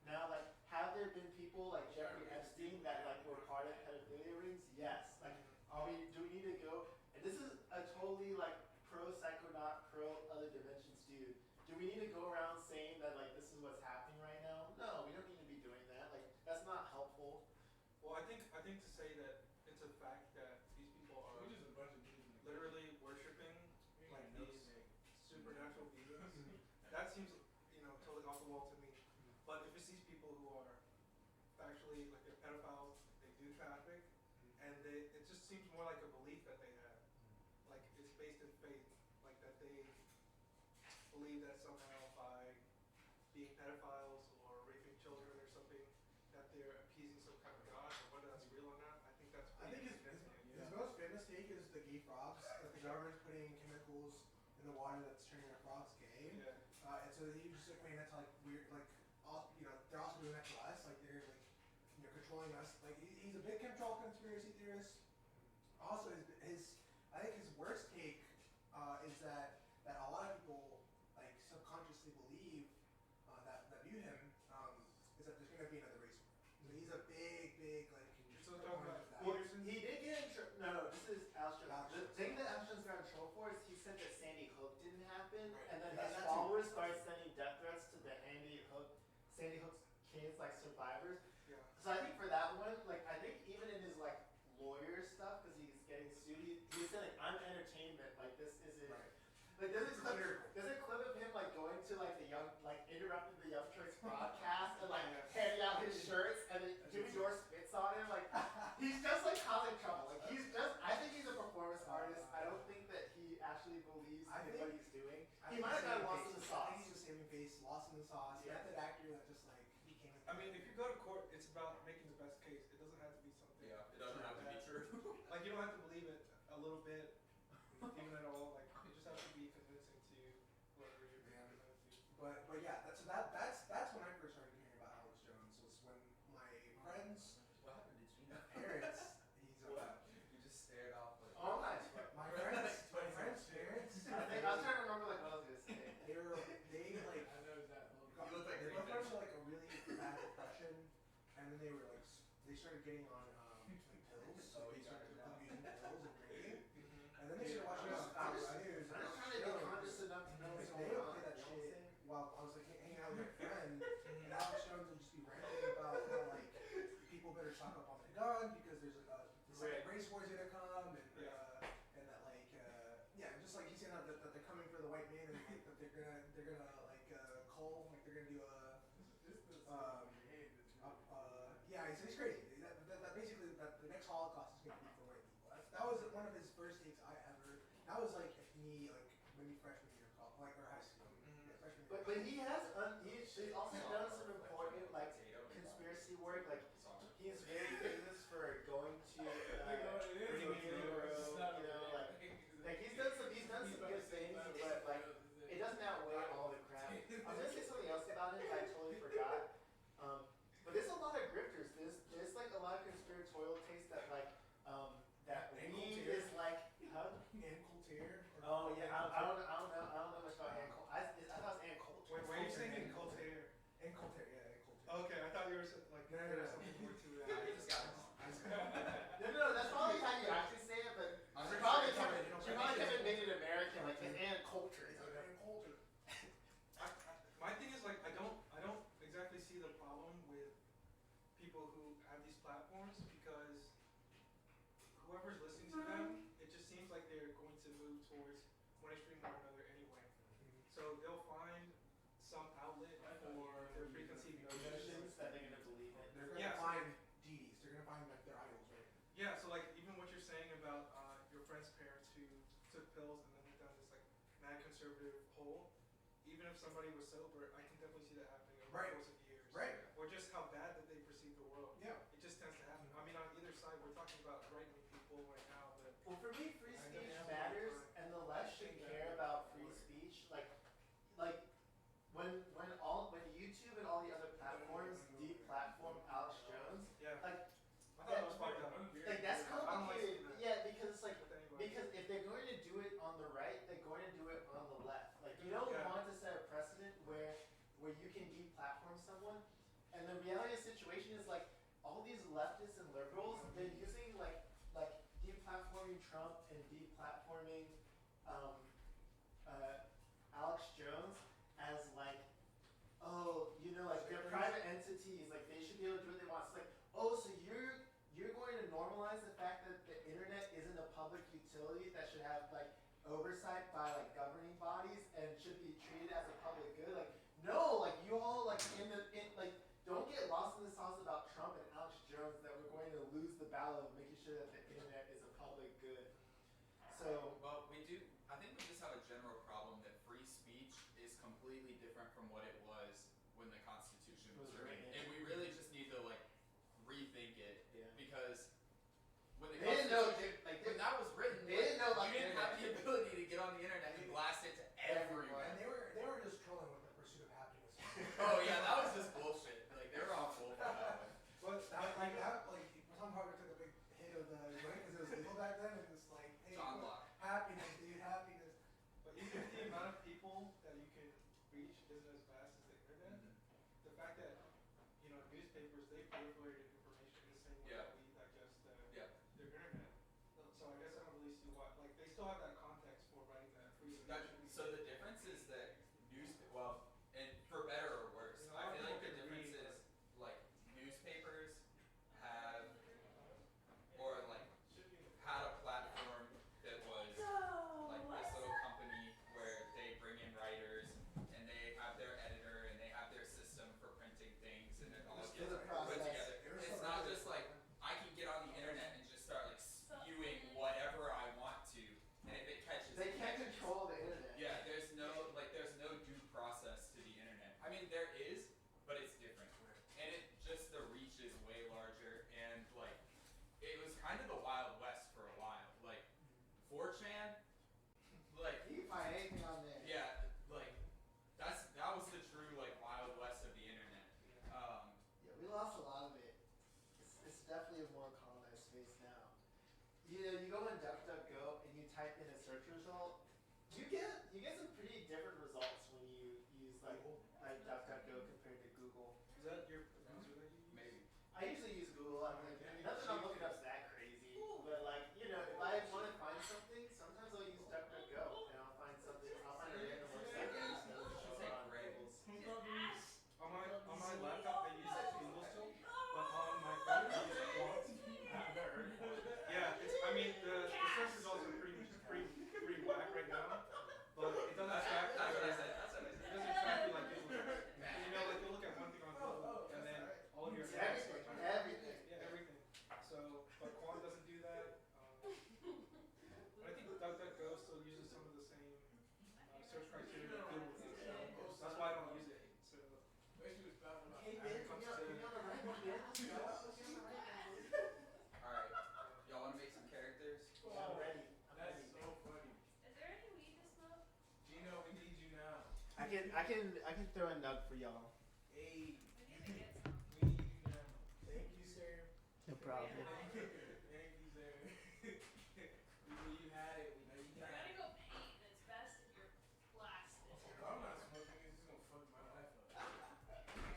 Now, like, have there been people like Jeffrey Epstein that like were part of pedophilia rings? Yes. Like, do we need to go? And this is a totally like pro psychonaut, pro other dimensions dude. Do we need to go around saying that like this is what's happening right now? No, we don't need to be doing that. Like, that's not helpful. Well, I think to say that it's a fact that these people are literally worshiping like these supernatural beings, that seems totally off the wall to me. But if it's these people who are factually like they're pedophiles, they do traffic, and it just seems more like a belief that they have, like it's based in faith, like that they believe that somehow by being pedophiles or raping children or something, that they're appeasing some kind of god, or whether that's real or not. I think that's pretty his most famous take is the gay frogs, that the government's putting chemicals in the water that's turning our frogs gay. Yeah. And so he just equating that to like weird, like, they're also doing that to us, like they're like, controlling us. Like he's a big control conspiracy theorist. Also, I think his worst take is that a lot of people like subconsciously believe that view him is that there's going to be another race war. So he's a big like. So talking about well, he did get in trouble. No, this is Alstrom. The thing that Alstrom's got in trouble for is he said that Sandy Hook didn't happen, right. And then his followers started sending death threats to the Sandy Hook's kids, like survivors. Yeah. So I think for that one, like I think even in his like lawyer stuff, because he's getting sued, he said like I'm entertainment, like this isn't. Right. Like there's a clip of him like going to like interrupting the Young Turks broadcast and like handing out his shirts and then Jimmy Dore spits on him. Like he's just like causing trouble. Like I think he's a performance artist. I don't think that he actually believes in what he's doing. He might have got lost in the sauce. I think he's just saving face, lost in the sauce. Yeah. Method actor that just like became. I mean, if you go to court, it's about making the best case. It doesn't have to be something. Yeah, it doesn't have to be true. Like you don't have to believe it a little bit. Even at all, like it just has to be convincing to whoever you're being presented to. But yeah, that's when I first started hearing about Alex Jones. Was when my friends, What happened? Did you know? parents, he's You just stared off like. Oh my! my friends' parents. I was trying to remember like what I was gonna say. They like. I know that. You look like they Green went Fish. from like a really bad depression, and then they were like they started getting on like pills. So they started abusing pills and drinking. And then they started watching Fox News. I'm just trying to get conscious enough to know what's They going would on. play that shit while I was like hanging out with my friend, and Alex Jones would just be ranting about how like people better stock up on their gun because there's this like race war's gonna come, and that like just like he's saying that they're coming for the white man and like, that they're gonna like cull, like they're gonna do he's crazy. That basically that the next Holocaust is gonna be for white people. That was one of his first takes I ever. That was like me like maybe freshman year of college, like or high school. Yeah, freshman year. But he's also done some important like conspiracy work. Like he's very famous for going to like he's done some good things, but like it doesn't outweigh all the crap. I was gonna say something else about it, but I totally forgot. But there's a lot of grifters. There's like a lot of conspiratorial takes that like that weed is like Ann Coulter. Oh yeah, I don't know much about Ann Coulter. I thought it was Ann Coulter. Wait, why are you saying Ann Coulter? Ann Coulter, yeah, Ann Coulter. Okay, I thought you were like no. something more to I that. just got it. No, that's probably how you actually say it, but she probably kept making it American, like it's Ann Coulter. It's Ann Coulter. My thing is like I don't exactly see the problem with people who have these platforms because whoever's listening to them, it just seems like they're going to move towards one extreme or another anyway. So they'll find some outlet for their preconceived notions that they're gonna believe it. They're gonna find deities. They're gonna find like their idols, right? Yeah. So like even what you're saying about your friend's parents who took pills and then went down this like mad conservative hole. Even if somebody was sober, I can definitely see that happening over the course of years. Right. Or just how bad that they perceive the world. Yeah. It just tends to happen. I mean, on either side, we're talking about right-wing people right now, but... Well, for me, free speech matters, and the left should care about free speech. Like when YouTube and all the other platforms de-platform Alex Jones, like I thought it was fucked up. Like that's complicated. Like yeah, because it's like because if they're going to do it on the right, they're going to do it on the left. Like you don't want to set a precedent where you can de-platform someone. the reality of the situation is like all these leftists and liberals, they're using like deplatforming Trump and deplatforming um, Alex Jones as like, oh, you know, like they're private entities, like they should be able to do what they want. It's like, oh, so you're going to normalize the fact that the internet isn't a public utility that should have like oversight by like governing bodies and should be treated as a public good? Like, no, like you all like like don't get lost in the sauce about Trump and Alex Jones that we're going to lose the battle of making sure that the internet is a public good. So Well, I think we just have a general problem that free speech is completely different from what it was when the Constitution was written. And we really just need to like rethink it. Yeah. Because when the they didn't know, Constitution, when that was written, they didn't know about you didn't have the the ability to get on the internet and blast it to everyone. And they were just trolling with the pursuit of happiness. Oh yeah, that was just bullshit. Like they were all full for that one. But Tom Harper took a big hit of the money because it was legal back then. It was like, hey, John look, Locke. happiness, dude, happiness. But even if the amount of people that you can reach isn't as vast as the internet, the fact that, you know, newspapers, they proliferated information the same way Yeah. that we digest the Yeah. internet. So I guess I don't really see why, like, they still have that context for writing that freedom of information. So the difference is that and for better or worse, You know, I feel like the people can difference read, is like newspapers have or like had a platform that was like this little company where they bring in writers and they have their editor and they have their system for printing things and it all Just gets do the put process. together. It's not just like I can get on the internet and just start like spewing whatever I want to, and if it catches, they it can't catches. control the internet. Yeah, there's no due process to the internet. I mean, there is, but it's different, and the reach is way larger, and like it was kind of the Wild West for a while. Like 4chan, like You can find anything on there. yeah, like that was the true like Wild West of the internet. Yeah, we lost a lot of it. It's definitely a more colonized space now. You know, you go on DuckDuckGo and you type in a search result, you get some pretty different results when you use like DuckDuckGo compared to Google. Is that your browser that you use? Maybe. I usually use Google. I mean, nothing I'm looking up's that crazy. But like, you know, if I want to find something, sometimes I'll use DuckDuckGo and I'll find something. I'll find a random website that just doesn't show Say up on great. Google's. On my laptop, they use Google still, but on my phone, I use Quant. I've never heard of Quant. Yeah, I mean, the search results are pretty whack right now, but it doesn't track. That's what I said. It doesn't track you like Google does. You know, like you'll look at one thing on Google, and then all of your apps are trying to Everything. yeah, everything. So, but Quant doesn't do that. But I think DuckDuckGo still uses some of the same search criteria that Google does. That's why I don't use it. So, Hey, Ben, can you on the right one, Ben? Let's go. Let's get on the right one, dude. All right, y'all want to make some characters? Yeah, I'm ready. I'm That's ready. so funny. Is there any weed to smoke? Gino, we need you now. I can throw a nug for y'all. Hey, I need to get some. we need you now. Thank you, sir. No problem. Thank you, sir. We knew you had it. We know you We're got gonna it. go paint, and it's best if you're plastic. I'm not smoking. It's just gonna fuck my life up.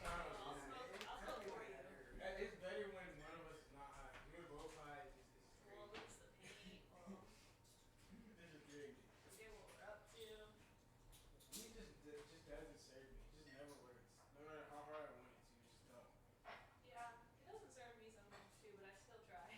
I'll smoke for you. It's better when one of us is not high. We were both high. It's Well, crazy. it's the paint. Well, This is crazy. forget what we're up to. Weed just doesn't serve me. It just never works. No matter how hard I want it to, it just don't. Yeah, it doesn't serve me sometimes too, but I still try.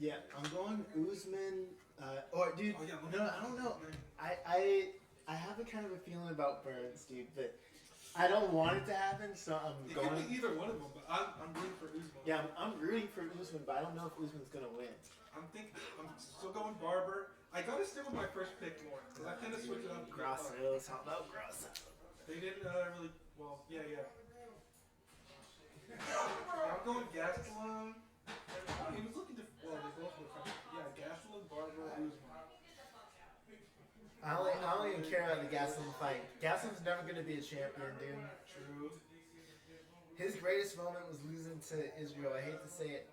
Yeah, I'm going Usman. Or dude, Oh, yeah, no, I don't know. I have a kind of a feeling about Burns, dude, but I don't want it to happen, so I'm It going. could be either one of them, but I'm rooting for Usman. Yeah, I'm rooting for Usman, but I don't know if Usman's gonna win. I'm still going Barber. I gotta stick with my first pick more because I tend to switch it up. Grosso's, how about Grosso? They didn't really well. Yeah. I'm going Gastelum. He was looking to. Well, they both were coming. Yeah, Gastelum, Barber, Usman. I don't even care about the Gastelum fight. Gastelum's never gonna be a champion, dude. True. His greatest moment was losing to Israel. I hate to say it.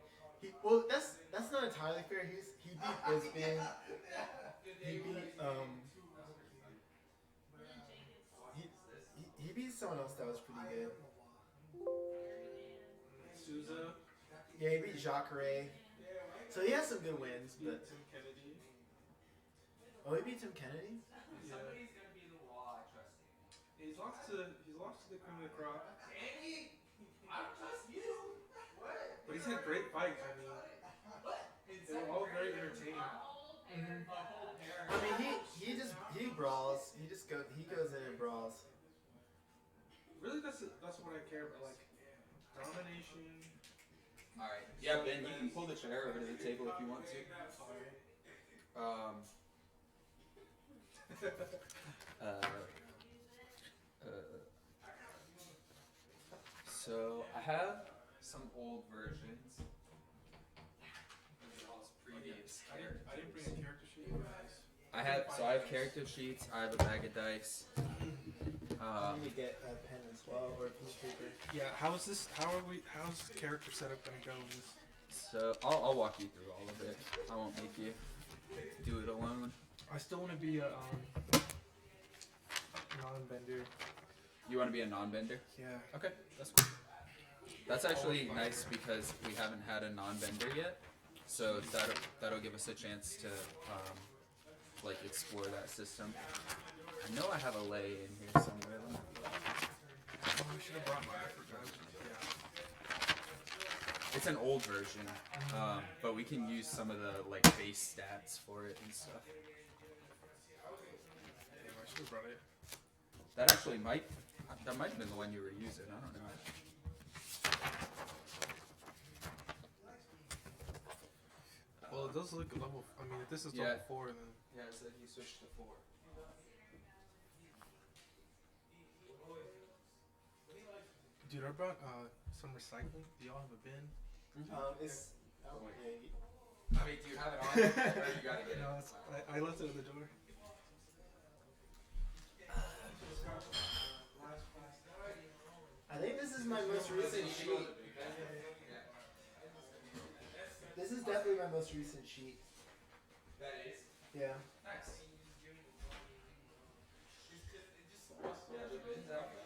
That's not entirely fair. He beat Bisping. He beat someone else that was pretty good. Souza. Yeah, he beat Jacare. So he has some good wins, but Tim Kennedy. oh, he beat Tim Kennedy. Yeah. Somebody's gonna be the law, trust me. He's lost to the cream of the crop. Danny, I don't trust you. What? But he's had great fights. I mean, they were all very entertaining. I mean, he brawls. He goes in and brawls. Really, that's what I care about. Like domination. All right. Yeah, Ben, you can pull the chair over to the table if you want to. So I have some old versions of y'all's previous characters. I didn't bring a character sheet. I have character sheets. I have a bag of dice. I need to get a pen as well or a piece of paper. Yeah. How's the character setup gonna go? In this? So I'll walk you through all of it. I won't make you do it alone. I still want to be a non-bender. You want to be a non-bender? Yeah. Okay, that's cool. That's actually nice because we haven't had a non-bender yet, so that'll give us a chance to like explore that system. I know I have a lay in here somewhere. Let me look. Oh, I should have brought mine. I forgot. Yeah. It's an old version, but we can use some of the like base stats for it and stuff. Damn, I should have brought it. That actually might have been the one you were using. I don't know. Well, it does look level. I mean, if this is Yeah. level 4, then Yeah, it said he switched to 4. dude, I brought some recycling. Do y'all have a bin? It's oh yeah. I mean, do you have it on? Or you gotta get it? No, I left it at the door. I think this is my most recent sheet. This is definitely my most recent sheet. That is? Yeah. Nice. Yeah, the bin's out there.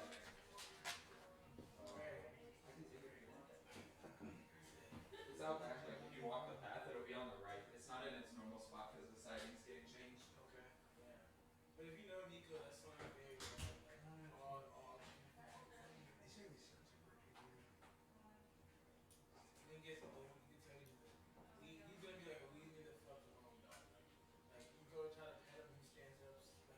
It's out back, like if you walk the path, it'll be on the right. It's not in its normal spot because the siding's getting changed. Okay. But if you know Nico, that's fine. There you go. All. Then get the boy. You can tell you that. He's gonna be like, leave me the fuck alone, dog. Like you go try to pet him, he stands up like this.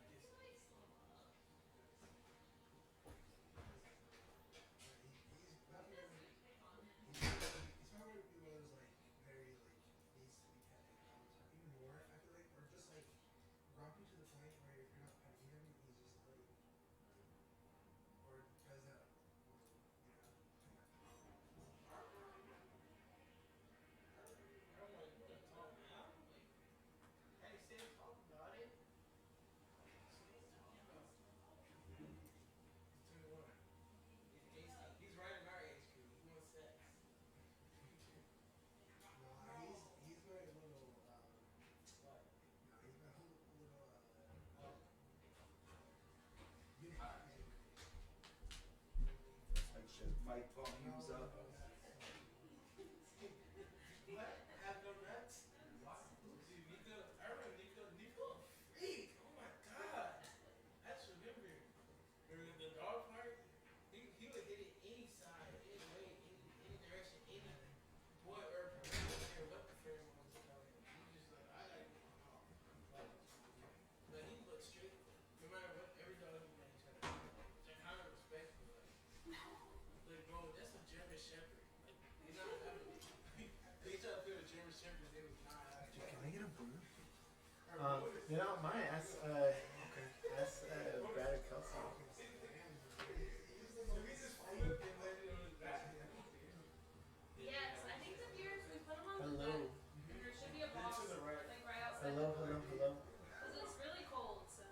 You know, mine ask Brad or Kelsey. Yes, I think the beers we put them on the Hello. deck, and there should be a box like right outside. Hello, hello, hello. Because it's really cold, so.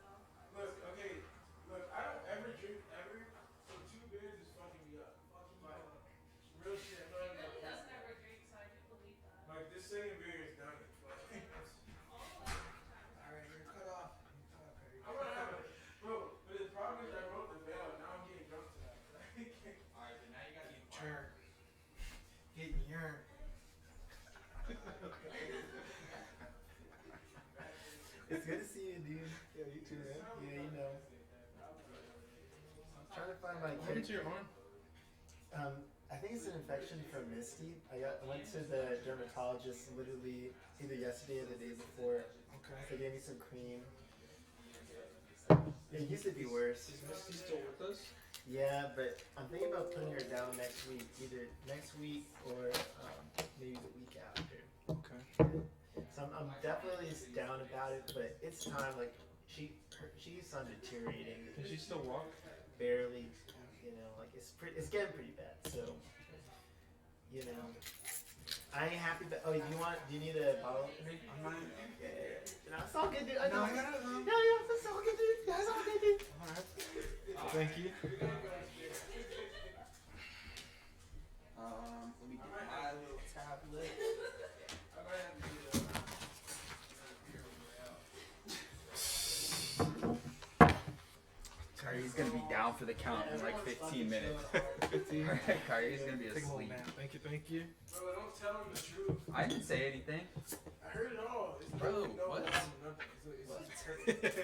Look, okay, look, I don't ever drink ever, so 2 beers is fucking me up. Like, real shit, I'm not He even really gonna doesn't ever drink, so I do believe that. like, this second beer is done. Like, All the way every time. Alright, you're cut off. Okay. I'm gonna have it. Bro, but the problem is I wrote the veil, and now I'm getting drunk tonight. Alright, but now you gotta be Turn. Getting your. It's good to see you, dude. Yeah, you too, man. Yeah, you know. I'm trying to find my What happened to your arm? I think it's an infection from Misty. I went to the dermatologist literally either yesterday or the day before. Okay. They gave me some cream. It used to be worse. Is Misty still with us? Yeah, but I'm thinking about putting her down next week, either next week or maybe the week after. Okay. So I'm definitely down about it, but it's time. Like she's on deteriorating. Can she still walk? Barely, you know, like it's getting pretty bad. So, you know, I ain't happy. But do you need a bottle opener? I'm not. Yeah. No, it's all good, dude. I know. No, I got it. Yeah, it's all good, dude. Yeah, it's all good, dude. Alright. Thank you. let me get my little tablet. Kyrie's gonna be down for the count in like 15 minutes. 15. Alright, Kyrie's gonna be Take a little asleep. nap. Thank you, thank you. Bro, don't tell him the truth. I didn't say anything. I heard it all. It's Bro, nothing, no, what? nothing. It's a curtain. It's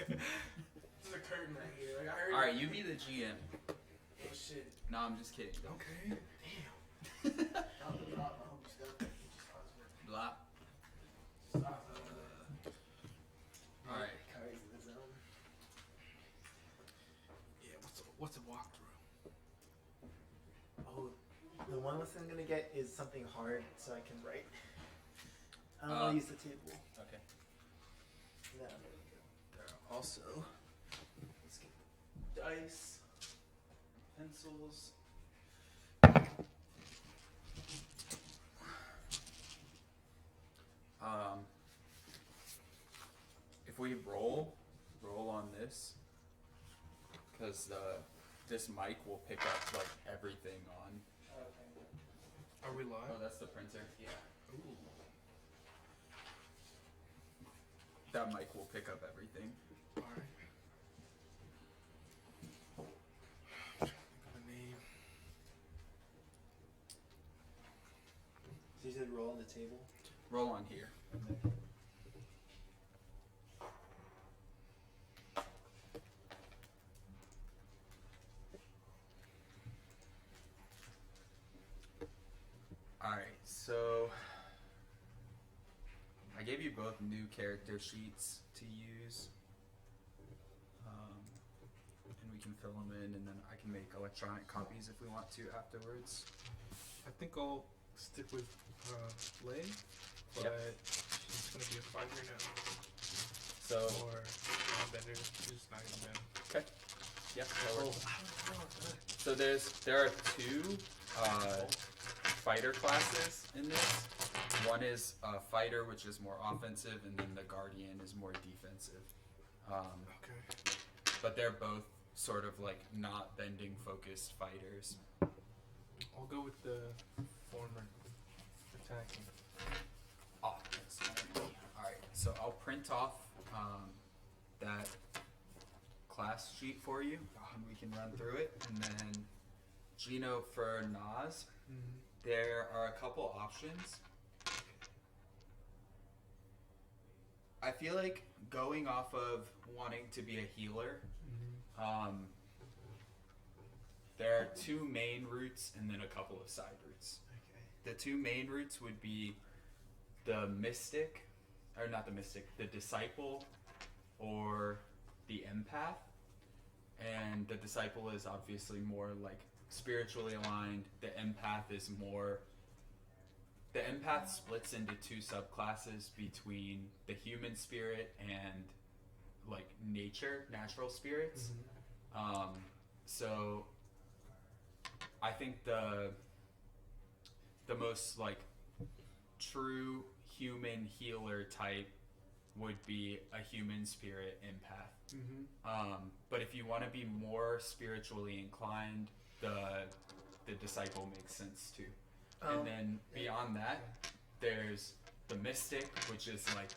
a curtain right here. Like, I heard Alright, you be the GM. Oh, shit. No, I'm just kidding. Okay. Blah. Alright. Yeah, what's a walkthrough? Oh, the one lesson I'm gonna get is something hard so I can write. I'll use the table. Okay. No. There are also, let's get dice, pencils. If we roll on this, because this mic will pick up like everything on. Are we live? Oh, that's the printer. Yeah. Ooh. That mic will pick up everything. Alright. Trying to think of a name. So you said roll on the table? Roll on here. Alright, so I gave you both new character sheets to use. And we can fill them in, and then I can make electronic copies if we want to afterwards. I think I'll stick with Lay, but Yep. she's gonna be a fighter now. So, Or Airbender, she's not even been. okay. Yep, that works. So there are two fighter classes in this. One is fighter, which is more offensive, and then the guardian is more defensive. Okay. But they're both sort of like not bending focused fighters. I'll go with the former, attacking. Oh, yes. Alright, so I'll print off that class sheet for you, and we can run through it. And then, Gino, for Nas, there are a couple options. I feel like going off of wanting to be a healer, there are two main routes and then a couple of side routes. Okay. The two main routes would be the mystic, or not the mystic, the disciple or the empath. And the disciple is obviously more like spiritually aligned. The empath is more the empath splits into two subclasses between the human spirit and like natural spirits. So I think the most like true human healer type would be a human spirit empath. But if you want to be more spiritually inclined, the disciple makes sense too. And then beyond that, there's the mystic, which is like,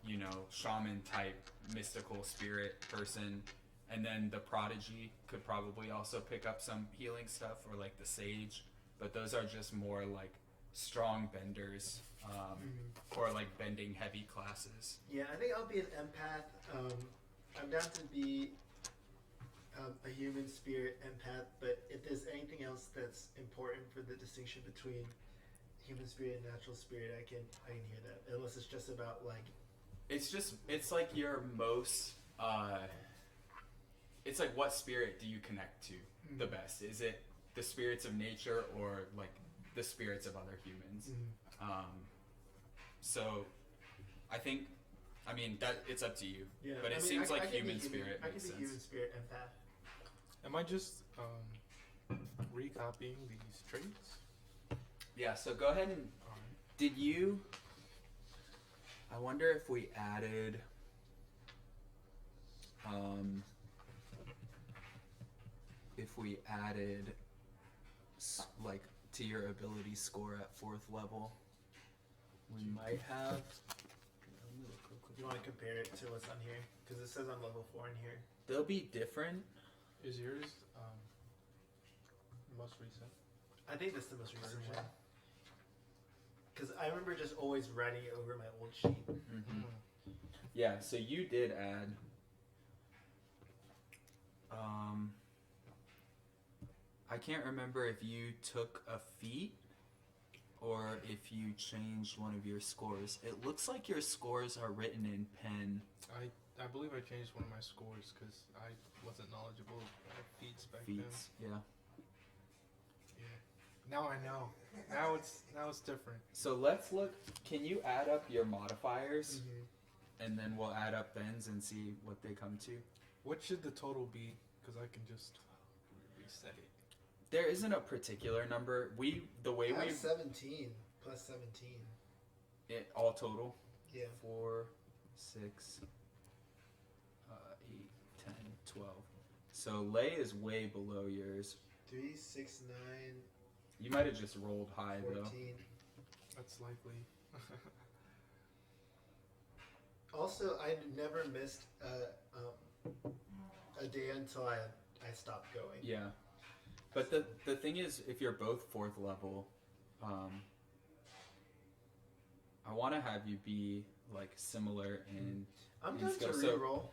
you know, shaman type mystical spirit person. And then the prodigy could probably also pick up some healing stuff, or like the sage. But those are just more like strong benders, or like bending heavy classes. Yeah, I think I'll be an empath. I'm down to be a human spirit empath, but if there's anything else that's important for the distinction between human spirit and natural spirit, I can hear that. Unless it's just about like, it's like your most it's like, what spirit do you connect to the best? Is it the spirits of nature or like the spirits of other humans? So I think, I mean, that it's up to you. yeah. But it seems like human spirit I makes can be sense. human spirit empath. Am I just recopying these traits? Yeah, so go ahead and, did you, I wonder if we added, like to your ability score at 4th level, we might have. You want to compare it to what's on here? Because it says I'm level 4 in here. They'll be different. Is yours most recent? I think that's the most recent one. Because I remember just always writing it over my old sheet. Yeah, so you did add. I can't remember if you took a feat or if you changed one of your scores. It looks like your scores are written in pen. I believe I changed one of my scores because I wasn't knowledgeable of feats back then. Yeah. Yeah. Now I know. Now it's different. So let's look. Can you add up your modifiers, and then we'll add up Ben's and see what they come to. What should the total be? Because I can just reset it. There isn't a particular number. I have 17 plus 17. It all total. Yeah. 4, 6, 8, 10, 12. So Lay is way below yours. 3, 6, 9, You might have just rolled high 14. though. That's likely. Also, I never missed a day until I stopped going. Yeah. But the thing is, if you're both 4th level, I want to have you be like similar in. I'm in going to skill. So, reroll.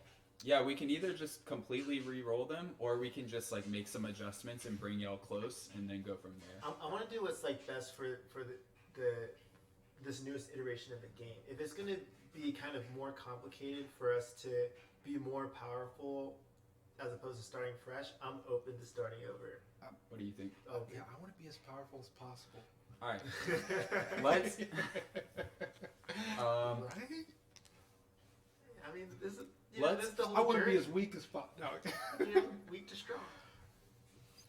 yeah, we can either just completely re-roll them, or we can just like make some adjustments and bring y'all close, and then go from there. I want to do what's like best for this newest iteration of the game. If it's going to be kind of more complicated for us to be more powerful as opposed to starting fresh, I'm open to starting over. What do you think? Oh, Yeah, I want to be as powerful as possible. All right, let's. Right? I mean, this is Let's- this is the whole I want to be journey. as weak as possible. No. Weak to strong.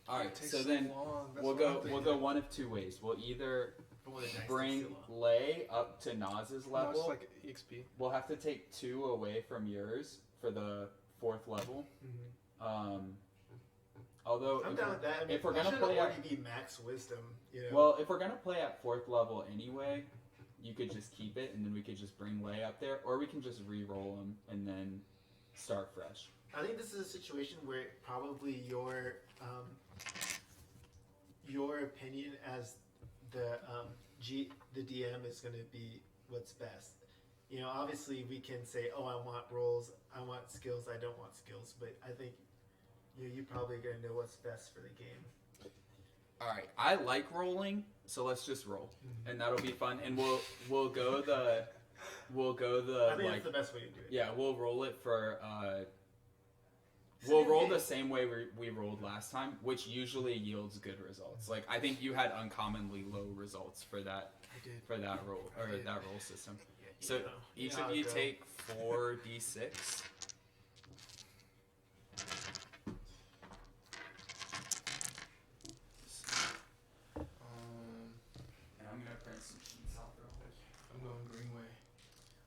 All right, It takes so then long. That's we'll what I'm go thinking. one of two ways. We'll either But with a dice bring takes too long. Lay up to Naz's No, level. it's like EXP. We'll have to take 2 away from yours for the 4th level. Although I'm if down we're- with that. I mean, if we're I gonna should play already be max wisdom, you know. well, if we're gonna play at 4th level anyway, you could just keep it, and then we could just bring Lay up there, or we can just re-roll them and then start fresh. I think this is a situation where probably your opinion as the DM is going to be what's best. You know, obviously we can say, oh, I want rolls, I want skills, I don't want skills, but I think you're probably going to know what's best for the game. All right, I like rolling, so let's just roll, and that'll be fun. And we'll go the I think like that's the best way to do it. yeah, we'll roll it for We'll roll the same way we rolled last time, which usually yields good results. Like I think you had uncommonly low results for that. I did. For that roll or that roll system. So know. each You know of how you it go. take 4d6. And I'm gonna print some sheets off real quick. I'm going Greenway.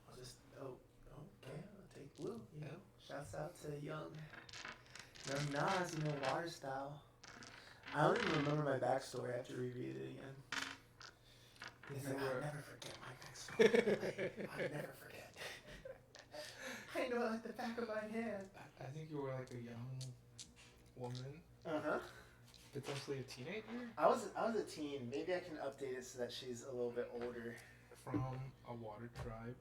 I'll just okay, I'll take blue. You know, shouts out to young Nas, you know, water style. I don't even remember my backstory. I have to reread it again. I'll never forget my backstory. I'll never forget. I know it like the back of my hand. I think you were like a young woman, Uh-huh. potentially a teenager, I was a teen. Maybe I can update it so that she's a little bit older. from a water tribe.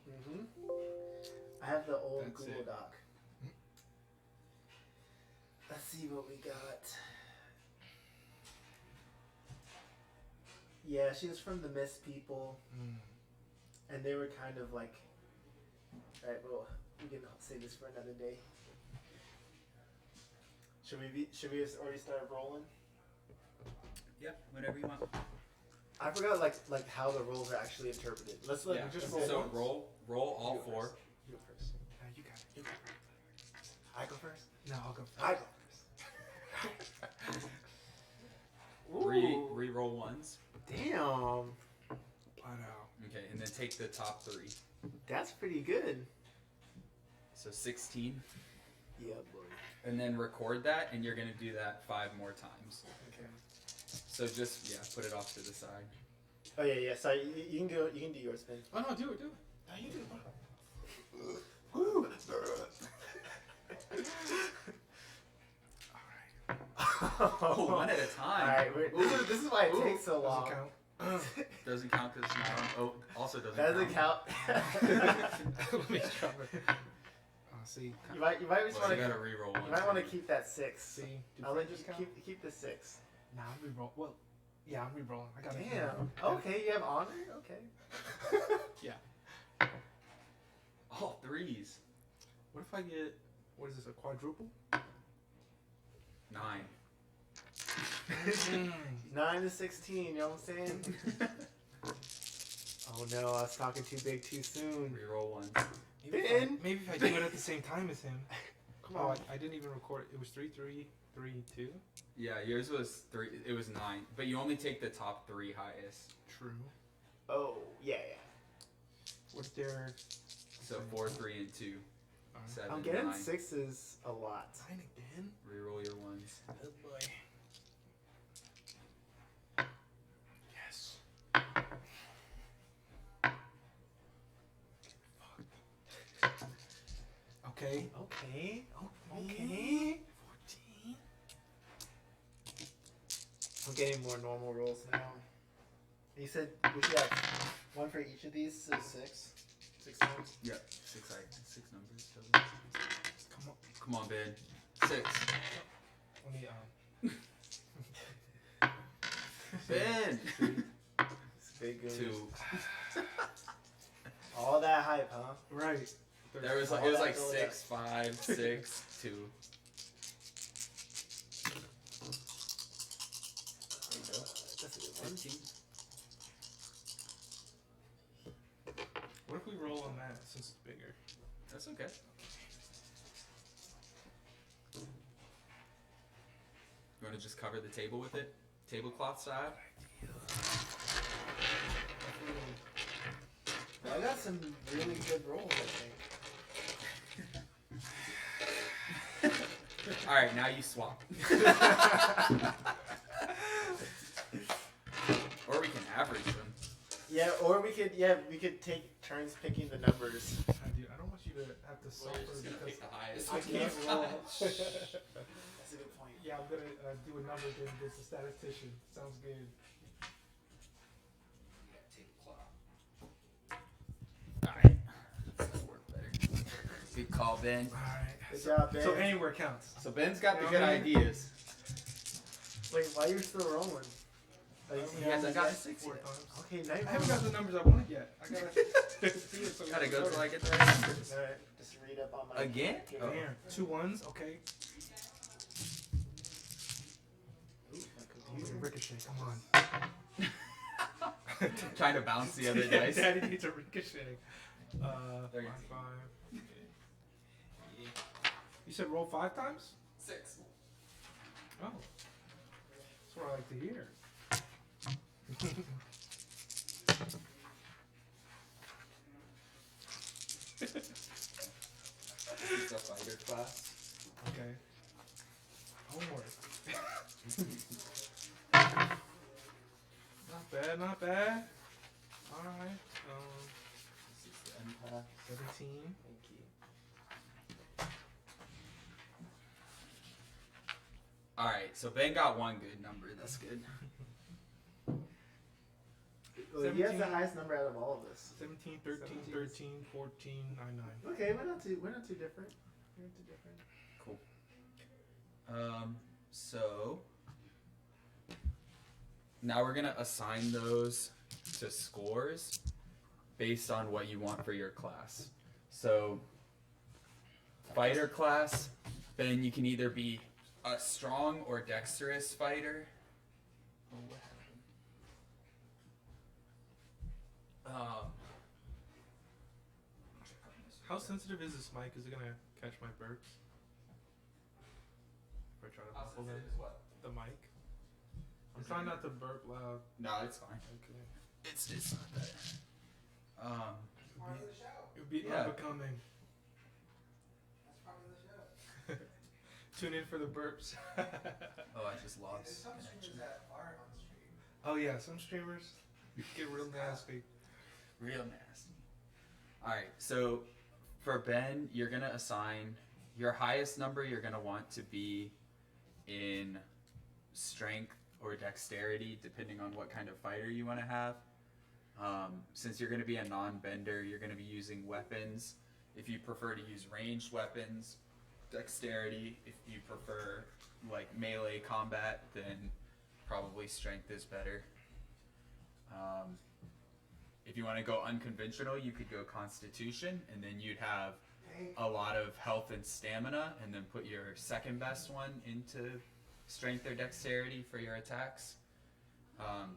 Mm-hmm. I have the old That's Google it. Doc. Let's see what we got. Yeah, she was from the Mist people, and they were kind of like. Alright, well, we can save this for another day. Should we just already start rolling? Yep, whatever you want. I forgot like how the rolls are actually interpreted. Let's just roll. So once. roll all You go four. first. You go first. You got it. You go first. I go first. No, I'll go first. I go first. Re-roll ones. Damn, Okay, and then take the top 3. that's pretty good. So 16. Yeah, boy. And then record that, and you're gonna do that 5 more times. Okay. So just put it off to the side. Oh yeah. Sorry, you can do yours, Ben. Oh no, do it. No, you do it. Woo. Oh, one at a time. Alright, this is why it takes so long. Doesn't count. Doesn't count because it's not on. Oh, also doesn't Doesn't count. Let me try it. See. you might just Well, want you to. gotta re-roll one. You might want to too. keep that 6. See. Do I'll let you French count? keep the 6. Nah, I'm re-roll. Well, yeah, I'm re-rolling. I got it. Damn. Okay, you have honor. Okay. All 3s. What if I get? What is this? A quadruple? 9. 9 to 16. You know what I'm saying? Oh no, I was talking too big too soon. Re-roll one. Maybe if I do it at the same time as him. Come on. I didn't even record it. It was 3, 3, 3, 2. Yeah, yours was 3. It was 9, but you only take the top 3 highest. True. Oh yeah. What's their? So 4, 3, and 2. 7, I'm getting 9. 6s a lot. 9 again. Reroll your ones. Oh boy. Yes. Okay. Okay. 14. I'm getting more normal rolls now. You said we should have one for each of these, so 6. 6 times. Yep. 6 numbers. Come on. Come on, Ben. 6. Let me Ben. It's big good. 2. All that hype, huh? Right. There was All it was that like build 6, 5, 6, 2. That's a good one. 15. What if we roll on that since it's bigger? That's okay. You want to just cover the table with it? Tablecloth style? I got some really good rolls, I think. Alright, now you swap. Or we can average them. Yeah, or we could take turns picking the numbers. I don't want you to have to suffer because the highest. I can't roll. That's a good point. yeah, I'm gonna do a number game against a statistician. Sounds good. Alright. That'll work better. Good call, Ben. All right. Good job, Ben. So anywhere counts. So Ben's got the You know good what I mean? ideas. Wait, why are you still rolling? Oh, I hasn't got a guessed 6 4 yet. times. Okay, I nice. haven't got the numbers I wanted yet. I gotta see it. So Gotta go it's till I get the right numbers. Alright, just read up on my. Again? Oh. Damn, 2 1s. Okay. Ooh, my computer. Ricochet. Come on. Trying to bounce the other dice. Daddy needs a ricochet. 13. 5. You said roll 5 times? 6. Oh. That's what I like to hear. It's a fighter class. Okay. Homework. Not bad, not bad. Alright. This is the empath. 17. Thank you. Alright, so Ben got one good number. That's good. Well, he has the 17. highest number out of all of us. 17, 13, 13, 14, 9, 9. Okay, we're not too different. We're not too different. So now we're gonna assign those to scores based on what you want for your class. So fighter class, then you can either be a strong or dexterous fighter. Oh, what happened? How sensitive is this mic? Is it gonna catch my burps? If I try to How muffle them? sensitive is what? The mic. I'm trying not to burp loud. No, it's fine. Okay. It's not that. Part of the show. It would be Yeah. unbecoming. That's part of the show. Tune in for the burps. Oh, I just There's lost some connection. streamers that aren't on stream. Oh yeah, some streamers get real nasty. Real nasty. Alright, so for Ben, you're gonna assign your highest number you're gonna want to be in strength or dexterity, depending on what kind of fighter you want to have. Since you're gonna be a non-bender, you're gonna be using weapons. If you prefer to use ranged weapons, dexterity. If you prefer like melee combat, then probably strength is better. If you want to go unconventional, you could go constitution, and then you'd have a lot of health and stamina, and then put your second best one into strength or dexterity for your attacks.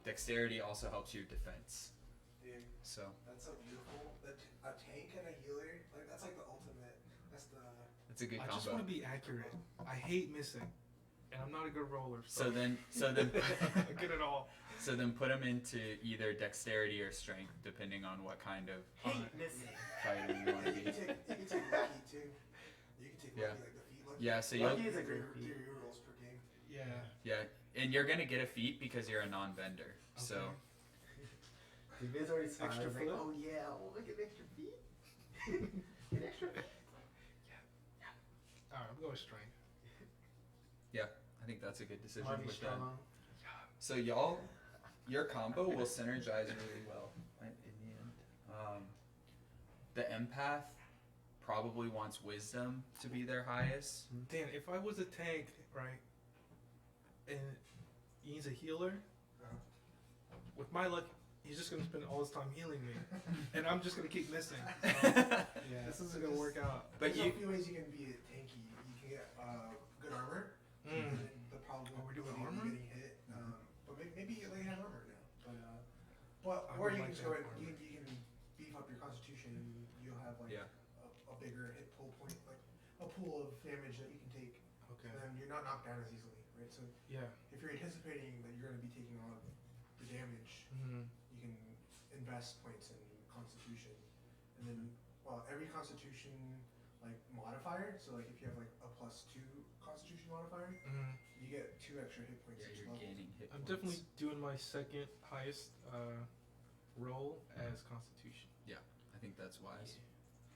Dexterity also helps your defense. Dude, So that's so beautiful. A tank and a healer, like that's like the ultimate. That's the. it's a good I just combo. want to be accurate. I hate missing, and I'm not a good roller. So then I'm good at all. So then put them into either dexterity or strength, depending on what kind of Hate missing. fighter you want to You be. can take lucky too. You can take Yeah. lucky, like the feet lucky. Yeah, so you'll, Lucky is a great Do feat. your rolls per game. Yeah. yeah, and you're gonna get a feat because you're a non-bender. So The Viz already smiling. Extra Like, flip? oh yeah, oh, look at extra feet. Get extra feet. All right, I'm going strength. I think that's a good decision Might be with them. strong. So y'all, your combo will synergize really well right, in the end. The empath probably wants wisdom to be their highest. Dan, if I was a tank, right, and he needs a healer, with my luck, he's just gonna spend all his time healing me, and I'm just gonna keep missing. Yeah, this isn't gonna work out. But There's you, a few ways you can be tanky. You can get good armor. Mm. The problem Oh, we're doing with armor? getting hit. But maybe you have armor now. But I or would you like can just to go have in, armor. you can beef up your constitution and you'll have like Yeah. a bigger hit pull point, like a pool of damage that you can take. Okay. And then you're not knocked down as easily, right? So Yeah. if you're anticipating that you're going to be taking on the damage, Mm-hmm. you can invest points in constitution, and then every constitution like modifier. So like if you have like a +2 constitution modifier, Mm-hmm. you get 2 extra hit points yeah, each you're level. gaining hit I'm points. definitely doing my second highest roll as Constitution. I think that's wise.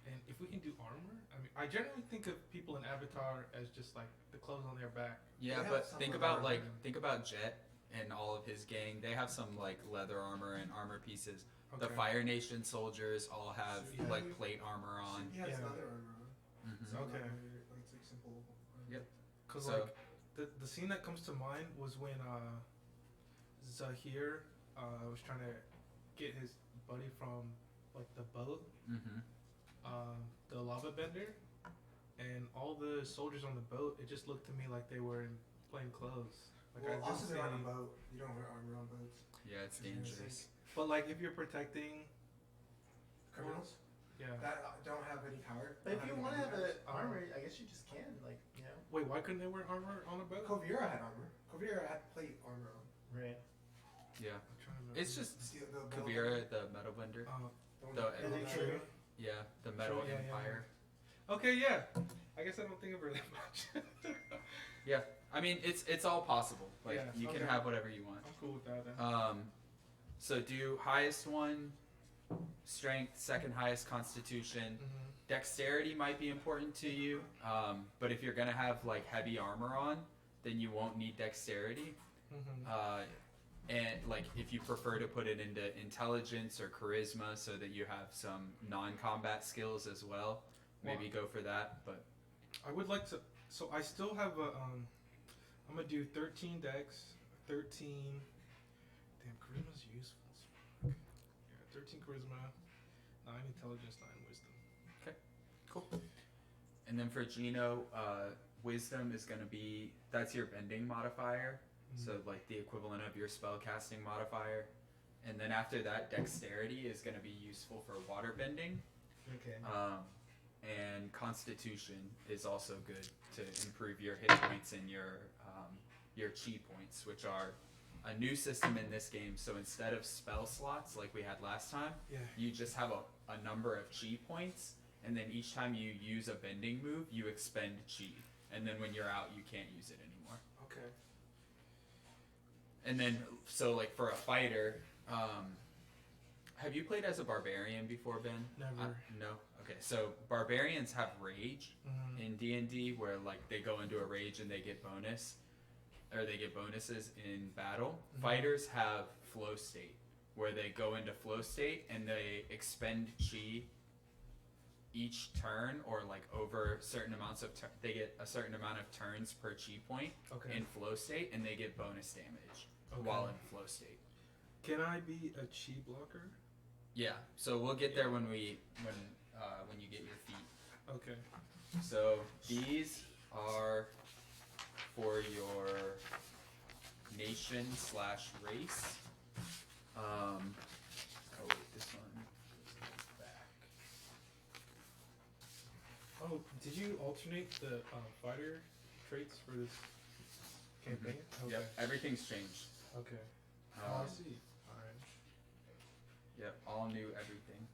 And if we can do armor, I mean, I generally think of people in Avatar as just like the clothes on their back. Yeah, They have but some think armor. about Jet and all of his gang. They have some like leather armor and armor pieces. The Okay. Fire Nation soldiers all have So, yeah. like plate armor on. He has Yeah. another armor on. Mhm. So Okay. like it's like simple. Yep. Cause So- like the scene that comes to mind was when Zahir was trying to get his buddy from like the boat, Mm-hmm. the lava bender, and all the soldiers on the boat. It just looked to me like they were in plain clothes. Like Well, I also didn't see they're on any. a boat. You don't wear armor on boats. Yeah, it's You're gonna dangerous. But like if you're protecting, Criminals yeah. that don't have any power. But if don't you any want to have bodyguards. the armor, I guess you just can, like, you know. Wait, why couldn't they wear armor on a boat? Kovira had armor. Kovira had plate armor on. Right. Yeah. I'm trying to remember. It's just Steel, the metal Kavira, the metal bender. Oh, the one the- that- Is it true? Yeah, the metal Sure, yeah, yeah, empire. okay, yeah. I guess I don't think of her that much. Yeah. I mean, it's all possible. Like Yeah, you can okay. have whatever you want. I'm cool with that then. So do highest one, strength, second highest constitution. Mm-hmm. Dexterity might be important to you, but if you're gonna have like heavy armor on, then you won't need dexterity. Mm-hmm. And like if you prefer to put it into intelligence or charisma so that you have some non-combat skills as well, maybe go for that. But I would like to. So I still have a. I'm gonna do 13 dex, 13. Damn, charisma's useful. As fuck. Yeah, 13 charisma, 9 intelligence, 9 wisdom. cool. And then for Gino, wisdom is gonna be, that's your bending modifier. So like the equivalent of your spell casting modifier. And then after that, dexterity is gonna be useful for water bending. Okay. And constitution is also good to improve your hit points and your chi points, which are a new system in this game. So instead of spell slots like we had last time, Yeah. you just have a number of chi points, and then each time you use a bending move, you expend chi. And then when you're out, you can't use it anymore. Okay. And then, so like for a fighter, have you played as a barbarian before, Ben? Never. No? Okay, so barbarians have rage Mm-hmm. in D&D where like they go into a rage and they get bonuses in battle. Mhm. Fighters have flow state where they go into flow state and they expend chi each turn, or like over certain amounts of they get a certain amount of turns per chi point Okay. in flow state, and they get bonus damage Okay. while in flow state. Can I be a chi blocker? Yeah, so we'll get there when you get your feet. Okay. So these are for your nation/race. Oh wait, this one goes back. Oh, did you alternate the fighter traits for this campaign? Okay. Yep, everything's changed. Okay. Um, I see. Alright. Yep, all new everything.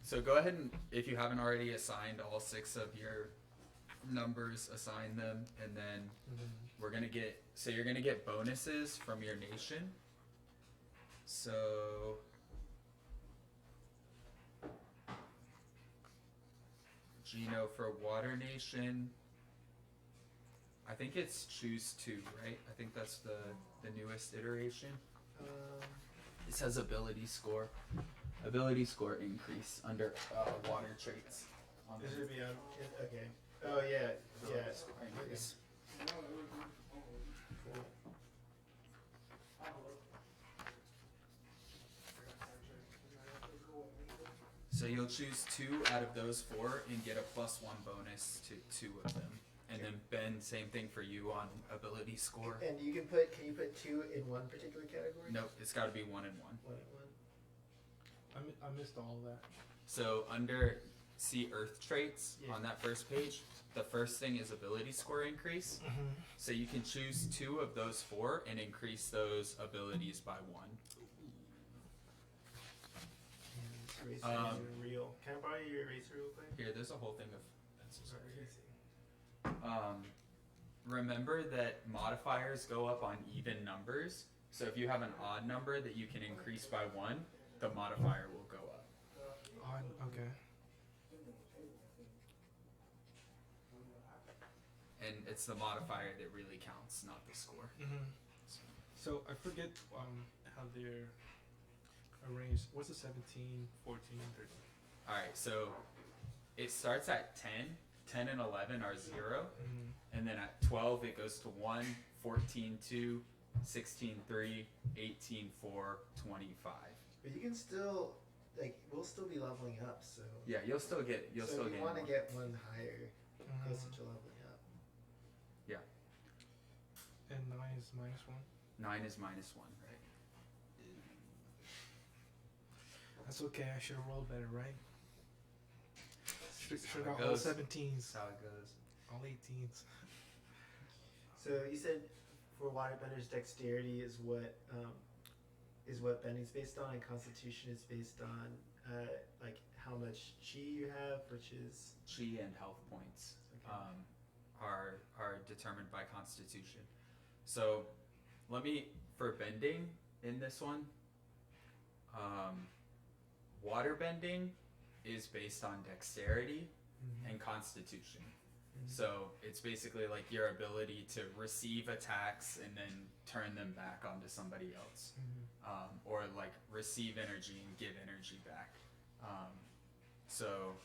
So go ahead and, if you haven't already assigned all 6 of your numbers, assign them, and then we're gonna get, so you're gonna get bonuses from your nation. So Gino for Water Nation, I think it's choose 2, right? I think that's the newest iteration. It says ability score. Ability score increase under water traits. This should be on. Okay. Oh yeah. Yeah. Score increase. So you'll choose 2 out of those 4 and get a +1 bonus to 2 of them. And then Ben, same thing for you on ability score. And can you put 2 in one particular category? Nope, it's got to be 1 and 1. 1 and 1. I missed all of that. So under see Earth traits Yeah. on that first page, the first thing is ability score increase. So you can choose 2 of those 4 and increase those abilities by 1. Eraser is real. Can I borrow your eraser real quick? Here, there's a whole thing of pencils over here. Remember that modifiers go up on even numbers. So if you have an odd number that you can increase by 1, the modifier will go up. Okay. And it's the modifier that really counts, not the score. So I forget how they're arranged. What's the 17, 14, 13? Alright, so it starts at 10, 10 and 11 are 0. Mhm. And then at 12 it goes to 1, 14, 2, 16, 3, 18, 4, 25. But you can still, like, we'll still be leveling up, so. Yeah, you'll still get so still you get want to more. get one higher, Mhm. closer to leveling up. And 9 is -1. 9 is -1, right? That's okay. I should have rolled better, right? Should That's have how it got all goes. 17s, That's how it goes. all 18s. So you said for waterbender's dexterity is what bending's based on, and constitution is based on like how much chi you have, which is Chi and health points okay. are determined by constitution. So for bending in this one, water bending is based on dexterity and constitution. So it's basically like your ability to receive attacks and then turn them back onto somebody else, or like receive energy and give energy back. So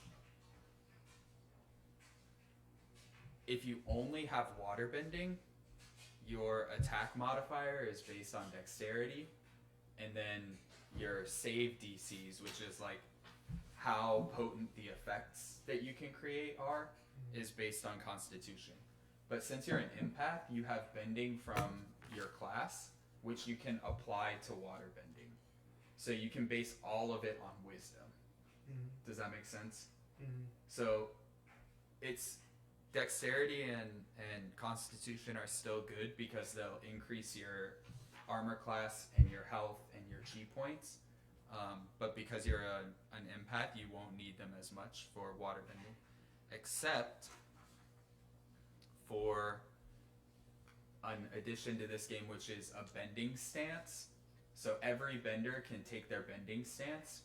if you only have water bending, your attack modifier is based on dexterity, and then your save DCs, which is like how potent the effects that you can create are, is based on constitution. But since you're an empath, you have bending from your class, which you can apply to water bending. So you can base all of it on wisdom. Does that make sense? So it's dexterity and constitution are still good because they'll increase your armor class and your health and your chi points. But because you're an empath, you won't need them as much for water bending, except for an addition to this game, which is a bending stance. So every bender can take their bending stance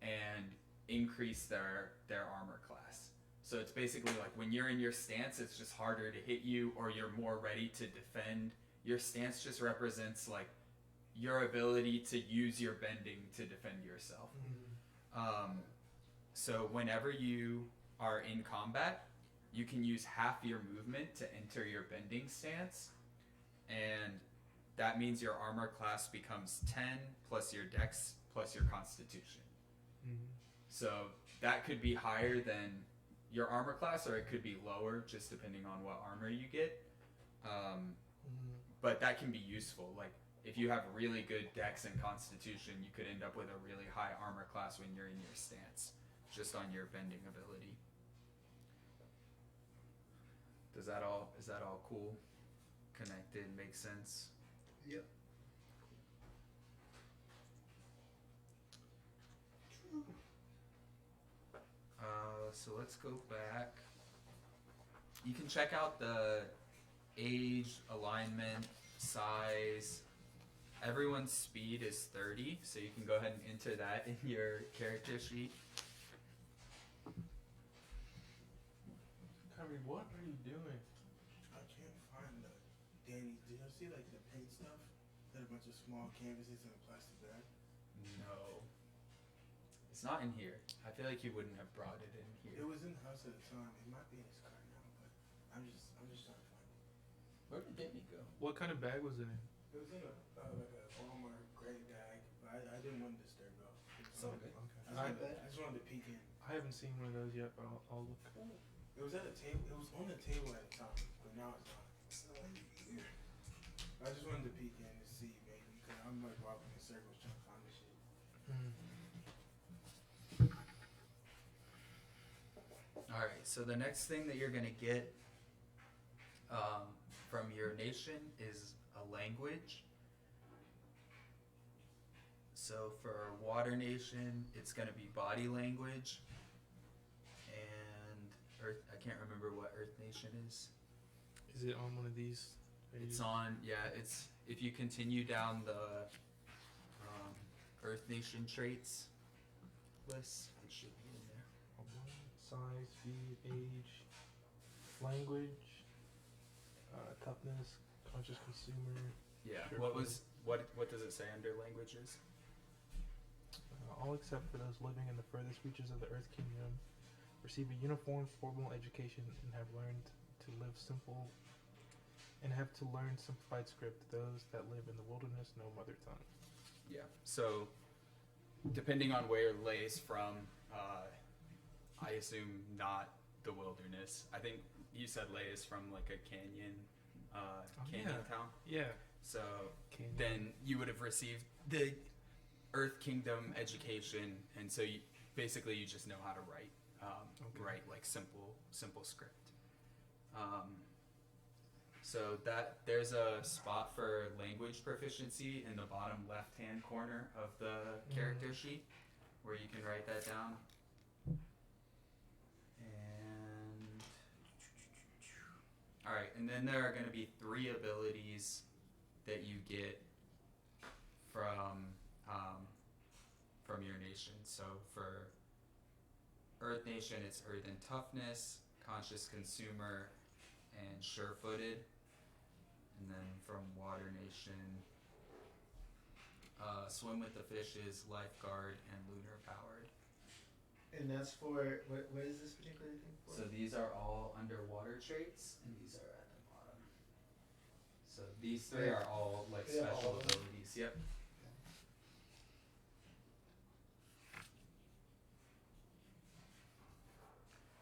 and increase their armor class. So it's basically like when you're in your stance, it's just harder to hit you, or you're more ready to defend. Your stance just represents like your ability to use your bending to defend yourself. So whenever you are in combat, you can use half your movement to enter your bending stance, and that means your armor class becomes 10 plus your dex plus your constitution. So that could be higher than your armor class, or it could be lower, just depending on what armor you get. But that can be useful. Like if you have really good dex and constitution, you could end up with a really high armor class when you're in your stance, just on your bending ability. Is that all cool? Connected, makes sense? Yep. So let's go back. You can check out the age, alignment, size. Everyone's speed is 30, so you can go ahead and enter that in your character sheet. Kyrie, what are you doing? I can't find the Danny. Did you see like the paint stuff? That a bunch of small canvases in a plastic bag. No. It's not in here. I feel like you wouldn't have brought it in It here. was in the house at the time. It might be in his car now, but I'm just trying to find it. Where did Danny go? What kind of bag was it in? It was in a like a Walmart gray bag, but I didn't want to disturb y'all. It's all good. I just wanted to peek in. I haven't seen one of those yet, but I'll look. It was at a table. It was on the table at the time, but now it's not. I just wanted to peek in to see, maybe, because I'm like walking in circles trying to find this shit. Alright, so the next thing that you're gonna get from your nation is a language. So for Water Nation, it's gonna be body language, and Earth. I can't remember what Earth Nation is. Is it on one of these? It's on. Yeah, it's if you continue down the Earth Nation traits list, it should be in there. Size, speed, age, language, toughness, conscious consumer. Yeah. Sure. What does it say under languages? All except for those living in the furthest reaches of the Earth Kingdom, receive a uniform formal education, and have learned to live simple and have to learn simplified script. Those that live in the wilderness know mother tongue. Yeah. So, depending on where Lay's from, I assume not the wilderness. I think you said Lay is from like a canyon town. Yeah. So Canyon. then you would have received the Earth Kingdom education, and so you just know how to write, write like simple script. So that there's a spot for language proficiency in the bottom left-hand corner of the character sheet, where you can write that down. And all right, and then there are going to be 3 abilities that you get from your nation. So for Earth Nation, it's Earth and Toughness, Conscious Consumer, and Sure-Footed. And then from Water Nation, Swim with the Fishes, Lifeguard, and Lunar Powered. And that's for what is this particular thing for? So these are all underwater traits, and these are at the bottom. So these 3 are all like Yeah, special all of them. abilities. Yep.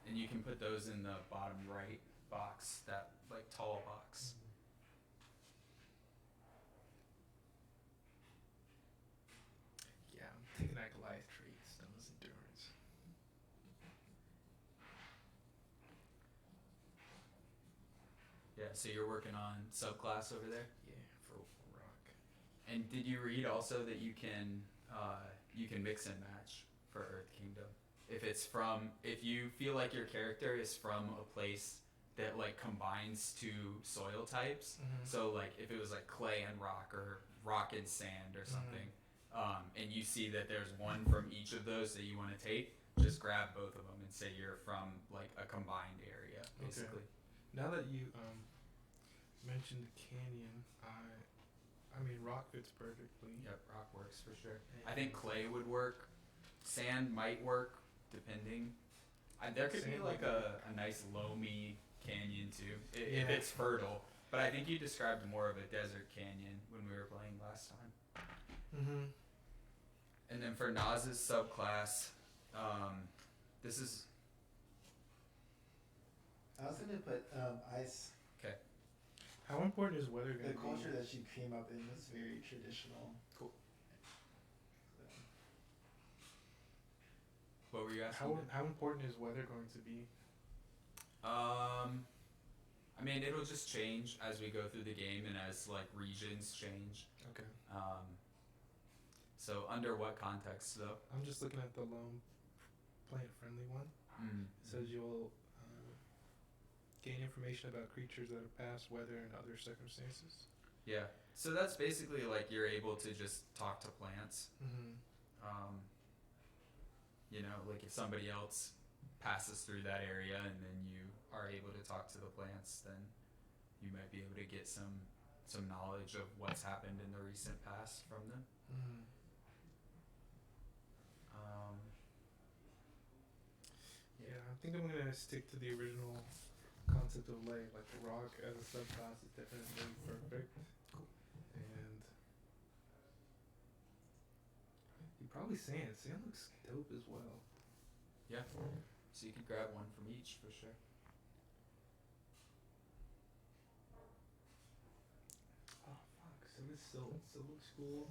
And you can put those in the bottom right box, that like tall box. Yeah, I'm taking that Goliath traits. That was endurance. Yeah, so you're working on subclass over there. Yeah, for rock. And did you read also that you can mix and match for Earth Kingdom? If you feel like your character is from a place that like combines 2 soil types, so like if it was like clay and rock or rock and sand or something, and you see that there's one from each of those that you want to take, just grab both of them and say you're from like a combined area, basically. Okay. Now that you mentioned the canyon, I mean rock fits perfectly. Yep, rock works for sure. I think clay would work. Sand might work, depending. There could be like a nice loamy canyon too, if it's fertile. But I think you described more of a desert canyon when we were playing last time. And then for Naz's subclass, this is... I was gonna put ice. Okay. How important is weather going The to be? culture that she came up in was very traditional. Cool. So. What were you asking? How important is weather going to be? I mean, it'll just change as we go through the game and as like regions change. Okay. So under what context though? I'm just looking at the lone plant-friendly one. It says you'll gain information about creatures that have passed, weather, and other circumstances. Yeah. So that's basically like you're able to just talk to plants. You know, like if somebody else passes through that area and then you are able to talk to the plants, then you might be able to get some knowledge of what's happened in the recent past from them. Yeah, I think I'm gonna stick to the original concept of lay. Like the rock as a subclass is definitely perfect. Cool. And you probably sand. Sand looks dope as well. Yeah. So you could grab one from each for sure. Oh fuck! So this still looks cool.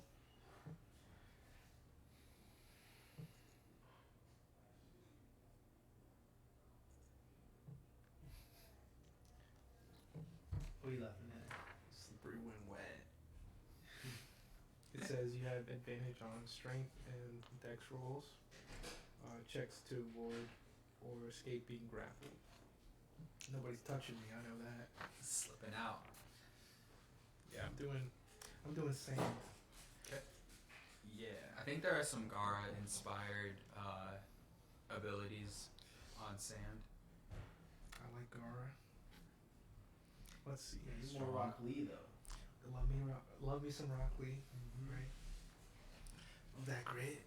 What are you laughing at? Slippery when wet. It says you have advantage on strength and dex rolls, checks to avoid or escape being grappled. Nobody's touching me. I know that. Slipping out. Yeah, I'm doing sand. Okay. Yeah, I think there are some Gara inspired abilities on sand. I like Gara. Let's see. He's more Rock Lee though. Love me some Rock Lee. Right. Love that grit.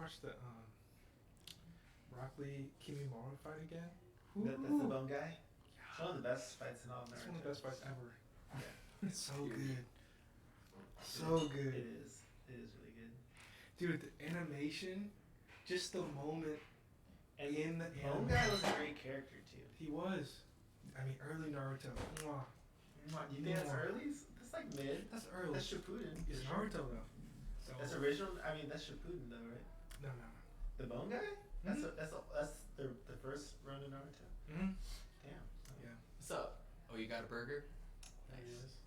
watch the Rock Lee Kimimaro fight again? That's the bone guy. It's one of the best fights in all of It's Naruto. one of the best fights ever. Yeah. It's so good. So good. It is. It is really good. Dude, the animation, just the moment And in the Bone anime. guy was a great character too. He was. I mean, early Naruto. Mwah. You think that's Mwah. early? That's like mid. That's early. That's Shippuden. It's Naruto though. So That's original. I mean, that's Shippuden though, right? No. The bone guy? That's Mhm. that's the first run in Naruto. Mm-hmm. Damn. Yeah. What's up? Oh, you got a burger? Nice.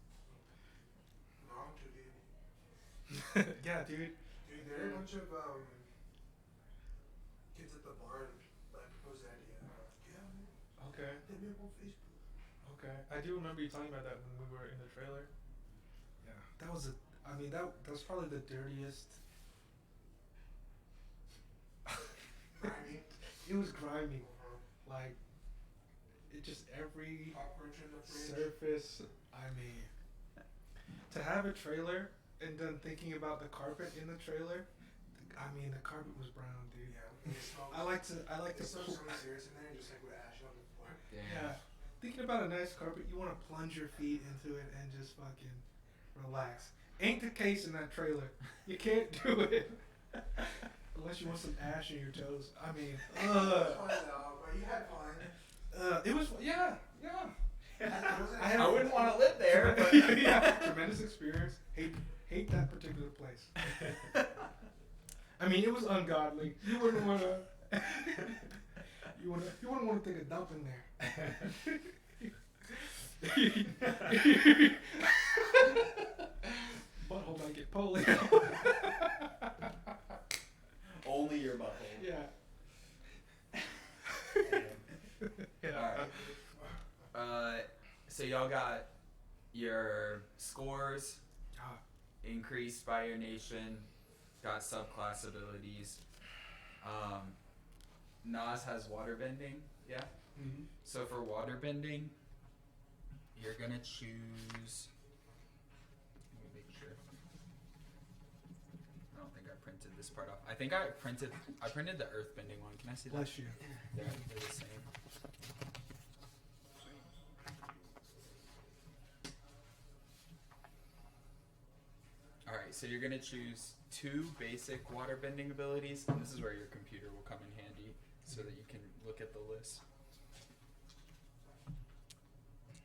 No, I'm too good. Yeah, dude. Dude, there are a bunch of kids at the barn that proposed the idea. Yeah, man. Okay. Hit me up on Facebook. Okay. I do remember you talking about that when we were in the trailer. Yeah. That was that was probably the dirtiest. Grimy. It was grimy. Like, it just every Popcorn in the fridge. surface. I mean, to have a trailer and then thinking about the carpet in the trailer. I mean, the carpet was brown, dude. Yeah, and it smells. I like to It smells something serious in there, just like with ash on the floor. Yeah. Thinking about a nice carpet, you want to plunge your feet into it and just fucking relax. Ain't the case in that trailer. You can't do it. Unless you want some ash in your toes. I mean, It was fun though, but you had fun. it was, yeah. I wouldn't want to live there, but Yeah, tremendous experience. Hate that particular place. I mean, it was ungodly. You wouldn't want to. You wouldn't want to take a dump in there. Butthole might get polio. only your butthole. Yeah. Alright. So y'all got your scores increased by your nation, got subclass abilities. Nas has waterbending, yeah? Mm-hmm. So for waterbending, you're gonna choose. Let me make sure. I don't think I printed this part off. I think I printed the earthbending one. Can I see that? Bless you. They're the same. Alright, so you're gonna choose 2 basic waterbending abilities, and this is where your computer will come in handy so that you can look at the list.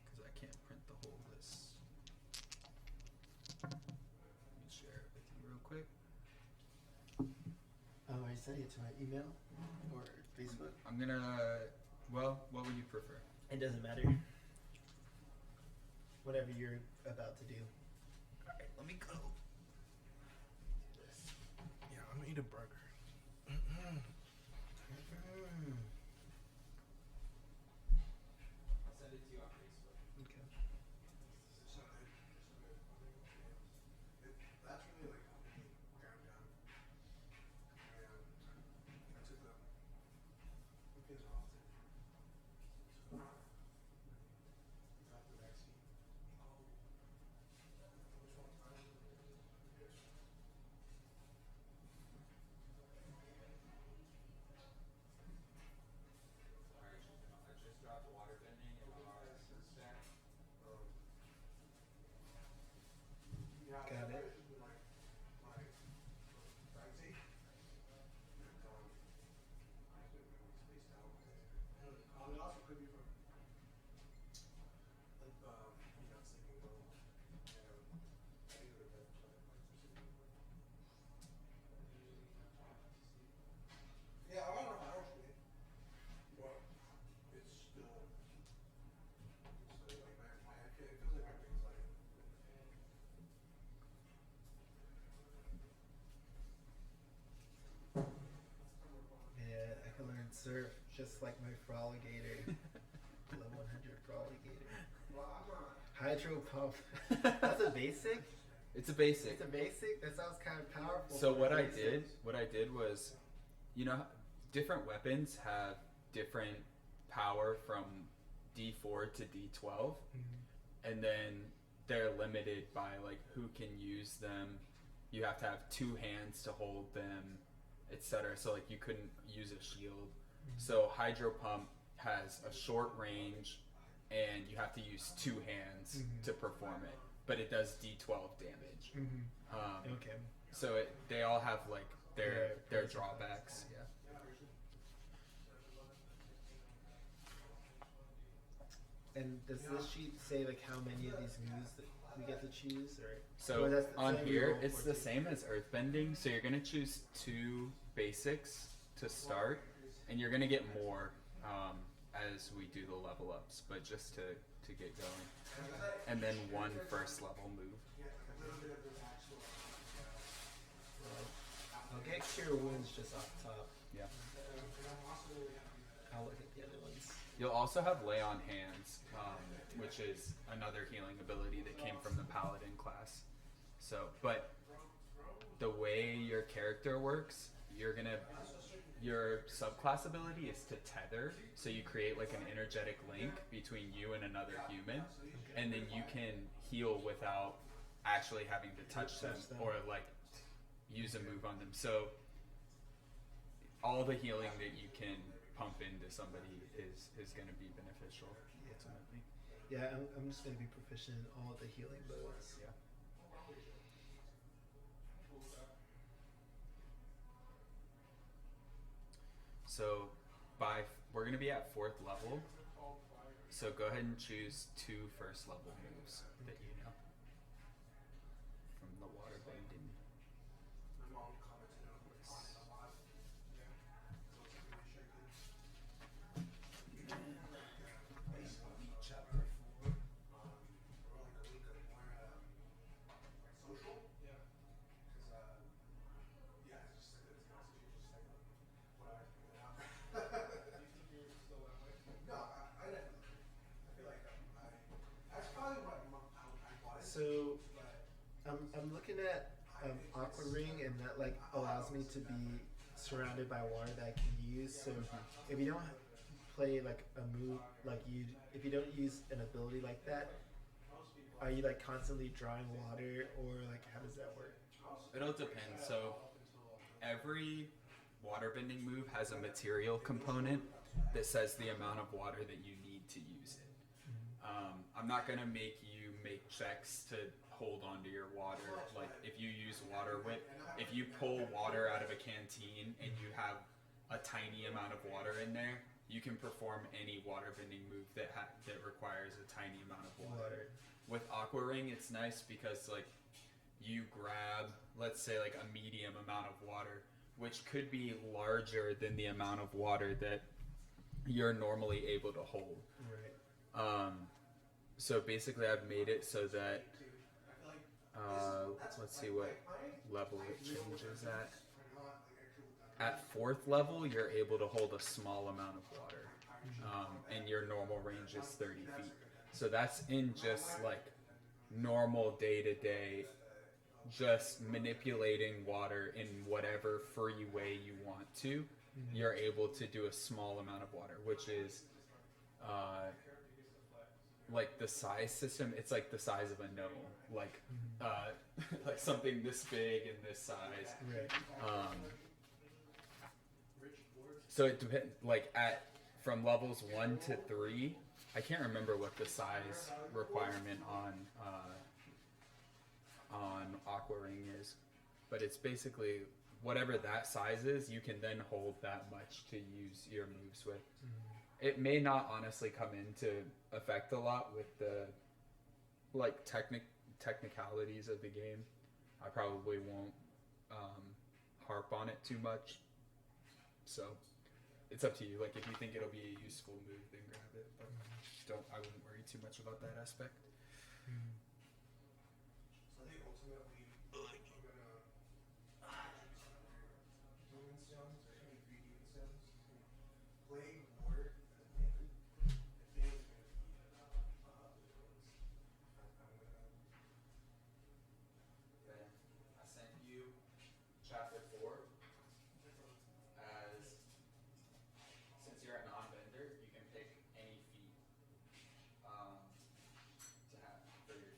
Because I can't print the whole list. Let me share it with you real quick. Oh, I sent it to my email or Facebook. I'm gonna, well, what would you prefer? It doesn't matter. Whatever you're about to do. Alright, let me go. Yeah, I'm gonna eat a burger. I'll send it to you on Facebook. Okay. So good. That's really like helped me calm down. I took the weekends off to got the vaccine. Which one? Alright, I just dropped waterbending in our stack. Yeah, Got it. My vaccine. And I've been really spaced out. It also could be from like me not sleeping well. I do go to bed till like 6 in the morning. Yeah, I don't know how I was doing. But it's still like my head it feels like my brain's like Yeah, I can learn surf just like my froligator. Level 100 froligator. well, I'm not. Hydro pump. That's a basic? It's a basic. It's a basic? That sounds kind of powerful. So for what a I basic. did was, you know, different weapons have different power from D4 to D12, Mm-hmm. and then they're limited by like who can use them. You have to have 2 hands to hold them. etc. So like you couldn't use a shield. So hydro pump has a short range, and you have to use 2 hands to perform it, but it does D12 damage. Okay. So they all have like their drawbacks. Yeah. And does this sheet say like how many of these moves that we get to choose, or? So Or that's on something we here, roll it's for the too? same as earthbending. So you're gonna choose 2 basics to start, and you're gonna get more as we do the level ups, but just to get going, and then 1 first level move. I'll get Cure Wounds just off the top. Yeah. I'll look at the other ones. You'll also have Lay on Hands, which is another healing ability that came from the Paladin class. So, but the way your character works, your subclass ability is to tether. So you create like an energetic link between you and another human, and then you can heal without actually having to touch them or like use a move on them. So all the healing that you can pump into somebody is going to be beneficial ultimately. Yeah, I'm just gonna be proficient in all of the healing modes. Yeah. So we're going to be at 4th level. So go ahead and choose 2 first level moves that you know from the water bending. Chapter 4. We're like a week more social. Yeah. Because yeah, it's just it's just like whatever. Do you think you're still that way? No, I definitely. I feel like that's probably what I wanted. So But I'm looking at Aqua Ring, and that like allows me to be surrounded by water that I can use. So if you don't play like a move like if you don't use an ability like that, are you like constantly drawing water, or like how does that work? It'll depend. So every waterbending move has a material component that says the amount of water that you need to use it. I'm not going to make you make checks to hold onto your water. Like if you use water whip, if you pull water out of a canteen and you have a tiny amount of water in there, you can perform any waterbending move that requires a tiny amount of water. With Aqua Ring, it's nice because like you grab, let's say like a medium amount of water, which could be larger than the amount of water that you're normally able to hold. Right. So basically I've made it so that let's see what level it changes at. At 4th level, you're able to hold a small amount of water, and your normal range is 30 feet. So that's in just like normal day-to-day, just manipulating water in whatever free way you want to. You're able to do a small amount of water, which is like the size system. It's like the size of a gnome, like like something this big and this size. Right. So it depends. Like from levels 1 to 3, I can't remember what the size requirement on Aqua Ring is, but it's basically whatever that size is. You can then hold that much to use your moves with. It may not honestly come into effect a lot with the like technicalities of the game. I probably won't harp on it too much. So it's up to you. Like if you think it'll be a useful move, then grab it. But I wouldn't worry too much about that aspect. So I think ultimately I'm gonna demon stones. There's gonna be 3 demon stones. Plague, Ward, and Bane. And Bane's gonna be the villains. I'm gonna Then I sent you chapter 4 as since you're a non-bender, you can pick any feat to have for your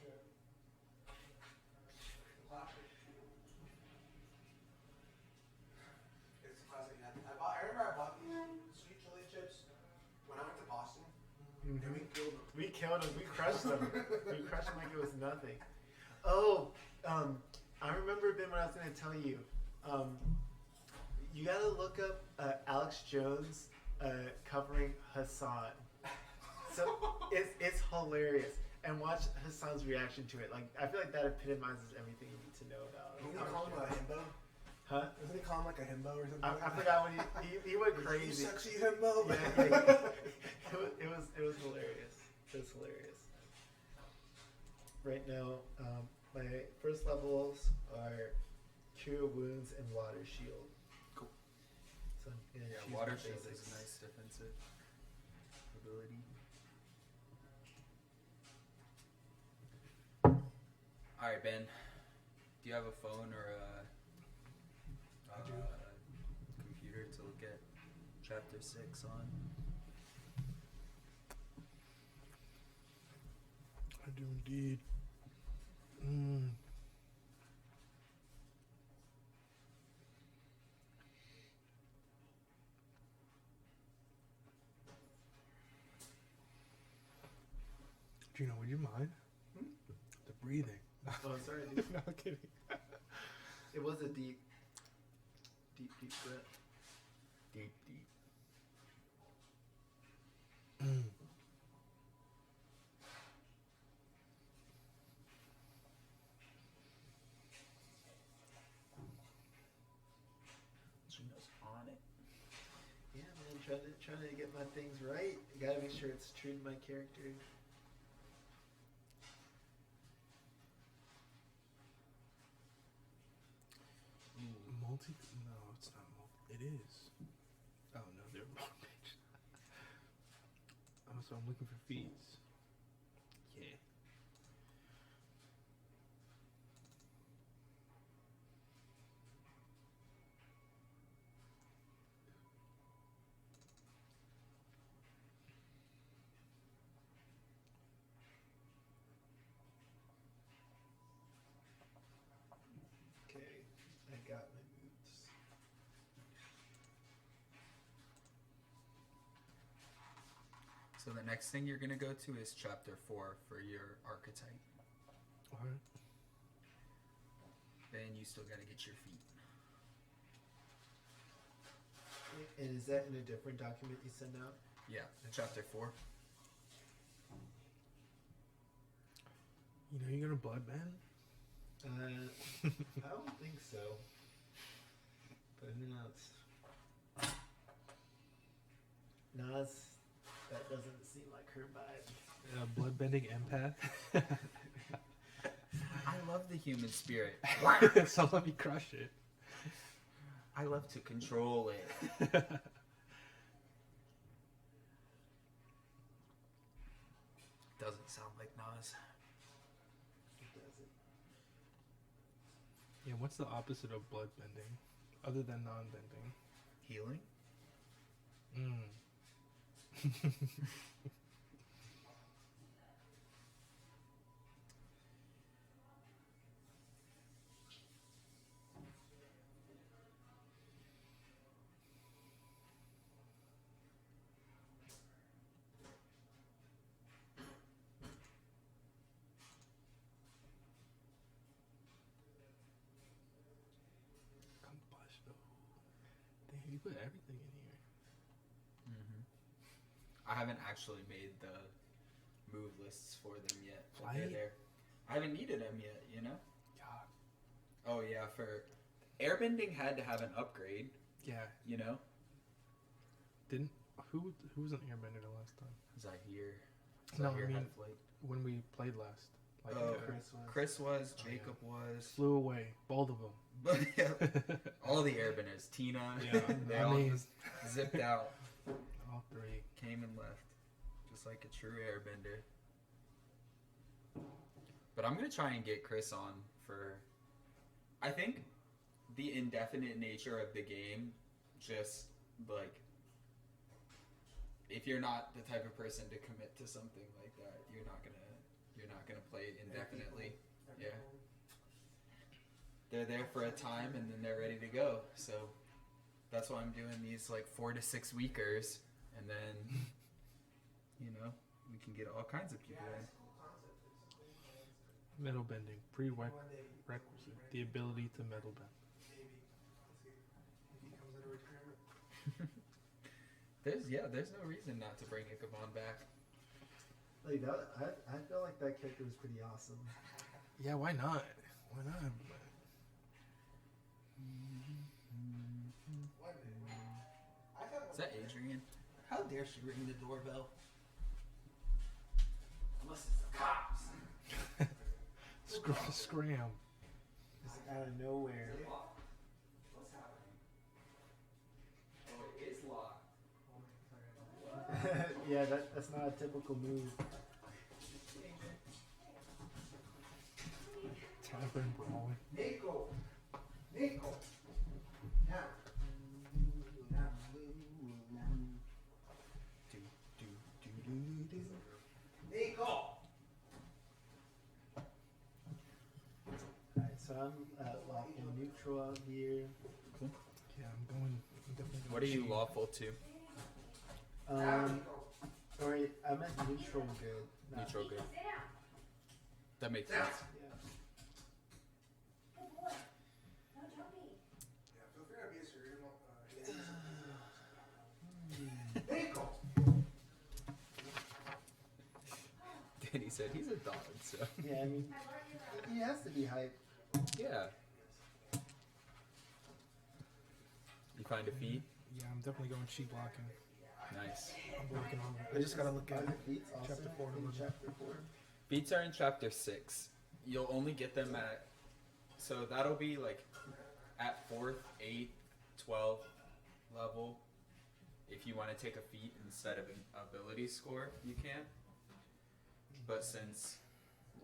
shit. Classic. It's classic. Yeah. I remember I bought these sweet chili chips when I went to Boston. And we killed them. We killed them. We crushed them. We crushed them like it was nothing. Oh, I remember, Ben, what I was going to tell you. You got to look up Alex Jones covering Hassan. So it's hilarious. And watch Hassan's reaction to it. Like, I feel like that epitomizes everything you need to know about Doesn't he call him a himbo? Huh? Doesn't he call him like a himbo or something? I forgot when he went You crazy. sexy himbo. Yeah. It was hilarious. It was hilarious. Right now, my first levels are Cure Wounds and Water Shield. Cool. So I'm gonna choose Water my shield basics. is a nice defensive ability. Alright, Ben. Do you have a phone or I do. computer to look at chapter 6 on? I do indeed. Gino, would you mind? The breathing. Oh, sorry, dude. No kidding. It was a deep breath. Deep. Gino's on it. Yeah, man, trying to get my things right. I gotta make sure it's true to my character. Multi? No, it's not multi. It is. Oh no, they're wrong page. Oh, so I'm looking for feeds. Yeah. Okay, I got my boots. So the next thing you're gonna go to is chapter 4 for your archetype. Alright. Then you still gotta get your feet. And is that in a different document you send out? Yeah, chapter 4. You know you're gonna bloodband? I don't think so. But who knows? Nas, that doesn't seem like her vibe. Bloodbending empath. I love the human spirit. So let me crush it. I love to control it. Doesn't sound like Nas. It doesn't. Yeah, what's the opposite of bloodbending? Other than non-bending? Healing? Combustion. Damn, you put everything in here. I haven't actually made the move lists for them yet. But they're Flight? there. I haven't needed them yet, you know? God. Oh yeah, for airbending had to have an upgrade, Yeah. you know? Didn't who was an airbender the last time? Zahir. No, Zahir I mean- had flight. When we played last. Like Oh, Chris was. Chris was, Oh, Jacob was. flew away. Both of them. But yeah, all the airbenders. Tina, Yeah, they I all mean- just zipped out, All three. came and left. Just like a true airbender. But I'm gonna try and get Chris on for. I think the indefinite nature of the game, just like, if you're not the type of person to commit to something like that, you're not gonna play play indefinitely. Yeah. They're there for a time and then they're ready to go. So that's why I'm doing these like 4 to 6 weekers, and then you know we can get all kinds of people in. Metal bending, prerequisite, the ability to metal bend. Maybe. If he comes into retirement. There's no reason not to bring Ichabod back. Like that, I feel like that character was pretty awesome. Yeah, why not? Why not? Is that Adrian? How dare she ring the doorbell? Unless it's the cops. Scram. Just out of nowhere. What's happening? Oh, it is locked. Yeah, that's not a typical move. Tavern brawling. Nico! Now. Nico! Alright, so I'm lawful neutral out here. Yeah, I'm definitely going What are you cheat. lawful to? Or I meant neutral good. not- Neutral good. That makes sense. Yeah. Good boy. No jumping. Yeah, feel free to be a cerebral. Nico! Danny said he's a dog, so Yeah, I mean, he has to be hype. yeah. You find a feed? Yeah, I'm definitely going cheat blocking. Nice. I'm working on it. I just gotta look Are at the feats also chapter 4 in and chapter 4? Beats are in chapter 6. You'll only get them at, so that'll be like at 4th, 8th, 12th level. If you want to take a feat instead of an ability score, you can. But since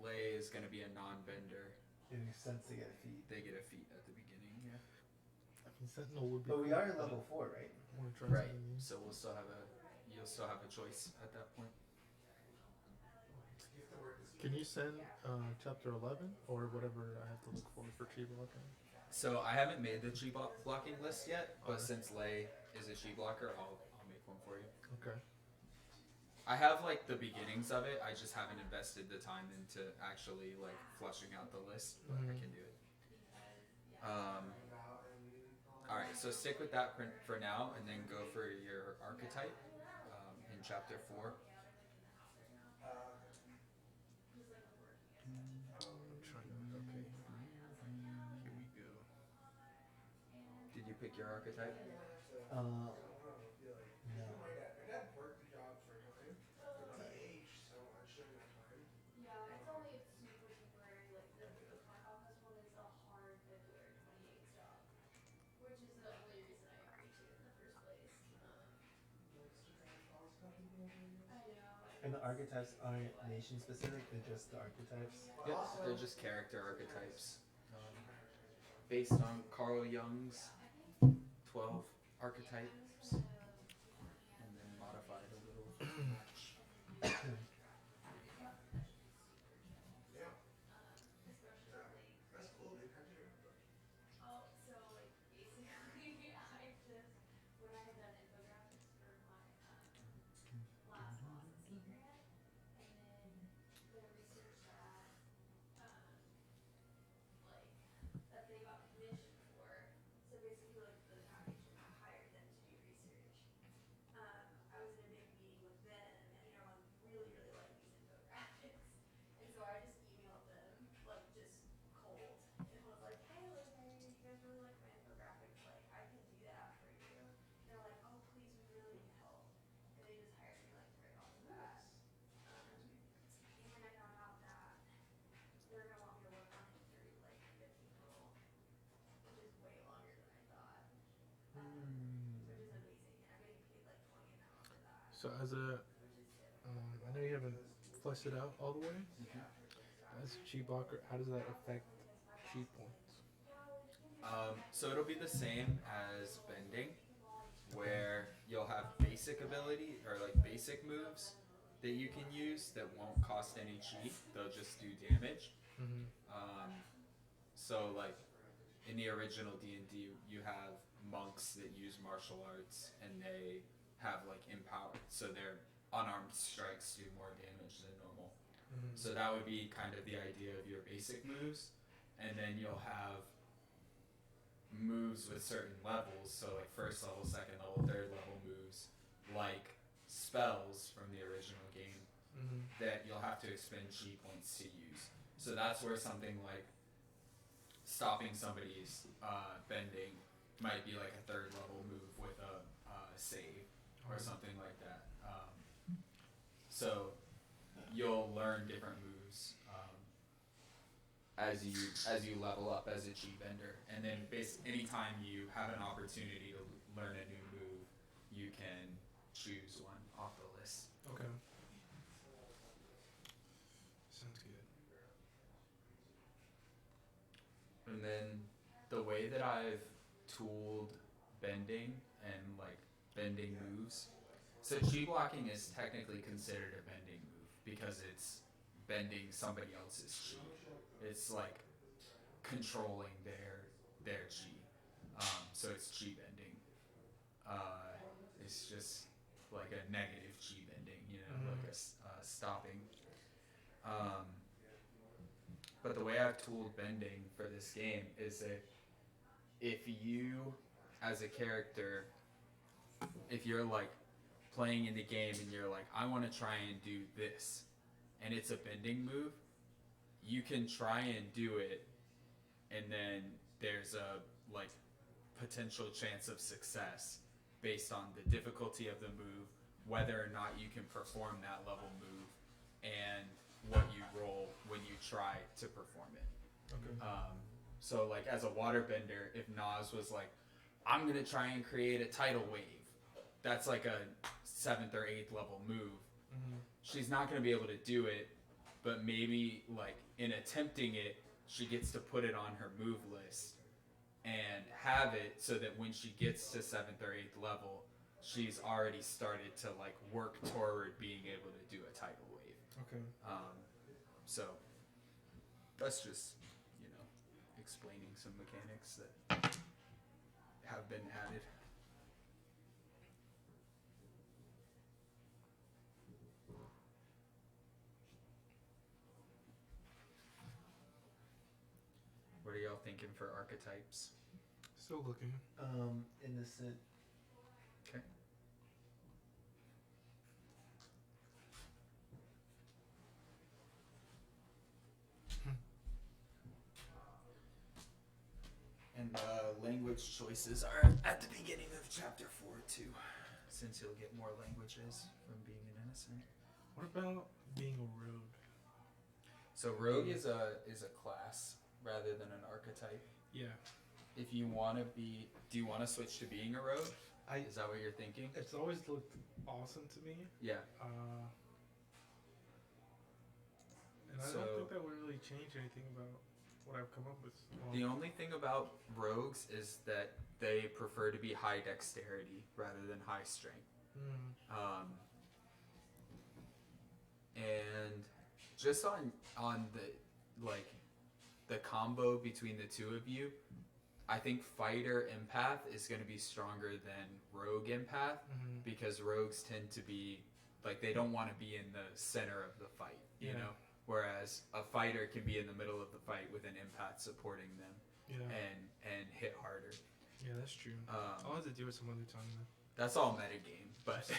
Lay is going to be a non-bender, It makes sense to get a feat. they get a feat at the beginning. Yeah. I mean, Sentinel would be. But we cool, are level 4, right? I wanna try Right. something new. So you'll still have a choice at that point. Can you send chapter 11 or whatever I have to look for cheat blocking? So I haven't made the G blocking list yet, but Okay. since Lay is a G blocker, I'll make one for you. Okay. I have like the beginnings of it. I just haven't invested the time into actually like flushing out the list, but I can do it. All right, so stick with that for now, and then go for your archetype in chapter 4. I'm trying to. Okay. Here we go. Did you pick your archetype? No. My dad worked the job for time. But he aged so much during that time. Yeah, it's only super temporary. Like the front office one is a hard February 28th job, which is the only reason I agreed to it in the first place. I know. And the archetypes aren't nation specific, they're just the archetypes. Yep, they're just character archetypes. Based on Carl Jung's 12 archetypes, and then modified a little. That's cool, dude. How'd you do it? Oh, so like basically, I just when I had done infographics for my last law and C grant, and then the research that like that they got commission for. So basically, like the foundation hired them to do research. I was in a big meeting with them, and everyone really liked these infographics, and so I just emailed them like just cold and was like, hey, like you guys really like my infographics, like I can do that for you. And they're like, oh please, we really need help, and they just hired me like right off the bat. And when I found out that they're gonna want me to work on it through like mid-April, which is way longer than I thought, which is amazing. And I'm getting paid like $20 an hour for that, So as a, I know you haven't fleshed it out all the way. As a cheat blocker, how does that affect cheat points? So it'll be the same as bending, where you'll have basic ability or like basic moves, that you can use that won't cost any chi. They'll just do damage. Mm-hmm. So like in the original D&D, you have monks that use martial arts and they have like empowered, so their unarmed strikes do more damage than normal. Mm-hmm. So that would be kind of the idea of your basic moves, and then you'll have moves with certain levels, so like first level, second level, third level moves, like spells from the original game Mm-hmm. that you'll have to expend chi points to use. So that's where something like stopping somebody's bending might be like a third level move with a save or something like that. So you'll learn different moves as you level up as a chi bender, and then anytime you have an opportunity to learn a new move, you can choose one off the list. Okay. Sounds good. And then the way that I've tooled bending and like bending moves, so chi blocking is technically considered a bending move because it's bending somebody else's chi. It's like controlling their chi. So it's chi bending. It's just like a negative chi bending, like a stopping. But the way I've tooled bending for this game is that if you, as a character, if you're like playing in the game and you're like, I want to try and do this, and it's a bending move, you can try and do it, and then there's a like potential chance of success based on the difficulty of the move, whether or not you can perform that level move, and what you roll when you try to perform it. Okay. So like as a waterbender, if Nas was like, I'm gonna try and create a tidal wave, that's like a 7th or 8th level move. Mm-hmm. She's not gonna be able to do it, but maybe like in attempting it, she gets to put it on her move list and have it so that when she gets to 7th or 8th level, she's already started to like work toward being able to do a tidal wave. Okay. So that's just, explaining some mechanics that have been added. What are y'all thinking for archetypes? Still looking. Innocent. Okay. And language choices are at the beginning of chapter 4 too, since you'll get more languages from being an innocent. What about being a rogue? So rogue is a class rather than an archetype. Yeah. If you want to be, do you want to switch to being a rogue? Is that what you're thinking? It's always looked awesome to me. Yeah. And I don't think that would really change anything about what I've come up with. The only thing about rogues is that they prefer to be high dexterity rather than high strength. And just on the combo between the two of you, I think fighter empath is going to be stronger than rogue empath, because rogues tend to be like, they don't want to be in the center of the fight, you know? Whereas a fighter can be in the middle of the fight with an empath supporting them, and hit harder. Yeah, that's true. I'll have to do it some other time then. That's all metagame, but Still.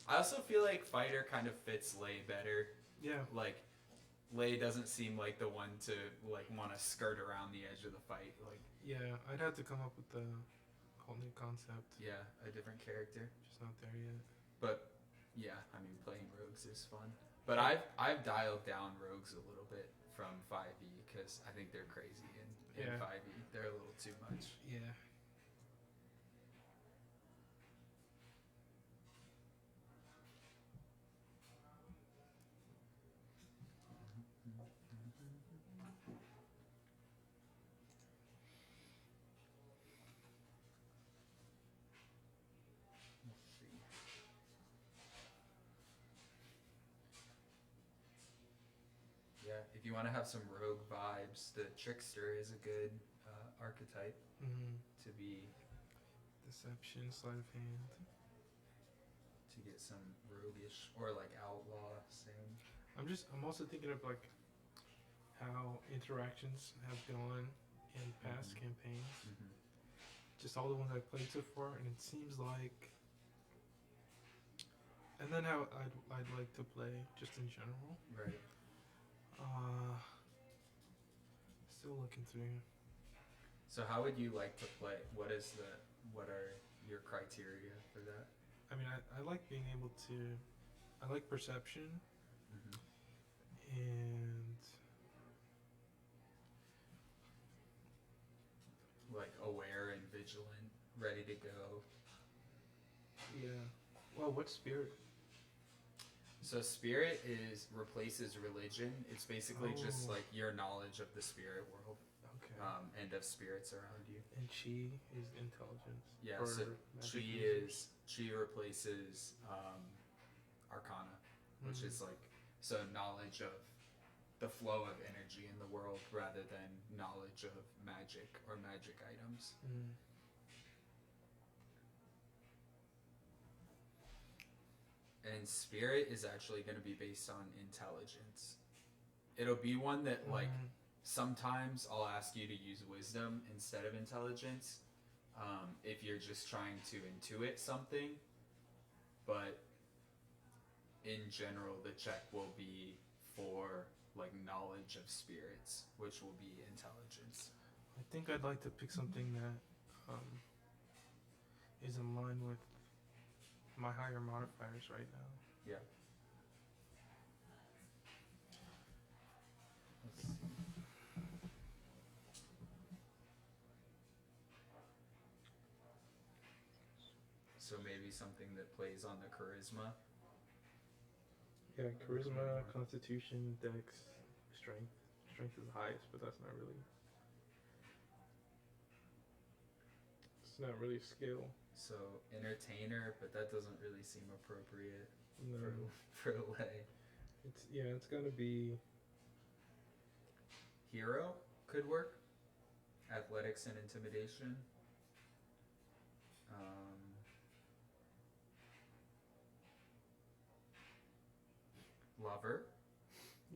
I also feel like fighter kind of fits Lei better. Yeah. Like, Lei doesn't seem like the one to like want to skirt around the edge of the fight. Like, yeah, I'd have to come up with a whole new concept. yeah, a different character. Just not there yet. But yeah, I mean, playing rogues is fun. But I've dialed down rogues a little bit from 5e because I think they're crazy in 5e. They're a little too much. Yeah. Let's see. if you want to have some rogue vibes, the trickster is a good archetype to be. Deception, sleight of hand. To get some roguish or like outlaw, same. I'm also thinking of like how interactions have gone in past campaigns. Just all the ones I've played so far, and it seems like. And then how I'd like to play just in general. Right. Still looking through. So how would you like to play? What are your criteria for that? I mean, I like being able to. I like perception. And like aware and vigilant, ready to go. Yeah. Well, what's spirit? So spirit replaces religion. It's basically just like your knowledge of the spirit world. Okay. And of spirits around you. And chi is intelligence. Yeah, so chi replaces arcana, which is like knowledge of the flow of energy in the world rather than knowledge of magic or magic items. And spirit is actually going to be based on intelligence. It'll be one that like sometimes I'll ask you to use wisdom instead of intelligence if you're just trying to intuit something, but in general the check will be for like knowledge of spirits, which will be intelligence. I think I'd like to pick something that is in line with my higher modifiers right now. Yeah. Let's see. So maybe something that plays on the charisma. Yeah, charisma, constitution, dex, strength. Strength is the highest, but that's not really. It's not really a skill. So entertainer, but that doesn't really seem appropriate No. for lay. It's gotta be. Hero could work. Athletics and intimidation. Lover.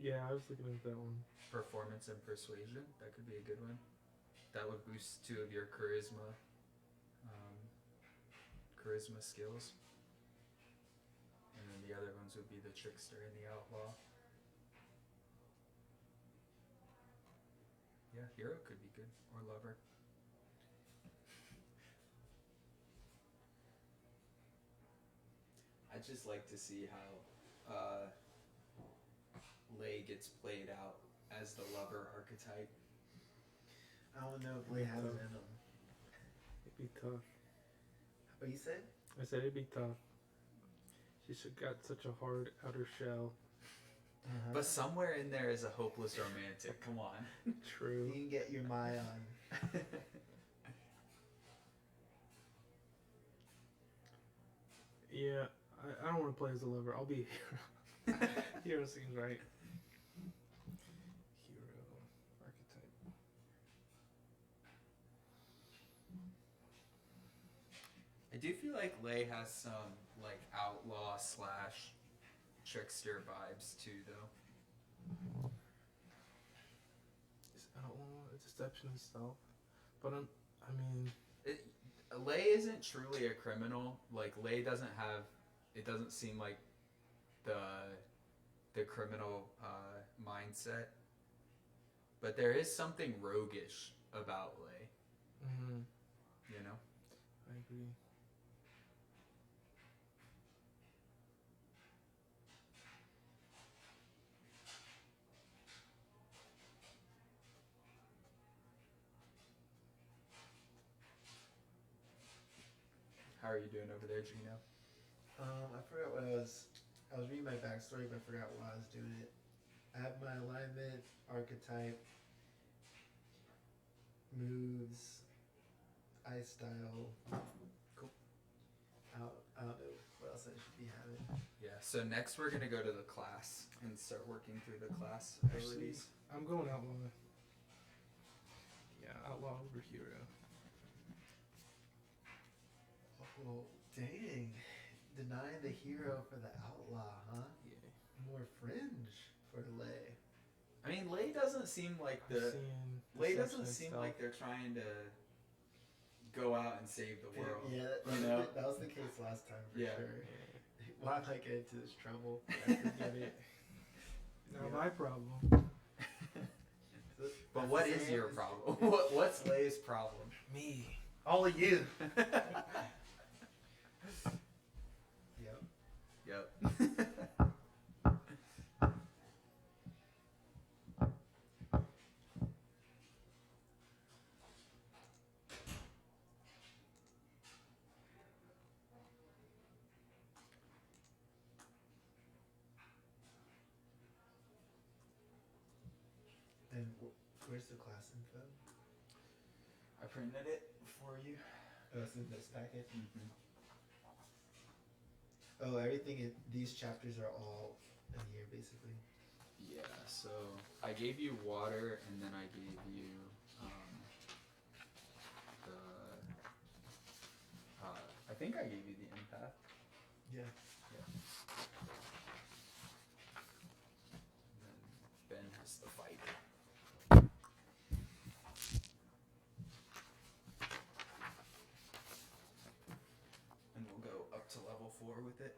Yeah, I was looking at that one. Performance and persuasion. That could be a good one. That would boost 2 of your charisma skills. And then the other ones would be the trickster and the outlaw. Yeah, hero could be good. Or lover. I'd just like to see how Lay gets played out as the lover archetype. I don't know if Lay has it in him. It'd be tough. What you said? I said it'd be tough. She's got such a hard outer shell. But somewhere in there is a hopeless romantic. Come on. True. You can get your Mai on. Yeah, I don't want to play as a lover. I'll be a hero. Hero seems right. Hero archetype. I do feel like Lay has some like outlaw / trickster vibes too, though. It's outlaw, it's deception and stealth. But I mean, Lay isn't truly a criminal. Like Lay doesn't have. It doesn't seem like the criminal mindset. But there is something roguish about Lay. You know. I agree. How are you doing over there, Gino? I forgot what I was reading my backstory, but I forgot why I was doing it. I have my alignment, archetype, moves, eye style. Cool. I don't know what else I should be having. Yeah. So next we're gonna go to the class and start working through the class Actually, abilities. I'm going outlaw. Yeah, outlaw over hero. Oh, dang. Denying the hero for the outlaw, huh? Yeah. More fringe for Lay. I mean, Lay doesn't seem like Lay doesn't seem like they're trying to go out and save the world. Yeah, that was the case last time for sure. Why am I getting into this trouble? I forget it. Not my problem. But what is your problem? What's Lay's problem? Me. All of you. Yep. And where's the class info? I printed it for you. Oh, it's in this packet? Mm-hmm. Oh, everything in these chapters are all in here, basically. Yeah, so I gave you water, and then I gave you I think I gave you the empath. Yeah. And then Ben has the fighter. And we'll go up to level 4 with it.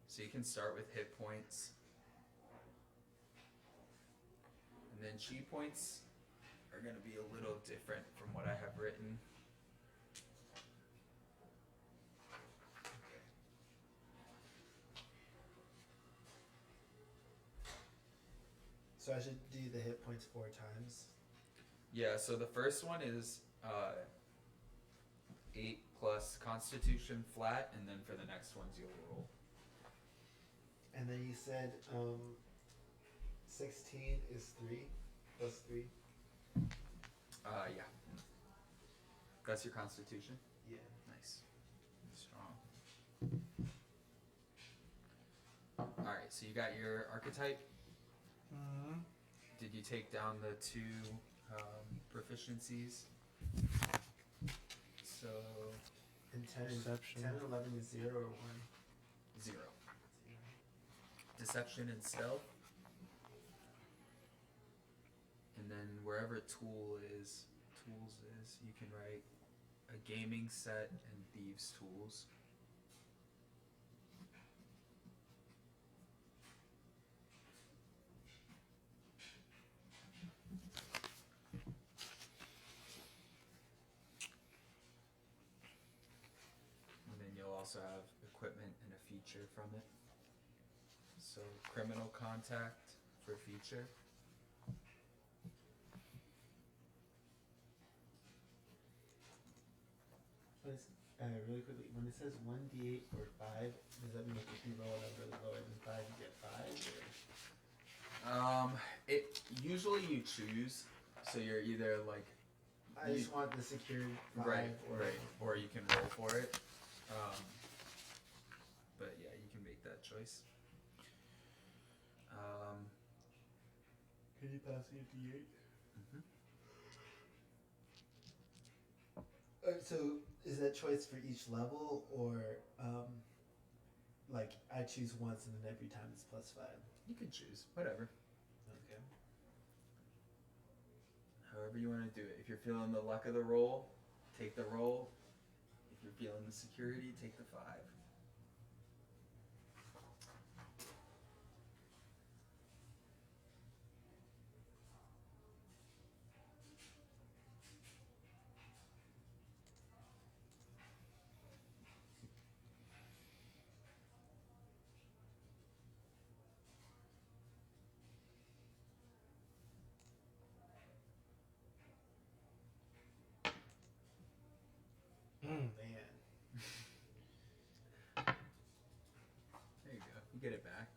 So you can start with hit points. And then chi points are going to be a little different from what I have written. So I should do the hit points 4 times. Yeah, so the first one is 8 plus Constitution flat, and then for the next ones you'll roll. And then you said 16 is 3 plus 3. Yeah. That's your Constitution? Yeah. Nice. Strong. Alright, so you got your archetype. Mm-hmm. Did you take down the 2 proficiencies? So And 10 Perception. 10 and 11 is 0 or 1. 0. Deception and stealth. And then wherever tools is, you can write a gaming set and thieves tools. And then you'll also have equipment and a feature from it. So criminal contact for feature. Really quickly, when it says 1d8 or 5, does that mean if you roll a number lower than 5, you get 5? Or? It usually you choose, so you're either like. I just want the secured 5 Right, or or you can roll for it. But yeah, you can make that choice. Can you pass me a d8? Mm-hmm. So is that choice for each level, or like I choose once and then every time it's plus 5? You can choose, whatever. Okay. However you want to do it. If you're feeling the luck of the roll, take the roll. If you're feeling the security, take the 5. Man. There you go. You get it back.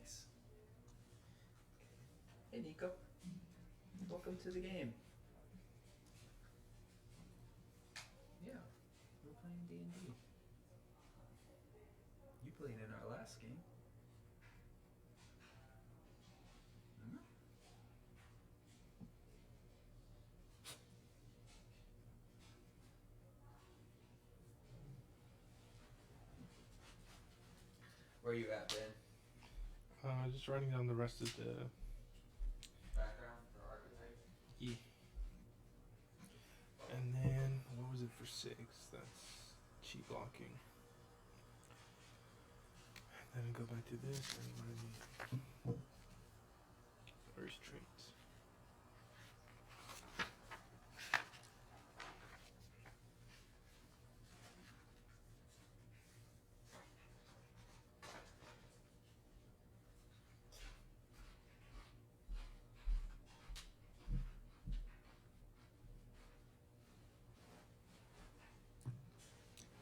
Nice. Hey, Nico. Welcome to the game. Yeah. asking. Where you at, Ben? Just writing down the rest of the Background for archetype? E. And then, what was it for 6? That's chi blocking. And then go back to this and first traits.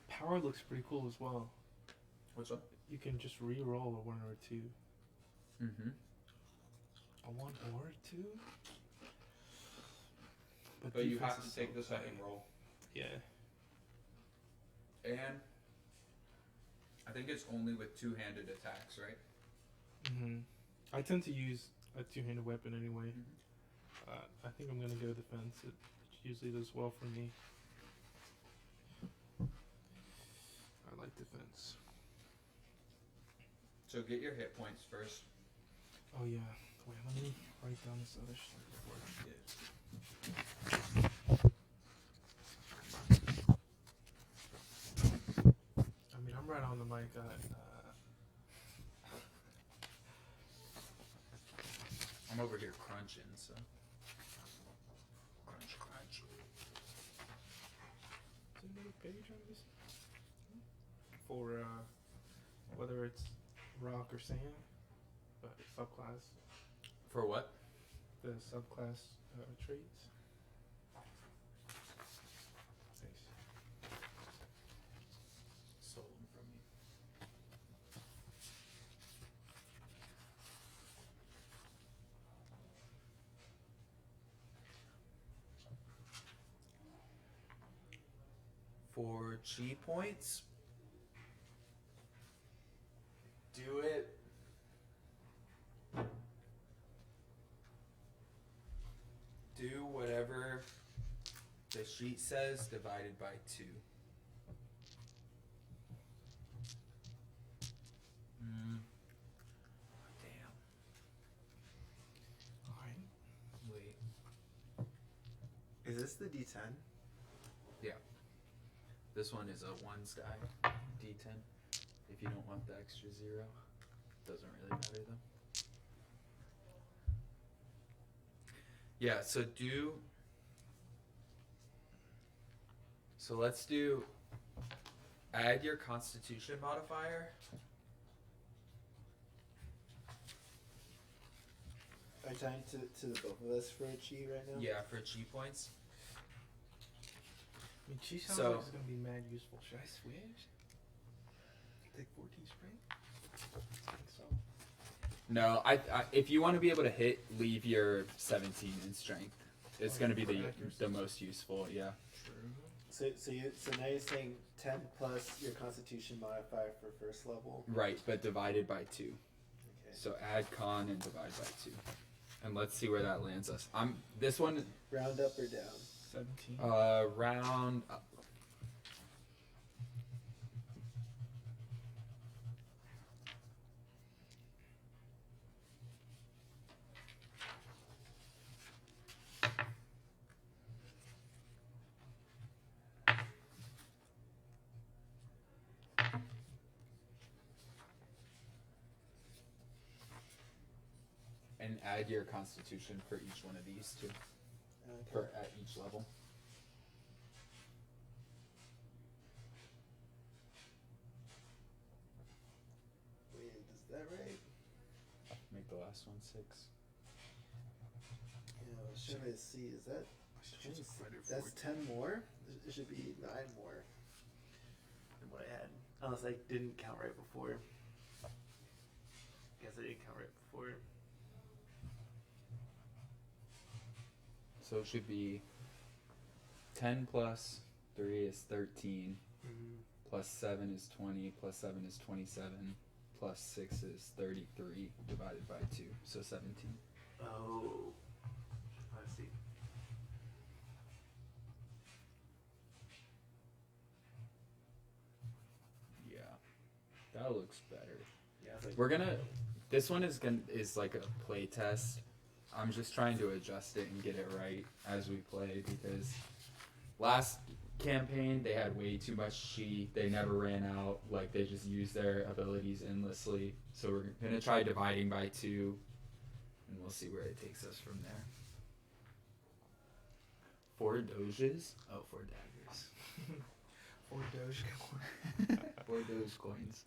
Power looks pretty cool as well. What's up? You can just re-roll a 1 or a 2. Mm-hmm. A 1 or a 2? But you defense have to is take so the second high. roll. Yeah. And I think it's only with two-handed attacks, right? Mm-hmm. I tend to use a 2-handed weapon anyway. Mm-hmm. I think I'm gonna go defense. It usually does well for me. I like defense. So get your hit points first. Oh yeah. Wait, let me write down this other stuff before I forget. I mean, I'm right on the mic. I'm over here crunching, so. Crunch. Is there another page on this? For whether it's rock or sand, but subclass, For what? the subclass traits. Nice. Stole them from me. For chi points, do it. Do whatever the sheet says divided by 2. Damn. Alright. Wait. Is this the D10? Yeah. This one is a 1's die, D10. If you don't want the extra 0, doesn't really matter though. Yeah, so let's do add your constitution modifier. Are you talking to the both of us for a chi right now? Yeah, for chi points. I mean, chi sounds So- like it's gonna be mad useful. Should I switch? Take 14 strength? I think so. No, I if you want to be able to hit, leave your 17 in strength. It's going to be For the accuracy. most useful, yeah. True. So now you're saying 10 plus your Constitution modifier for first level. Right, but divided by 2. Okay. So add con and divide by 2. And let's see where that lands us. This one Round up or down? 17. round up. And add your constitution for each one of these too. Okay. For at each level. Wait, is that right? Make the last one 6. Yeah, what should I see? Is that She's a fighter that's 10 more? It should be 9 more than what I had. Unless I didn't count right before. Guess I didn't count right before. So it should be 10 plus 3 is 13. Mm-hmm. Plus 7 is 20. Plus 7 is 27. plus 6 is 33 divided by 2, so 17. Oh, I see. Yeah, that looks better. Yeah, it's like We're gonna. This one is like a play test. I'm just trying to adjust it and get it right as we play because last campaign they had way too much chi. They never ran out. Like they just used their abilities endlessly. So we're gonna try dividing by 2, and we'll see where it takes us from there. 4 doges. Oh, 4 daggers. 4 Doge. 4 doge coins.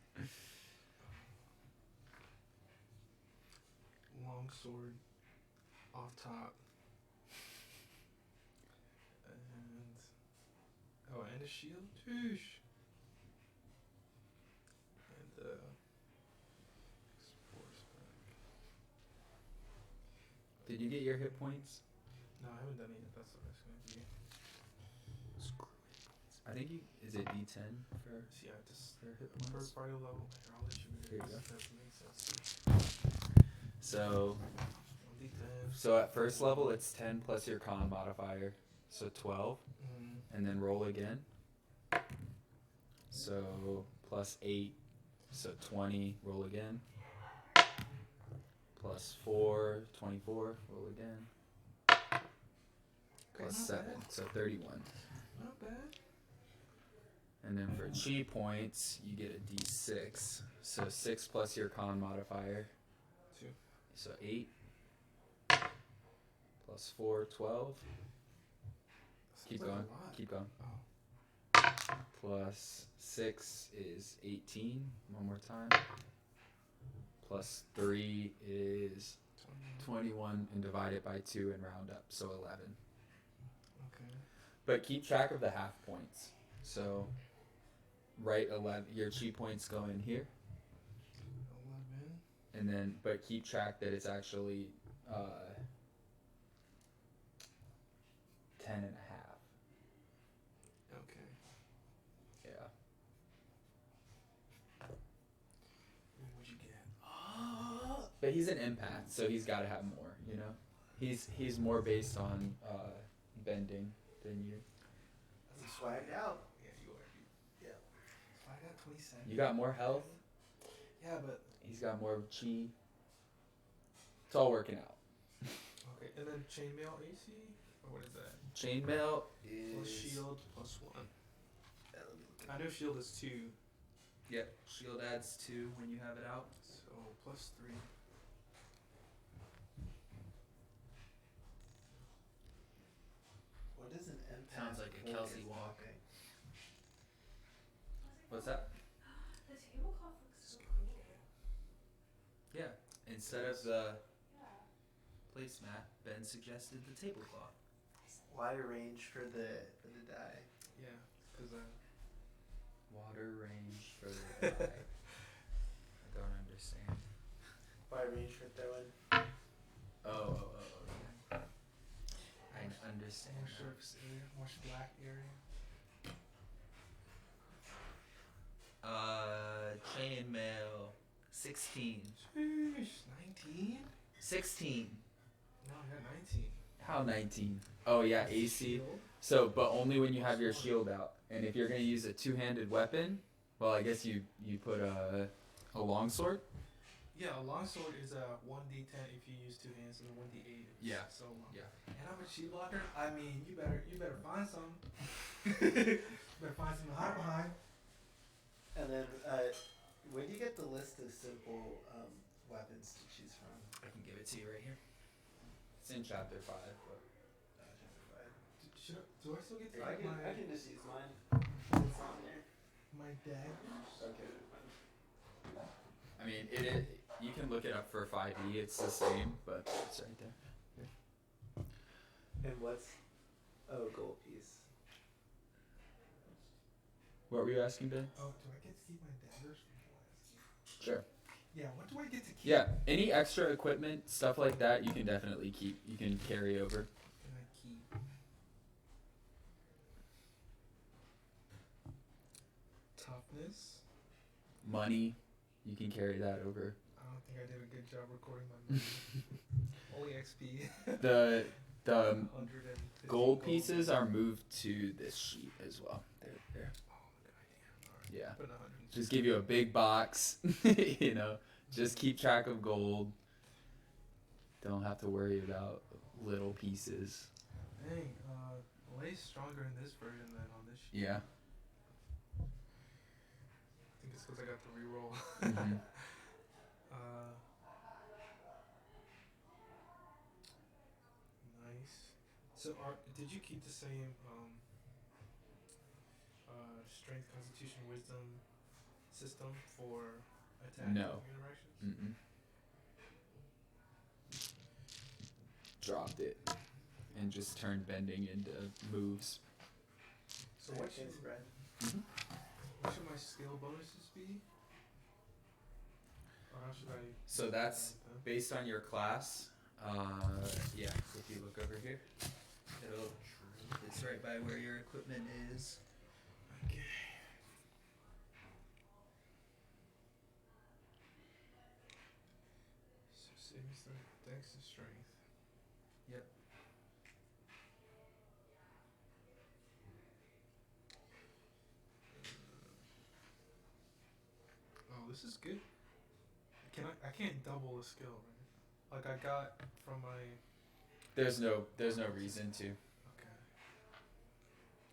Long sword off top. And a shield. Sheesh. And explores back. Did you get your hit points? No, I haven't done it yet. That's what it's gonna be. Screw hit points. I think you. Is it D10 for? So yeah, just For hit per points? party level. Here, I'll let you read it. Here you go. That makes sense. So, 1d10. so at first level it's 10 plus your con modifier, so 12, and then roll again. So plus 8, so 20, roll again. Plus 4, 24, roll again. Plus 7, so 31. Not bad. And then for chi points, you get a d6, so 6 plus your con modifier. 2. So 8 plus 4, 12. Keep going. Keep going. Oh. Plus 6 is 18. One more time. Plus 3 is 21, and divide it by 2 and round up, so 11. Okay. But keep track of the half points. So write 11. Your chi points go in here. 11. And then, but keep track that it's actually 10 and a half. Okay. Yeah. What'd you get? But he's an empath, so he's got to have more, you know? He's more based on bending than you. I'm swagged out. Yeah, you are. Yeah. So I got 27. You got more health. Yeah, but He's got more chi. It's all working out. okay. And then chainmail AC, or what is that? Chainmail Plus is shield plus 1. I know shield is 2, Yep. Shield adds 2 when you have it out. so plus 3. What is an empath? Sounds like a focus Kelsey walk. walking? What's that? The tablecloth looks so cool. Yeah. Instead of the Yeah. placemat, Ben suggested the tablecloth. Why range for the die? Yeah, because Water range for the die. I don't understand. Why range for throwing? Oh, yeah. I understand. more now. surface area, more black area. Chainmail 16. Sheesh, 19? 16. No, I got 19. How 19? Oh yeah, AC. Shield? So, but only when you have your shield out. And if you're gonna use a two-handed weapon, well, I guess you put a longsword. Yeah, a longsword is a 1d10 if you use 2 hands, and a 1d8 if it's Yeah. so long. Yeah. And I'm a shield blocker. I mean, you better find some. Better find some to hide behind. And then, where do you get the list of simple weapons to choose from? I can give it to you right here. It's in chapter 5. But Do I still get to I like can, my I can just use mine. It's on there. my daggers? Okay. I mean, you can look it up for 5e. It's the same, but it's right there. And what's gold piece? What were you asking, Ben? Oh, do I get to keep my daggers from the last? Sure. Yeah, what do I get to keep? Yeah, any extra equipment, stuff like that, you can definitely keep. You can carry over. Can I keep? Toughness. Money. You can carry that over. I don't think I did a good job recording my movie. Only XP. The 150 gold pieces are moved to this sheet as well. There. Oh, good idea. Alright. Yeah. Put 150. Just give you a big box. You know, just keep track of gold. Don't have to worry about little pieces. Dang, Lay's stronger in this version than on this sheet. Yeah. I think it's because I got the reroll. Mhm. Nice. So, did you keep the same strength, constitution, wisdom system for attack No. interactions? Mm-mm. Dropped it and just turned bending into moves. So what should my skill bonuses be? Or how should I? So that's based on your class. Yeah, if you look over here, it's right by where your equipment is. Okay. So saving strength, dex and strength. Yep. Oh, this is good. I can't double a skill, right? Like I got from my. There's no reason to. Okay.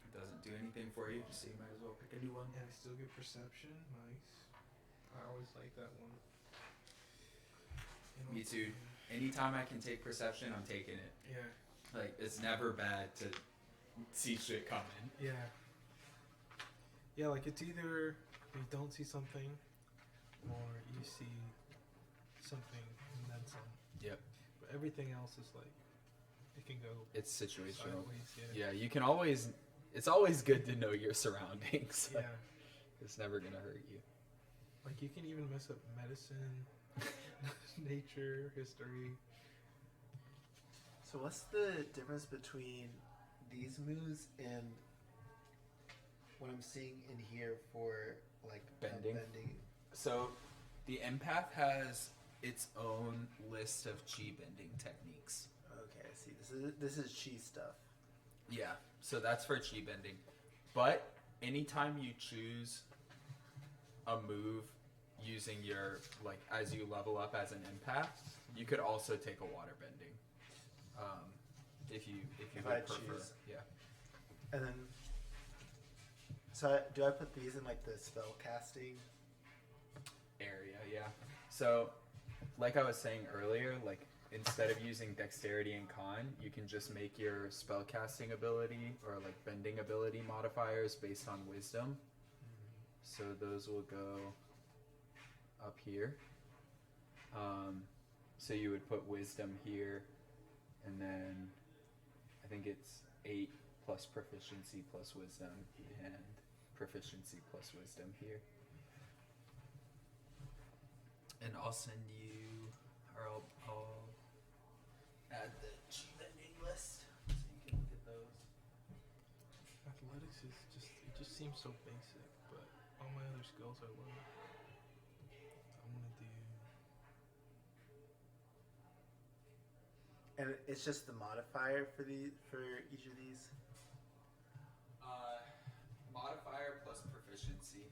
It doesn't do anything for you, so you might as well pick a new one. And I still get perception. Nice. I always like that one. Me too. Anytime I can take perception, I'm taking it. Yeah. Like, it's never bad to see shit coming. Yeah. Yeah, like it's either you don't see something or you see something and then some. Yep. But everything else is like, it can go It's situational. sideways, Yeah, you can always. It's always good to know your surroundings. Yeah. It's never gonna hurt you. Like you can even mess up medicine, nature, history. So what's the difference between these moves and what I'm seeing in here for like Bending? bending? So, the empath has its own list of chi bending techniques. Okay, I see. This is chi stuff. Yeah, so that's for chi bending. But anytime you choose a move using your, like, as you level up as an empath, you could also take a water bending. If you If would I prefer. choose. Yeah. And then, so do I put these in like the spell casting? Area, yeah. So, like I was saying earlier, like, instead of using dexterity and con, you can just make your spell casting ability or like bending ability modifiers based on wisdom. So those will go up here. So you would put wisdom here, and then I think it's 8 plus proficiency plus wisdom, and proficiency plus wisdom here. And I'll send you, or I'll add the chi bending list so you can look at those. Athletics is it just seems so basic, but all my other skills I love. I'm gonna do. And it's just the modifier for each of these. Modifier plus proficiency.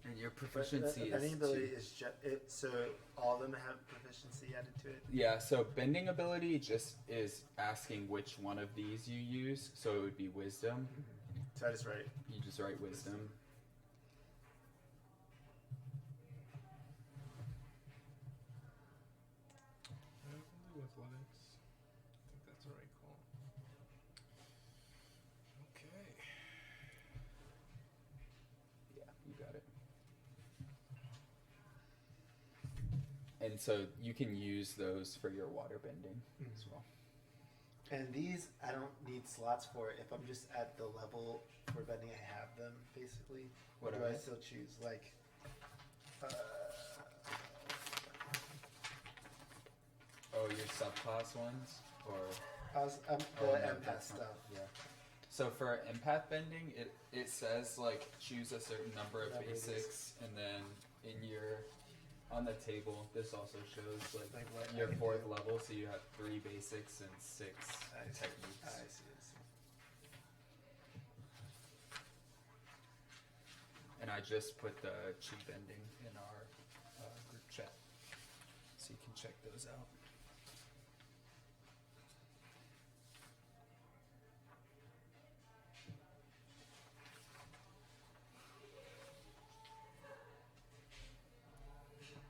And your But proficiency bending is ability 2. is so all of them have proficiency added to it. Yeah, so bending ability just is asking which one of these you use. So it would be wisdom. So I just write. You just write wisdom. I'm gonna do athletics. I think that's the right call. Okay. Yeah, you got it. And so you can use those for your water bending as well. And these I don't need slots for. If I'm just at the level for bending, I have them basically. Or What do are I they? still choose like? Oh, your subclass ones? Or The oh, no, empath that's not- stuff. Yeah. So for empath bending, it says like choose a certain number of Whatever it is. basics and then in your on the table, this also shows Like what your I can 4th do. level, so you have 3 basics and 6 techniques. I see. And I just put the chi bending in our group chat, so you can check those out.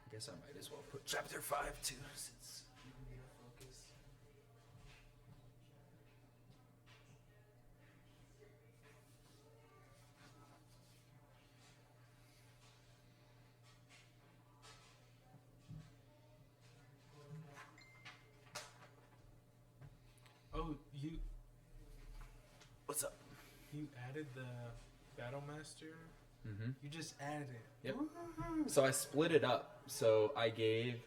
I guess I might as well put chapter 5 too, since you need to focus. Oh, What's up? you added the Battle Master? Mm-hmm. You just added it. Yep. So I split it up. So I gave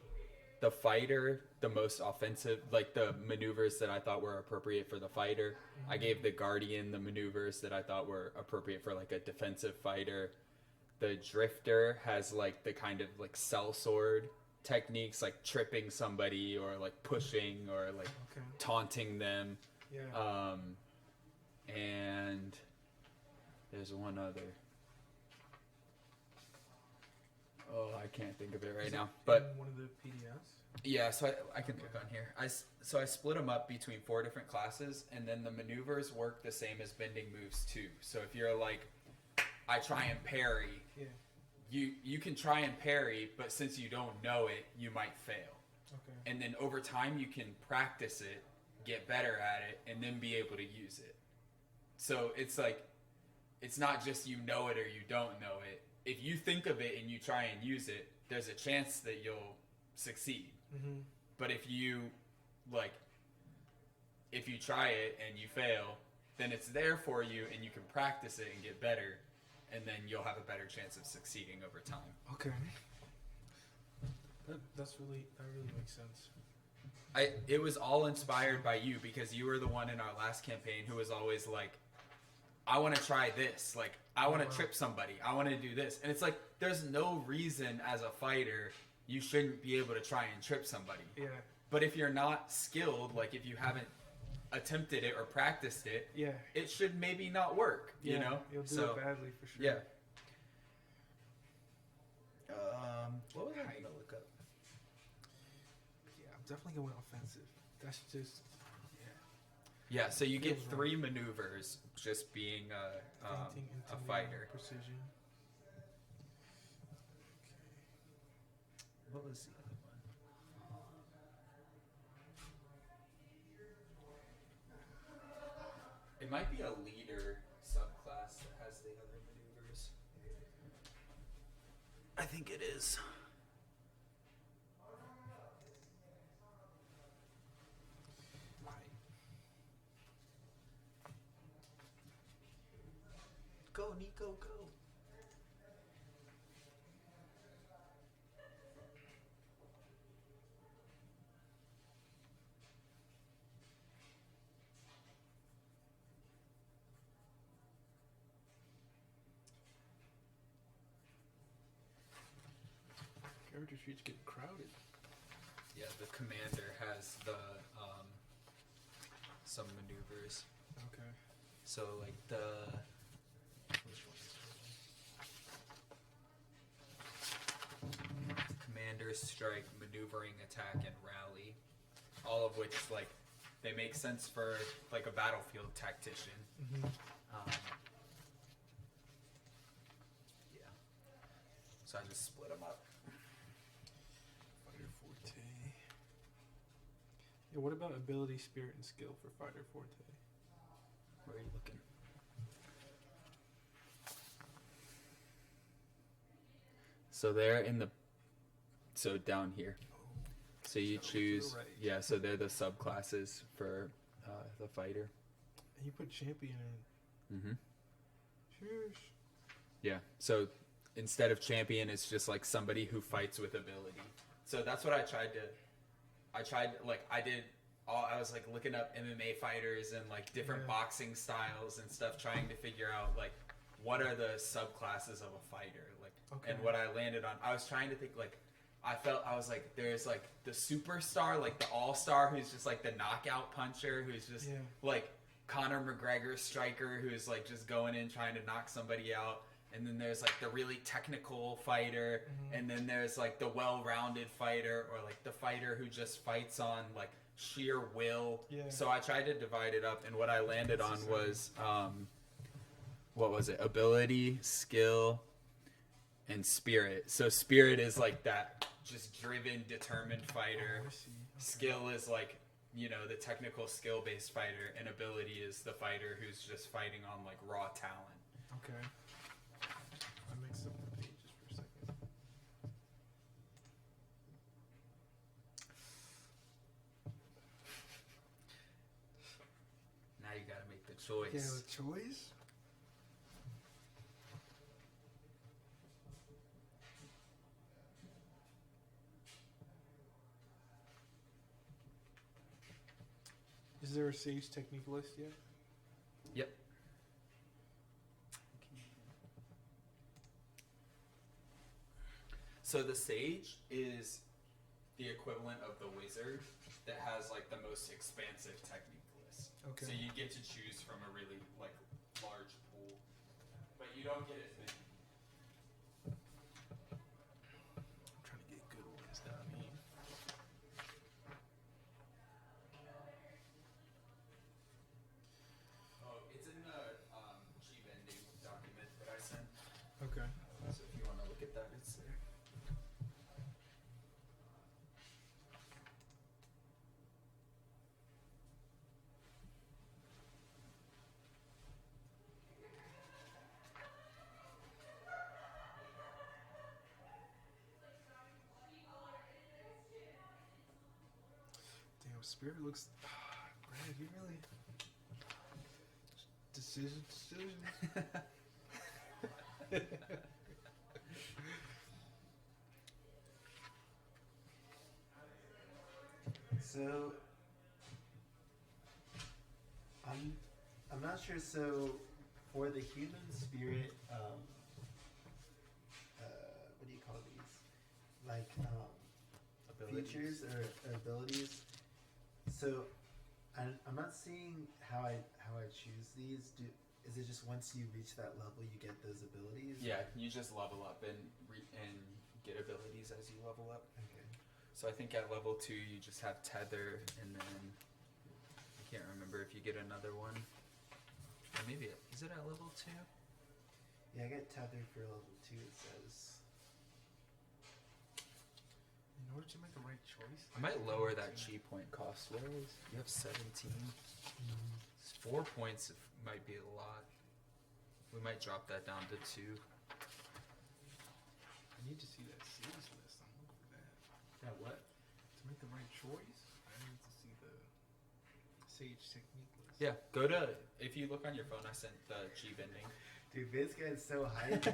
the fighter the most offensive, like the maneuvers that I thought were appropriate for the fighter. I gave the guardian the maneuvers that I thought were appropriate for like a defensive fighter. The drifter has like the kind of like sellsword techniques, like tripping somebody or like pushing or like Okay. taunting them. Yeah. And there's one other. Oh, I can't think of it right Is now. it But in one of the PDFs? yeah, so I can look on here. So I split them up between 4 different classes, and then the maneuvers work the same as bending moves too. So if you're like, I try and parry, Yeah. you can try and parry, but since you don't know it, you might fail. Okay. And then over time, you can practice it, get better at it, and then be able to use it. So it's like, it's not just you know it or you don't know it. If you think of it and you try and use it, there's a chance that you'll succeed. Mm-hmm. But if you try it and you fail, then it's there for you and you can practice it and get better, and then you'll have a better chance of succeeding over time. Okay. That really makes sense. It was all inspired by you, because you were the one in our last campaign who was always like, I want to try this. Like, I want to trip somebody. I want to do this. And it's like, there's no reason as a fighter you shouldn't be able to try and trip somebody. Yeah. But if you're not skilled, like if you haven't attempted it or practiced it, Yeah. it should maybe not work, you Yeah, know? You'll do So, it badly for sure. yeah. What was I going to look up? Yeah, I'm definitely going offensive. That's just Yeah, so you get Feels 3 maneuvers just being a feinting, a intimidating, fighter. precision. What was the other one? It might be a leader subclass that has the other maneuvers. I think it is. Go, Nico, go. Character sheets get crowded. Yeah, the commander has the some maneuvers. Okay. So like the which one is it? Commander, strike, maneuvering, attack, and rally. All of which like they make sense for like a battlefield tactician. Mm-hmm. Yeah. So I just split them up. Fighter Forte. Yeah, what about ability, spirit, and skill for Fighter Forte? Where are you looking? So they're in the down here. So you So to the choose right. yeah. So they're the subclasses for the fighter. And you put champion in. Mm-hmm. Cheers. Yeah. So instead of champion, it's just like somebody who fights with ability. So that's what I was like looking up MMA fighters and like different Yeah. boxing styles and stuff, trying to figure out like what are the subclasses of a fighter. Like And what I landed on, I was trying to think like, I was like, there's like the superstar, like the all-star who's just like the knockout puncher, who's just like Conor McGregor striker who's like just going in trying to knock somebody out. And then there's like the really technical fighter, and then there's like the well-rounded fighter, or like the fighter who just fights on like sheer will. So I tried to divide it up, and what I landed on was what was it? Ability, skill, and spirit. So spirit is like that just driven, determined fighter. Skill is like, you know, the technical skill-based fighter, and ability is the fighter who's just fighting on like raw talent. Okay. I mixed up the pages for a second. Now you gotta make the choice. Yeah, the choice? Is there a Sage technique list yet? Yep. So the Sage is the equivalent of the Wizard that has like the most expansive technique list. Okay. So you get to choose from a really like large pool, but you don't get as many. I'm trying to get good ones down here. Oh, it's in the G-bending document that I sent. Okay. So if you want to look at that, it's there. Damn, Spirit looks. Brad, you really. Decision. So I'm not sure. So for the human spirit, what do you call these? Like features or abilities. So I'm not seeing how I choose these. Is it just once you reach that level you get those abilities? Yeah, you just level up and get abilities as you level up. Okay. So I think at level 2 you just have tether, and then I can't remember if you get another one. Or maybe is it at level 2? Yeah, I get tether for level 2. It says. In order to make the right choice, I might lower that G point cost. What is you have 17? 4 points might be a lot. We might drop that down to 2. I need to see that Sage list. I'm looking for that. That what? To make the right choice, I need to see the Sage technique list. Yeah, go to, if you look on your phone, I sent the G bending. Dude, this guy's so hyped.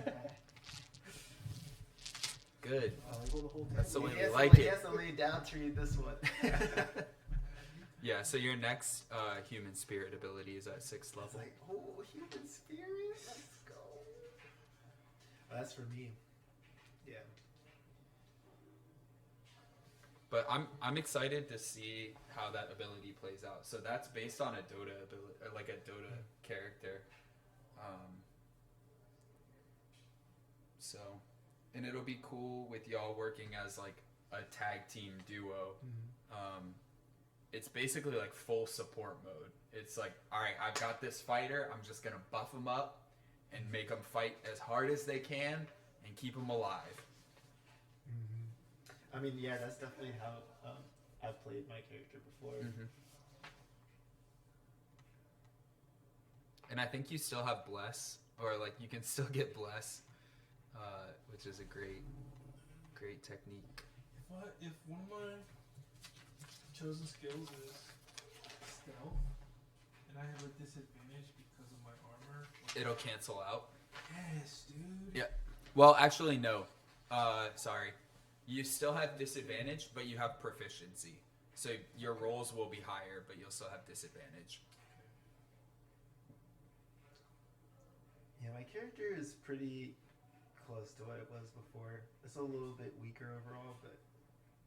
Good. The whole That's the way He we has to like lay- He it. has to lay down to read this one. Yeah, so your next human spirit ability is at 6th level. It's like, oh, human spirit, let's go. Oh, that's for me. Yeah. But I'm excited to see how that ability plays out. So that's based on a Dota ability, or like a Dota character. So, and it'll be cool with y'all working as like a tag team duo. It's basically like full support mode. It's like, all right, I've got this fighter. I'm just gonna buff him up and make them fight as hard as they can and keep them alive. I mean, yeah, that's definitely how I've played my character before. And I think you still have bless, or like you can still get bless, which is a great technique. If one of my chosen skills is stealth, and I have a disadvantage because of my armor, It'll cancel out. yes, dude. Yeah. Well, actually, no. Sorry. You still have disadvantage, but you have proficiency. So your rolls will be higher, but you'll still have disadvantage. Yeah, my character is pretty close to what it was before. It's a little bit weaker overall, but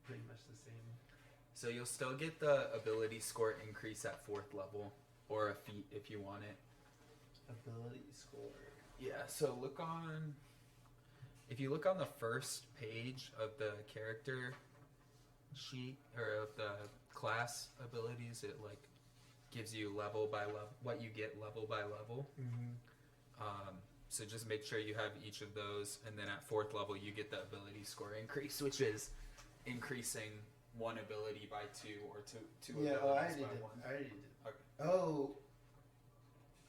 pretty much the same. So you'll still get the ability score increase at 4th level, or a feat if you want it. Ability score. Yeah, so if you look on the first page of the character sheet, or of the class abilities, it like gives you level by level, what you get level by level. So just make sure you have each of those, and then at 4th level you get the ability score increase, which is increasing one ability by 2 or two Yeah, abilities by 1. I already did. Okay. Oh,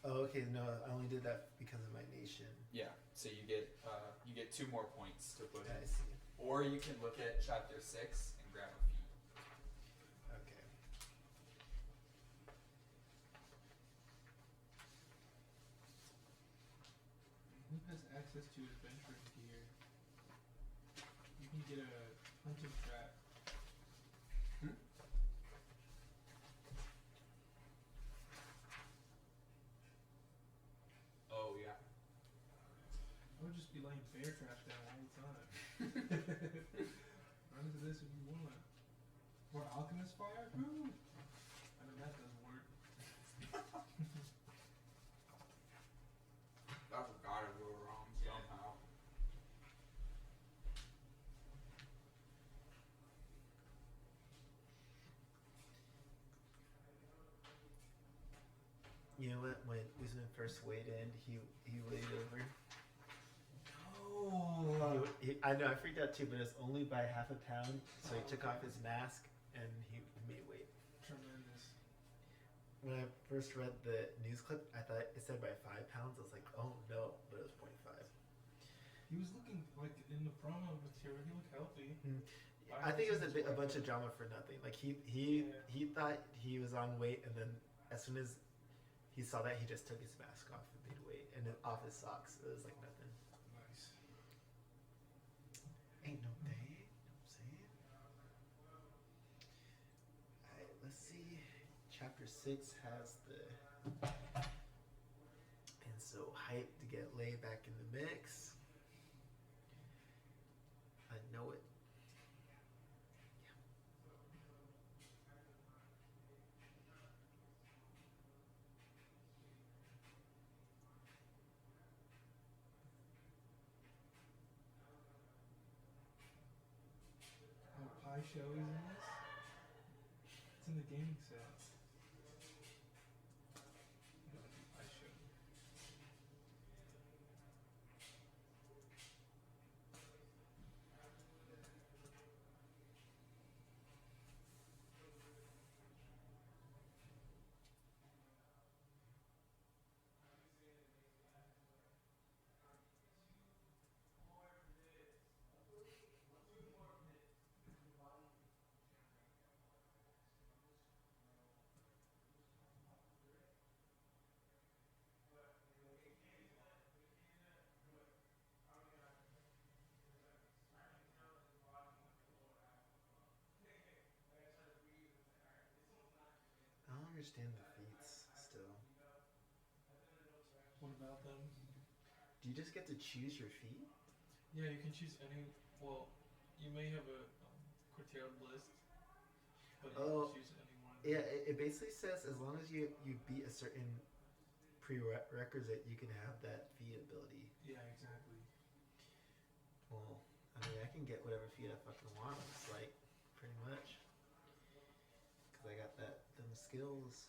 okay, no, I only did that because of my nation. Yeah, so you get 2 more points to put I in. see. Or you can look at chapter 6 and grab a feat. Okay. Who has access to adventuring gear? You can get a hunting trap. Oh yeah. I would just be laying bear traps down all the time. Run into this if you want. Or alchemist fire? Woo! I know that doesn't work. That's gotta go wrong somehow. You know what? When Usman first weighed in, he weighed over. Oh. I know, I freaked out too, but it's only by half a pound. So he took off his mask and he made weight. Tremendous. When I first read the news clip, I thought it said by 5 pounds. I was like, oh no, but it was 0.5. He was looking like in the promo material. He looked healthy. I think it was a bunch of drama for nothing. Like he thought he was on weight, and then as soon as he saw that, he just took his mask off and made weight, and then off his socks. It was like nothing. Nice. Ain't no thing. You know what I'm saying? Alright, let's see. Chapter 6 has the. And so hyped to get laid back in the mix. I know it. Oh, Pie Show is in this? It's in the gaming set. No, Pie Show. I don't understand the feats still. What about them? Do you just get to choose your feat? Yeah, you can choose any. Well, you may have a curtailed list, but you Oh, can choose any one. Yeah, it basically says as long as you beat a certain prerequisite, you can have that feat ability. Yeah, exactly. Well, I mean, I can get whatever feat I fucking want. It's like pretty much because I got them skills.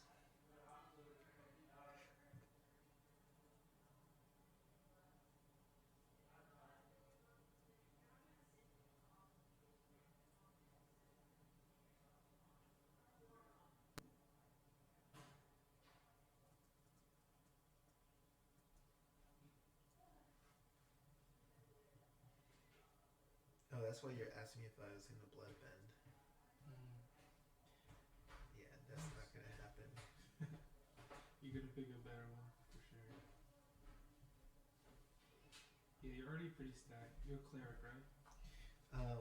Oh, that's why you're asking me if I was in the bloodbend. Yeah, that's not gonna happen. You gotta pick a better one for sure. Yeah, you're already pretty stacked. You're a cleric, right?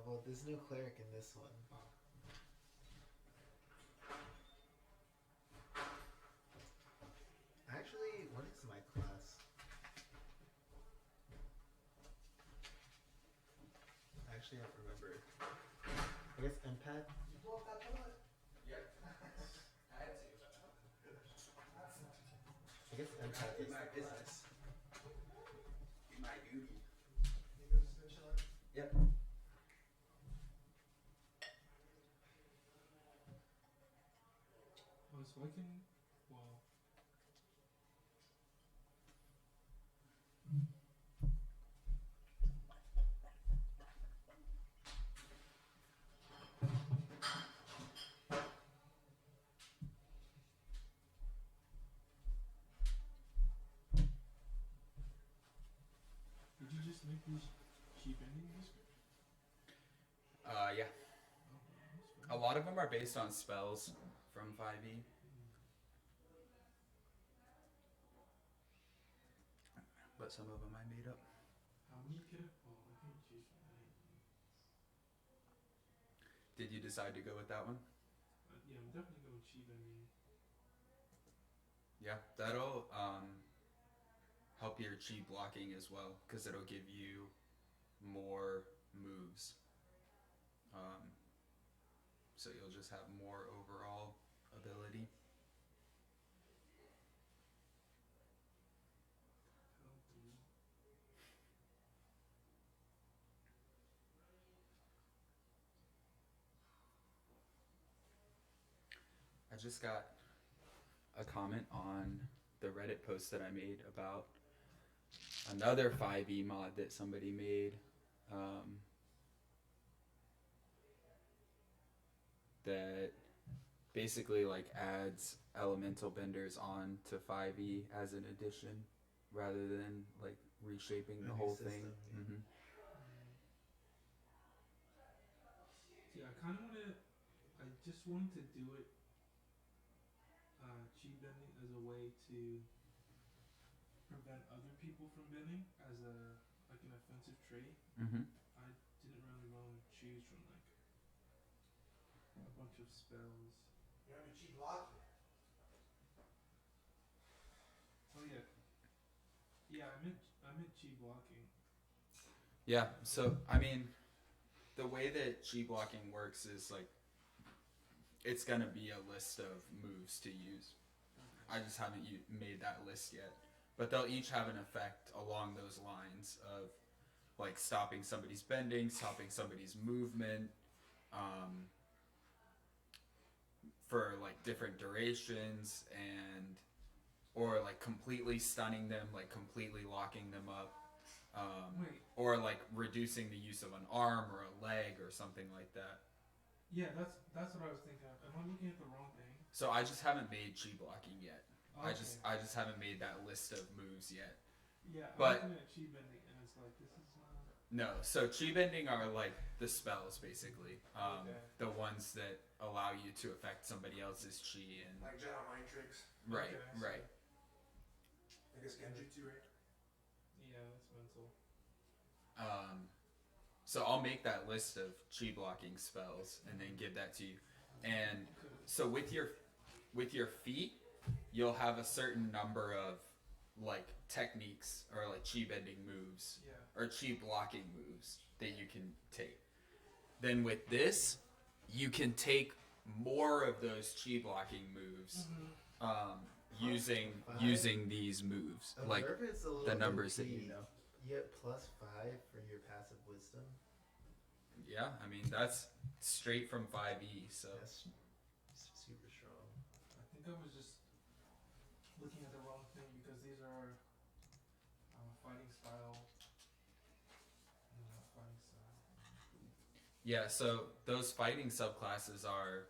Well, there's no cleric in this one. Oh. Actually, what is my class? actually have to remember. I guess empath. Did you blow up that toilet? Yep. I had to. I guess empath is my business. Be my duty. You guys just been chilling? Yep. Oh, so I can. Well. Did you just make these cheap ending discs? Yeah. A lot of them are based on spells from 5e. But some of them I made up. How many can I? Oh, I can choose from any. Did you decide to go with that one? Yeah, I'm definitely going cheap ending. Yeah, that'll help your chi blocking as well, because it'll give you more moves. So you'll just have more overall ability. I just got a comment on the Reddit post that I made about another 5e mod that somebody made. That basically like adds elemental benders on to 5e as an addition rather than like reshaping the whole thing. Mm-hmm. See, I kind of want to. I just wanted to do it. Chi bending as a way to prevent other people from bending as a like an offensive trait. Mm-hmm. I didn't really want to choose from like a bunch of spells. You have your chi blocking. Oh yeah. Yeah, I meant chi blocking. Yeah, so I mean, the way that chi blocking works is like it's gonna be a list of moves to use. I just haven't made that list yet, but they'll each have an effect along those lines of like stopping somebody's bending, stopping somebody's movement, for like different durations, and or like completely stunning them, like completely locking them up. Or like reducing the use of an arm or a leg or something like that. Yeah, that's what I was thinking of. Am I looking at the wrong thing? So I just haven't made chi blocking yet. Okay. I just haven't made that list of moves yet. Yeah, but I'm looking at chi bending and it's like this is not. No, so chi bending are like the spells basically. Okay. The ones that allow you to affect somebody else's chi and Like Jedi mind tricks. right, Okay, right. I guess genjutsu, right? Yeah, that's mental. So I'll make that list of chi blocking spells and then give that to you. And so with your feet, you'll have a certain number of like techniques or like chi bending moves or chi blocking moves that you can take. Then with this, you can take more of those chi blocking moves using these moves, like the numbers that you know. You get +5 for your passive wisdom. Yeah, I mean that's straight from 5e, so That's super strong. I think I was just looking at the wrong thing because these are fighting style. Fighting style. yeah. So those fighting subclasses are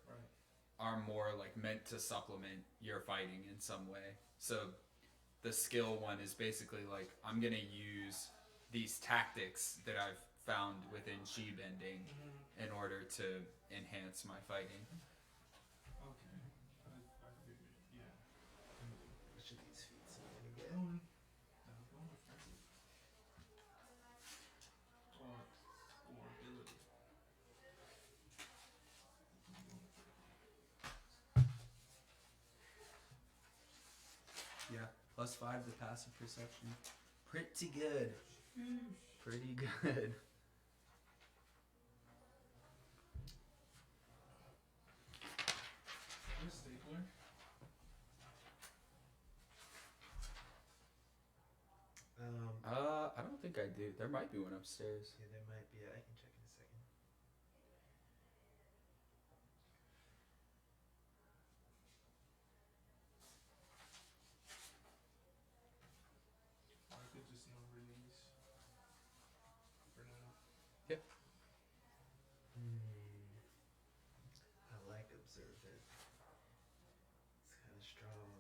more like meant to supplement your fighting in some way. So the skill one is basically like I'm gonna use these tactics that I've found within chi bending in order to enhance my fighting. Okay. I figured, yeah. Which of these feats am I gonna get? Going offensive. Or ability. Yeah, +5 to passive perception. Pretty good. Pretty good. healer? I don't think I do. There might be one upstairs. Yeah, there might be. I can check in a second. Or I could just number these for now. I like observant. It's kind of strong.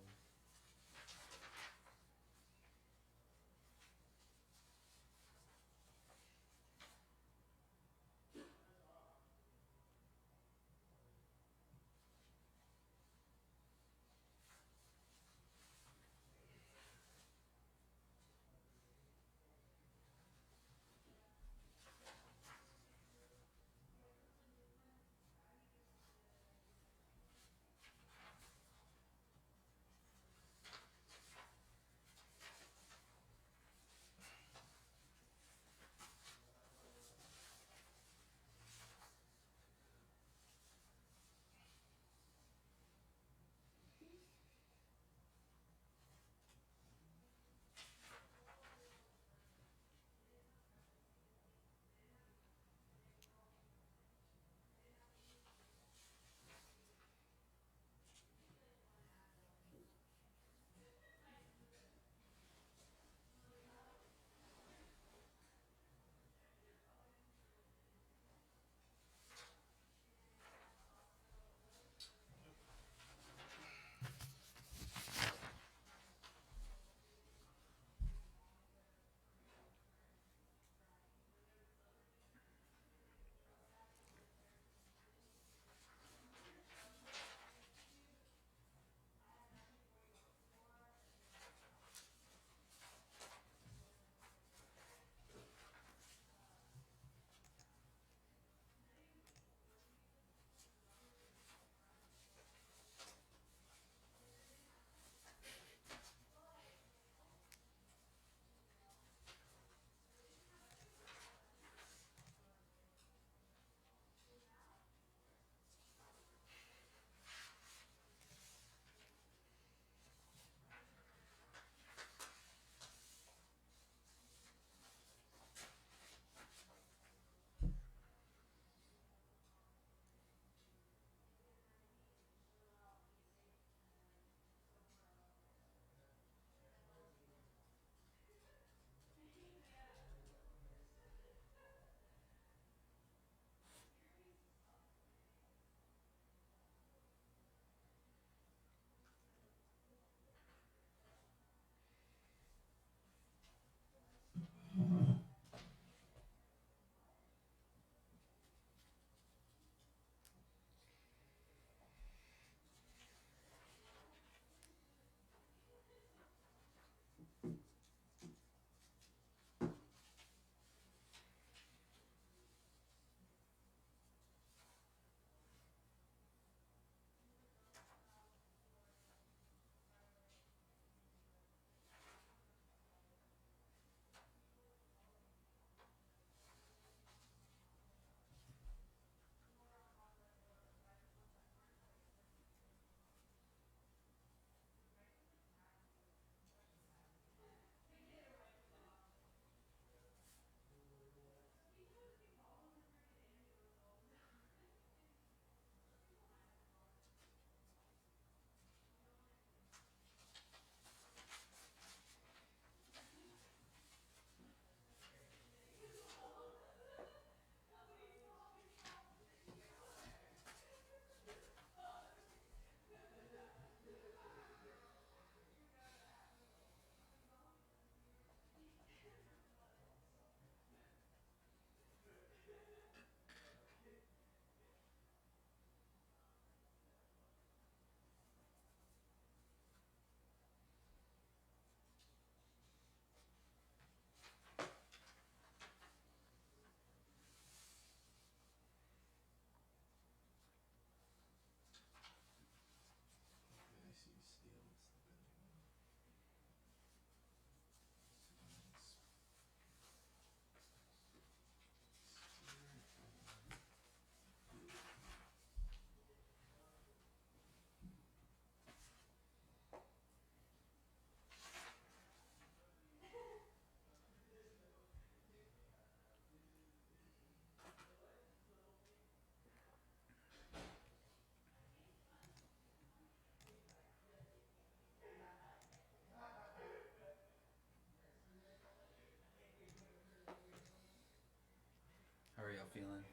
feeling?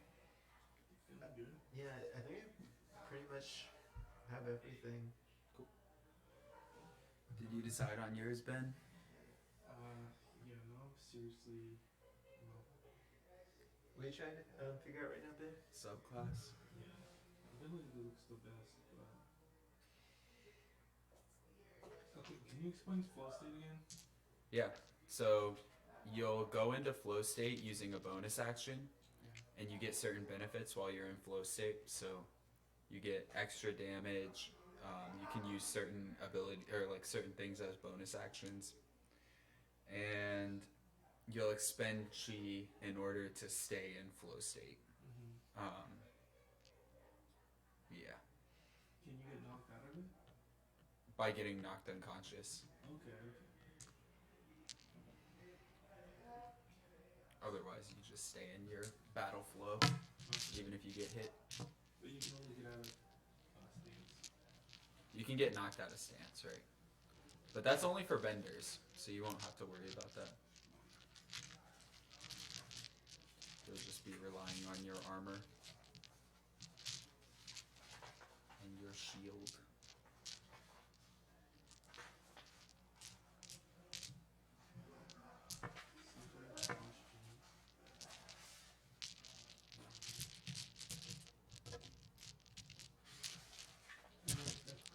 Feeling good. Yeah, I think I pretty much have everything. Did you decide on yours, Ben? Yeah, no, seriously, no. What are you trying to figure out right now, Ben? Subclass? Yeah, ability looks the best, but okay. Can you explain flow state again? Yeah. So you'll go into flow state using a bonus action, Yeah. and you get certain benefits while you're in flow state. So you get extra damage. You can use certain ability or like certain things as bonus actions, and you'll expend chi in order to stay in flow state. Mm-hmm. Yeah, Can you get knocked out of it? by getting knocked unconscious. Okay, okay. Otherwise, you just stay in your battle flow, even if you get hit. But you can only get out of stance. You can get knocked out of stance, right? But that's only for benders, so you won't have to worry about that. You'll just be relying on your armor and your shield.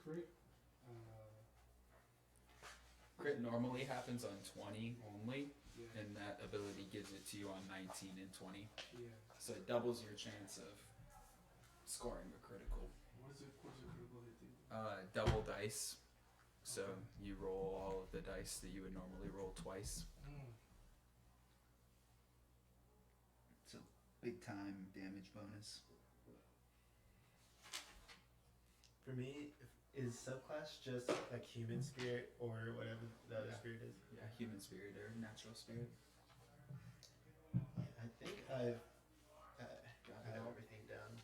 Crit. Crit normally happens on 20 only, Yeah. and that ability gives it to you on 19 and 20. Yeah. So it doubles your chance of scoring a critical. What's a critical hit do? Double dice. So Okay. you roll all of the dice that you would normally roll twice. So big time damage bonus. For me, is subclass just like human spirit or whatever the other Yeah. spirit is? Yeah, human spirit or natural spirit. I think I've Got I it have all. everything down.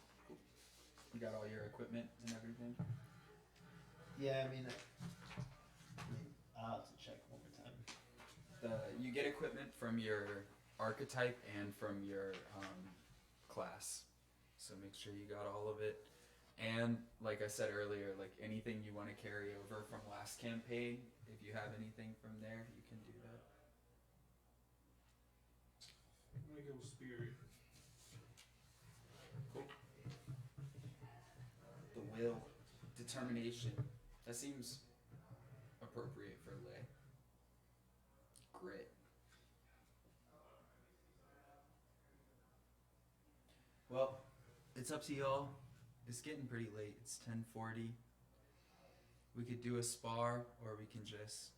You got all your equipment and everything? Yeah, I mean, I'll have to check one more time. You get equipment from your archetype and from your class. So make sure you got all of it. And like I said earlier, like anything you want to carry over from last campaign, if you have anything from there, you can do that. I'm gonna go with spirit. Cool. The will, determination. That seems appropriate for Lay. Grit. Well, it's up to y'all. It's getting pretty late. It's 10:40. We could do a spar, or we can just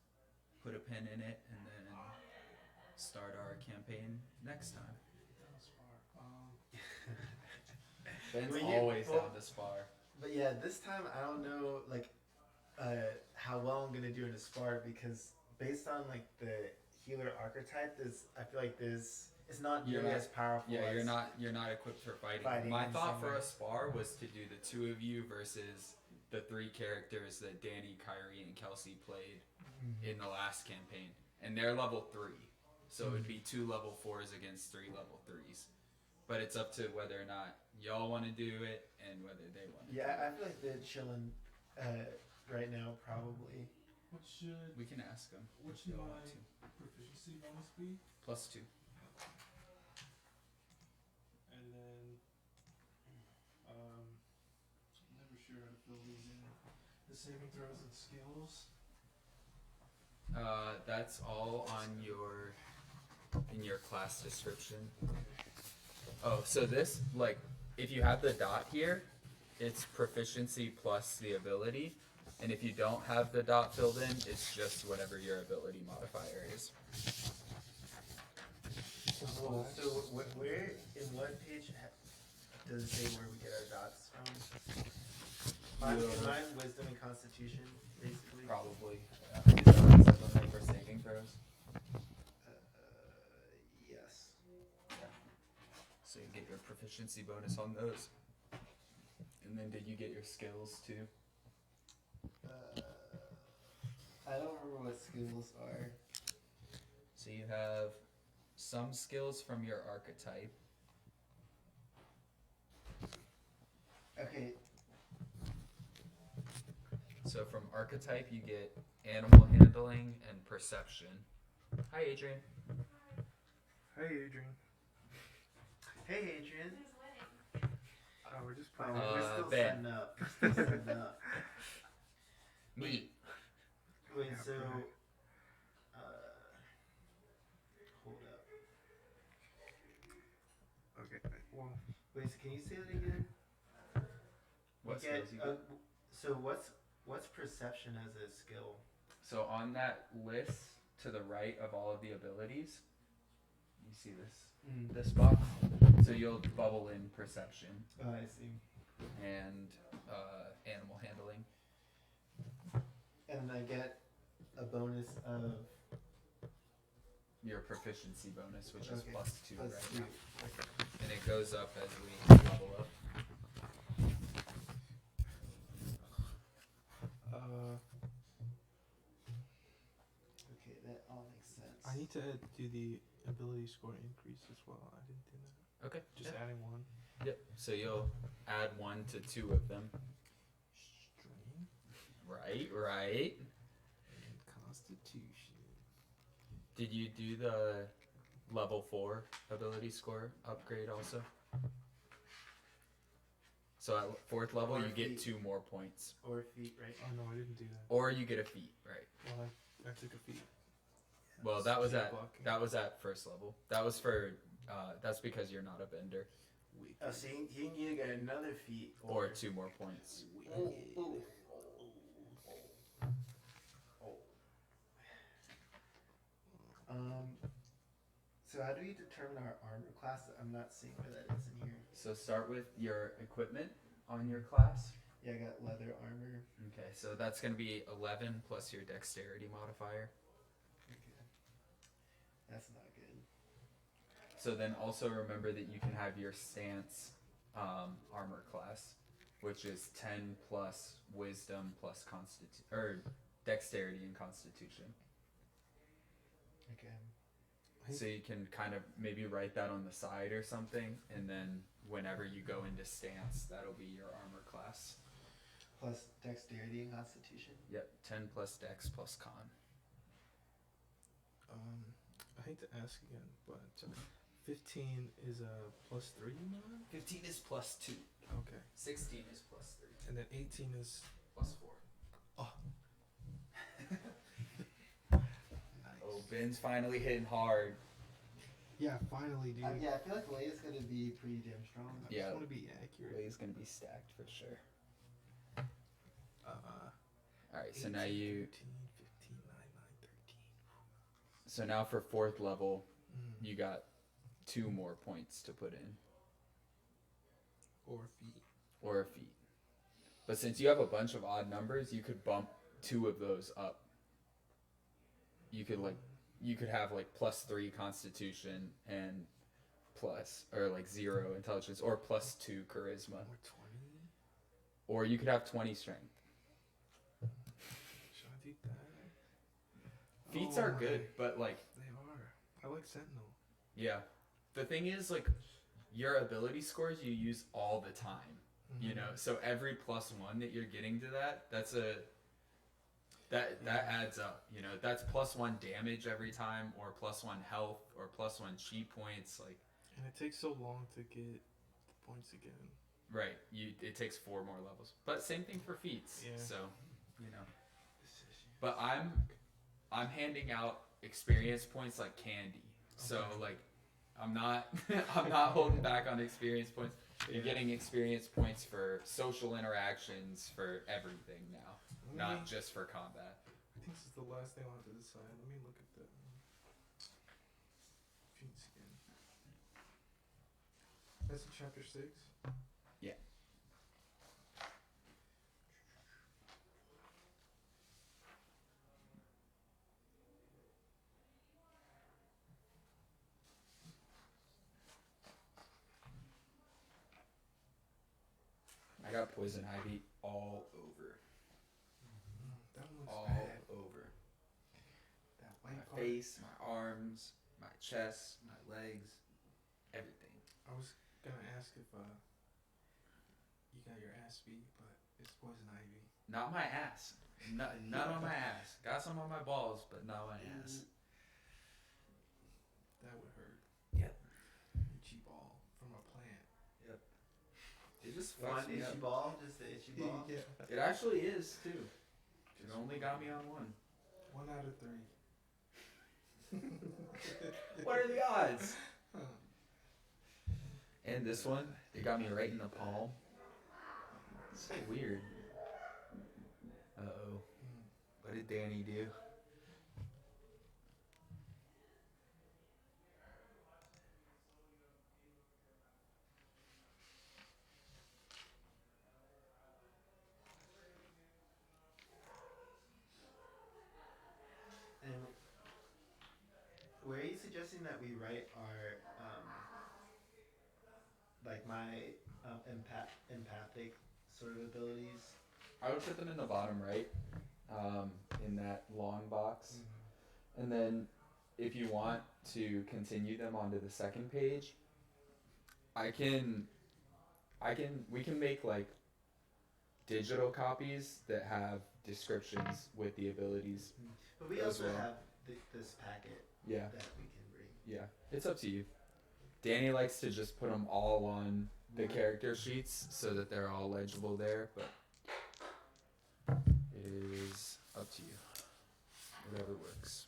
put a pin in it and then start our campaign next time. That was far. Ben's Well, always down to spar. But yeah, this time I don't know like how well I'm gonna do in a spar because based on like the healer archetype, I feel like it's not You're nearly not- as powerful. Yeah, as you're not equipped for fighting. Fighting My in thought some for way. a spar was to do the two of you versus the three characters that Danny, Kyrie, and Kelsey played in the last campaign, and they're level 3, so it'd be 2 level 4s against 3 level 3s. But it's up to whether or not y'all want to do it and whether they want to. Yeah, I feel like they're chilling right now, probably. What should We can ask them. what should my proficiency bonus be? +2. And then never sure how to fill these in. The saving throws and skills. That's all on in your class description. Oh, so this, like, if you have the dot here, it's proficiency plus the ability, and if you don't have the dot filled in, it's just whatever your ability modifier is. So where in what page does it say where we get our dots from? Mine, wisdom and constitution, basically. Probably. Is that what it says on there for saving throws? Yes. Yeah. So you get your proficiency bonus on those. And then did you get your skills too? I don't remember what skills are. So you have some skills from your archetype. Okay. So from archetype, you get animal handling and perception. Hi, Adrian. Hey, Adrian. Hey, Adrian. Who's winning? Oh, we're just Oh, playing. we're still Ben. setting up. We're still setting up. Me. Wait, Yeah, so, right. hold up. Okay. Well, Wait, so can you say that again? What You get, skills you get? so what's perception as a skill? So on that list to the right of all of the abilities, you see this box. So you'll bubble in perception Oh, I see. and animal handling. And I get a bonus of Your proficiency bonus, which is Okay. +2 plus right 2. now, and it goes up as we level up. Okay, that all makes sense. I need to do the ability score increase as well. I didn't do that. Okay. Just yeah. adding one. Yep. So you'll add 1 to 2 of them. Strength Right. and Constitution. Did you do the level 4 ability score upgrade also? So at 4th level, Or you get feat. 2 more points. Or feet, right? Oh no, I didn't do that. Or you get a feat, right? Well, I took a feat. Well, that was at Blocking. first level. That was for that's because you're not a bender. Wicked. Oh, so you need to get another feet. Or 2 more points. Wicked. So how do we determine our armor class? I'm not seeing where that is in here. So start with your equipment on your class. Yeah, I got leather armor. Okay, so that's going to be 11 plus your dexterity modifier. Okay. That's not good. So then also remember that you can have your stance armor class, which is 10 plus wisdom plus dexterity and constitution. Okay. So you can kind of maybe write that on the side or something, and then whenever you go into stance, that'll be your armor class. Plus dexterity and constitution. Yep, 10 plus dex plus con. I hate to ask again, but 15 is a +3 mod? 15 is plus 2. Okay. 16 is plus 3. And then 18 is Plus 4. Oh, Ben's finally hitting hard. yeah, finally, dude. Yeah, I feel like Leia's gonna be pretty damn strong. I Yeah. just want to be accurate. He's going to be stacked for sure. 18, Alright, so now you... 13, 15, 9, 13. So now for 4th level, Mm. you got 2 more points to put in. Or feet. Or a feat. But since you have a bunch of odd numbers, you could bump 2 of those up. You could have like +3 constitution and or like 0 intelligence or +2 charisma. Or 20. Or you could have 20 strength. Should I do that? Feats Oh are my- good, but like, They are. I like Sentinel. yeah. The thing is, like, your ability scores you use all the time. You know, so every +1 that you're getting to that adds up. You know, that's +1 damage every time, or +1 health, or +1 cheat points. Like, And it takes so long to get the points again. right? It takes 4 more levels. But same thing for feats. Yeah. So, you know. But I'm handing out experience points like candy. So Okay. like, I'm not holding back on experience points. You're getting experience points for social interactions, for everything now, not just for combat. I think this is the last thing I'll have to decide. Let me look at the feats again. That's in chapter 6? Yeah. I got poison ivy all over. That one looks All bad. over. That My white part. face, my arms, my chest, my legs, everything. I was gonna ask if you got your ass beat, but it's poison ivy. Not my ass. Not on my ass. Got some on my balls, but not on my ass. That would hurt. Yep. Itchy ball from a plant. Yep. It just One fucks me itchy up. ball, just the itchy ball. Yeah. It actually is too. It only got me on one. 1 out of 3. What are the odds? Huh. And this one, it got me right in the palm. So weird. Uh-oh. What did Danny do? And were you suggesting that we write our like my empathic sort of abilities? I would put them in the bottom right, in that long box. And then if you want to continue them onto the second page, we can make like digital copies that have descriptions with the abilities. But we as also well. have this packet Yeah, that we can bring. yeah. It's up to you. Danny likes to just put them all on the character sheets so that they're all legible there, but it is up to you. Whatever works.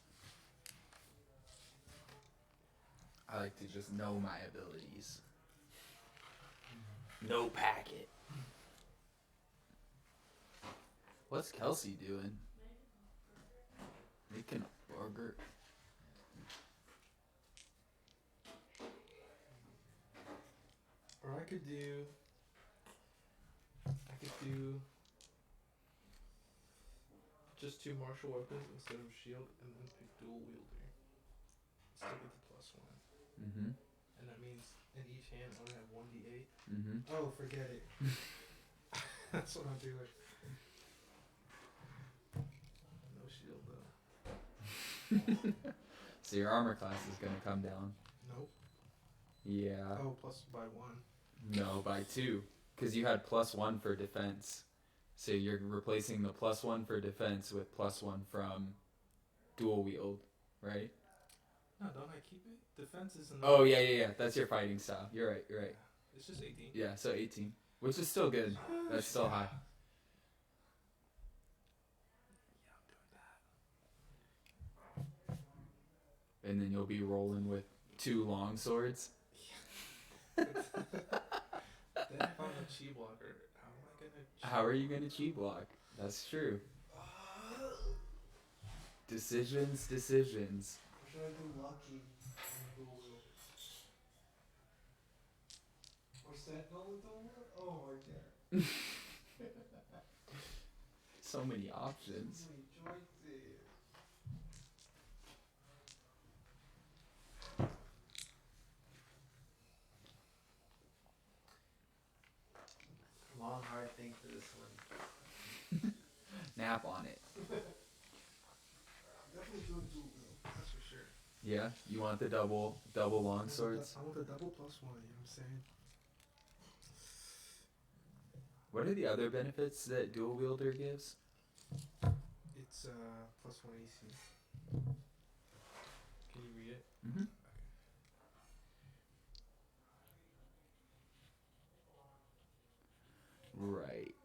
I like to just know my abilities. No packet. What's Kelsey doing? Making a burger. Or I could do just 2 martial weapons instead of shield, and then pick dual wielder. Still get the +1. Mm-hmm. And that means in each hand I only have 1d8. Mm-hmm. Oh, forget it. That's what I'm doing. No shield though. So your armor class is gonna come down. Nope. Yeah. Oh, plus by 1. No, by 2. Because you had +1 for defense. So you're replacing the +1 for defense with +1 from dual wield, right? No, don't I keep it? Defense is in Oh, yeah. That's your fighting style. You're right. It's just 18. Yeah, so 18. Which is still good. That's still high. And then you'll be rolling with 2 long swords. Then if I'm a chi blocker, how am I gonna How are you gonna chi block? That's true. Decisions. Or should I do lucky and dual wield? Or sentinel with dual wield? Oh my god. So many options. So many choices. Long hard thing for this one. Nap on it. Definitely doing dual wield. That's for sure. Yeah, you want the double long swords? I want the double +1, you know what I'm saying? What are the other benefits that dual wielder gives? It's +1 AC. Can you read it? Mm-hmm. Right.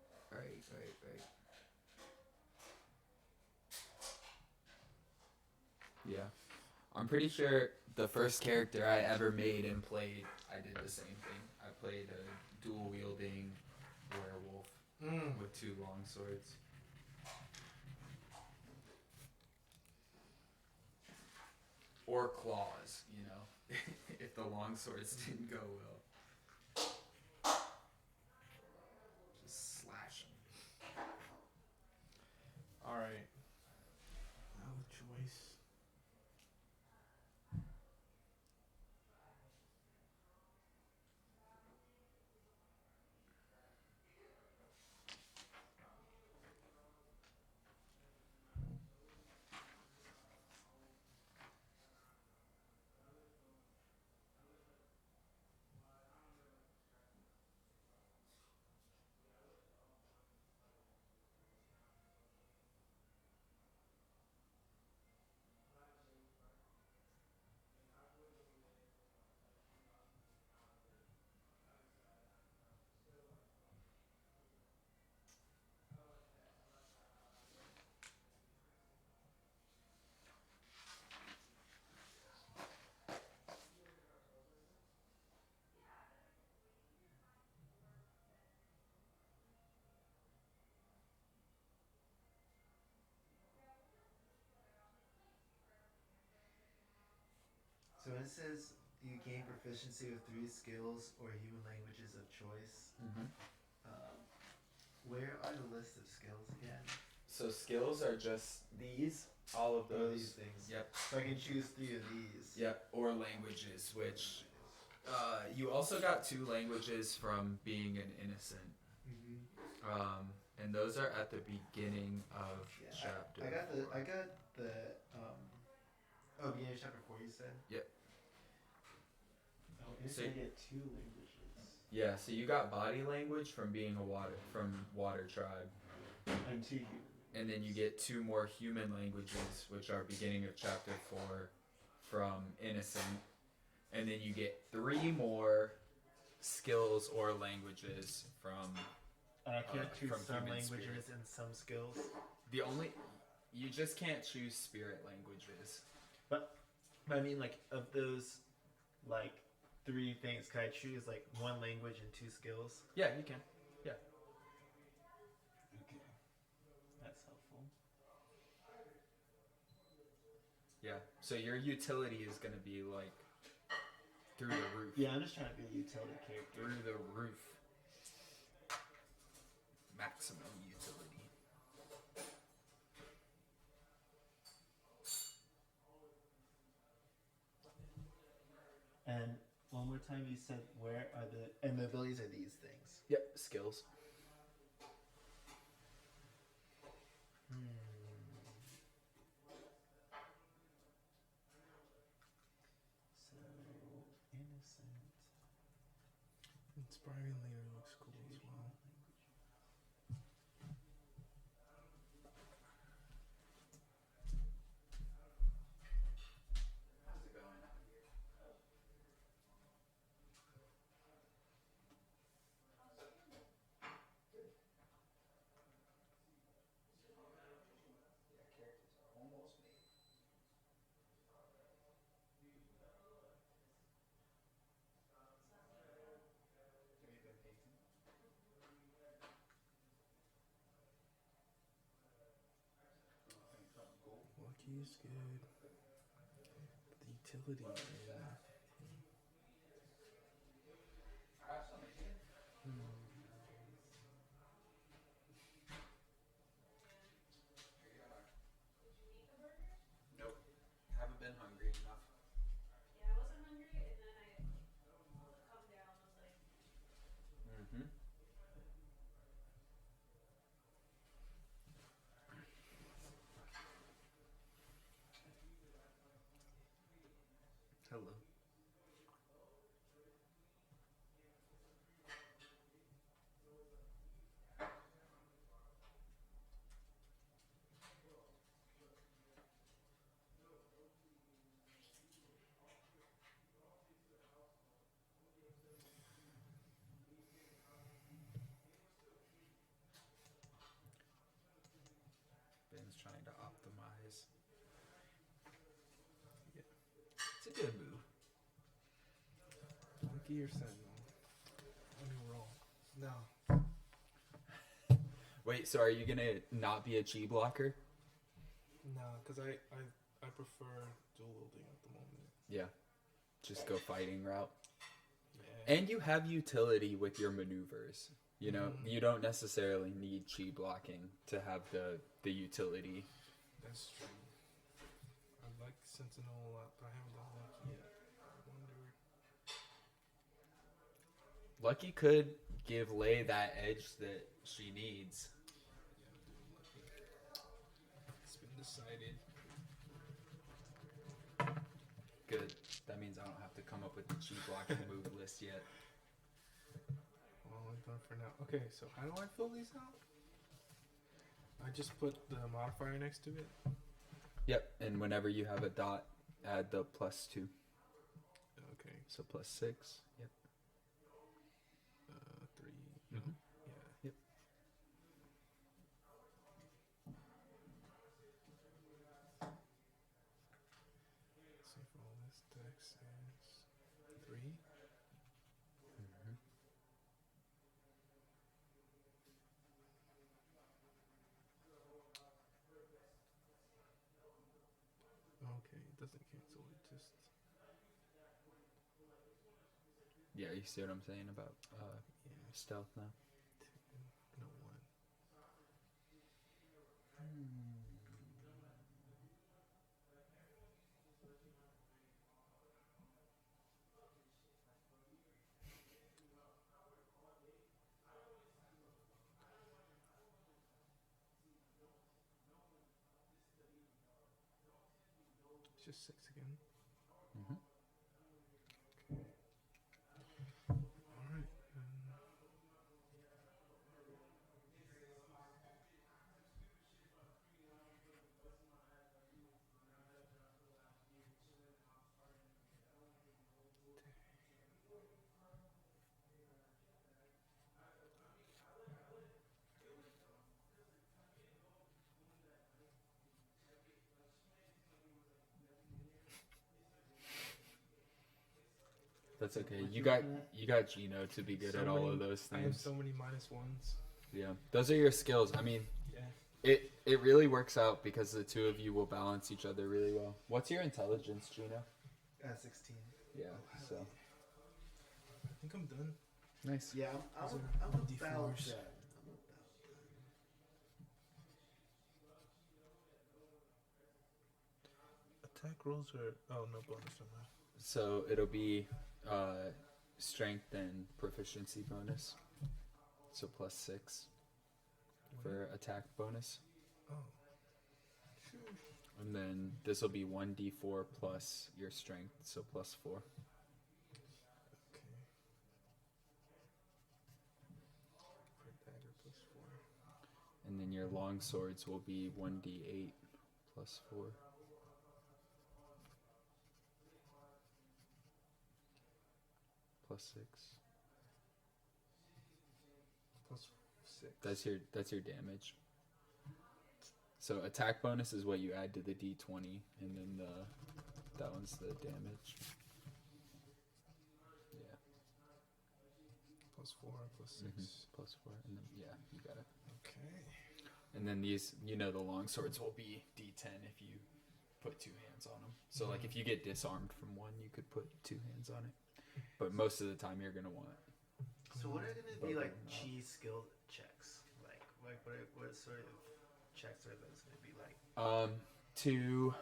Yeah. I'm pretty sure the first character I ever made and played, I did the same thing. I played a dual wielding werewolf with 2 long swords. Or claws, you know, if the long swords didn't go well. Just slash them. Alright. Now the choice. So it says you gain proficiency with 3 skills or human languages of choice. Mm-hmm. Where are the list of skills again? So skills are just these, all of those. These things. Yep. So I can choose 3 of these. Yep. Or languages, which you also got 2 languages from being an innocent. Mm-hmm. And those are at the beginning of chapter. I got the beginning of chapter 4 you said? Yep. Oh, so I get 2 languages. Yeah, so you got body language from being from water tribe. And 2 human. And then you get 2 more human languages, which are beginning of chapter 4 from innocent. And then you get 3 more skills or languages from I can't choose from some human languages spirit. and some skills. You just can't choose spirit languages. But I mean, like, of those, like, 3 things, can I choose, like, 1 language and 2 skills? Yeah, you can. Yeah. Okay. That's helpful. Yeah. So your utility is going to be, like, through the roof. Yeah, I'm just trying to be a utility character. Through the roof. Maximum utility. And one more time, you said where are and the abilities are these things. Yep, skills. So innocent. Inspiring leader looks cool as well. How's it going? Lucky is good. The utility, yeah. Nope. Haven't been hungry enough. Yeah, I wasn't hungry, and then I come down, was like, Mm-hmm. Hello. Ben's trying to optimize. Yeah. It's a good move. Lucky or Sentinel? Let me roll. No. Wait, so are you gonna not be a G blocker? No, because I prefer dual wielding at the moment. Yeah. Just go fighting route. Yeah. And you have utility with your maneuvers. You know, you don't necessarily need chi blocking to have the utility. That's true. I like Sentinel a lot, but I haven't done Lucky yet. I wonder. Lucky could give Lei that edge that she needs. Yeah, I'm doing Lucky. It's been decided. Good. That means I don't have to come up with the chi blocking move list yet. Well, I'm done for now. Okay, so how do I fill these out? I just put the modifier next to it. Yep, and whenever you have a dot, add the +2. Okay. So +6. Yep. 3. No. Mhm. Yeah. Yep. So for all this, dex is 3. Mhm. Okay, it doesn't cancel. It just Yeah, you see what I'm saying about stealth now? 2, no 1. It's just 6 again. Mm-hmm. Alright. That's okay. Would You you got look at? you got Gino to be good So at all many- of those I have things. so many -1s. Yeah, those are your skills. I mean, Yeah. it really works out because the two of you will balance each other really well. What's your intelligence, Gino? 16. Yeah. So I think I'm done. nice. Yeah, Those are I'm all about D4s. done. I'm about done. Attack rolls are no bonus on that. So it'll be strength and proficiency bonus. So +6 for attack bonus. Oh. And then this will be 1d4 plus your strength, so +4. Okay. For dagger +4. And then your long swords will be 1d8 +4. +6. +6. That's your damage. So attack bonus is what you add to the d20, and then that one's the damage. Yeah. +4 +6. +4, and then yeah, you got it. Okay. And then these, the long swords will be d10 if you put 2 hands on them. So like if you get disarmed from one, you could put 2 hands on it. But most of the time you're gonna want. So what are gonna be Both like of them chi skill checks? Like what sort of checks are those gonna be like? To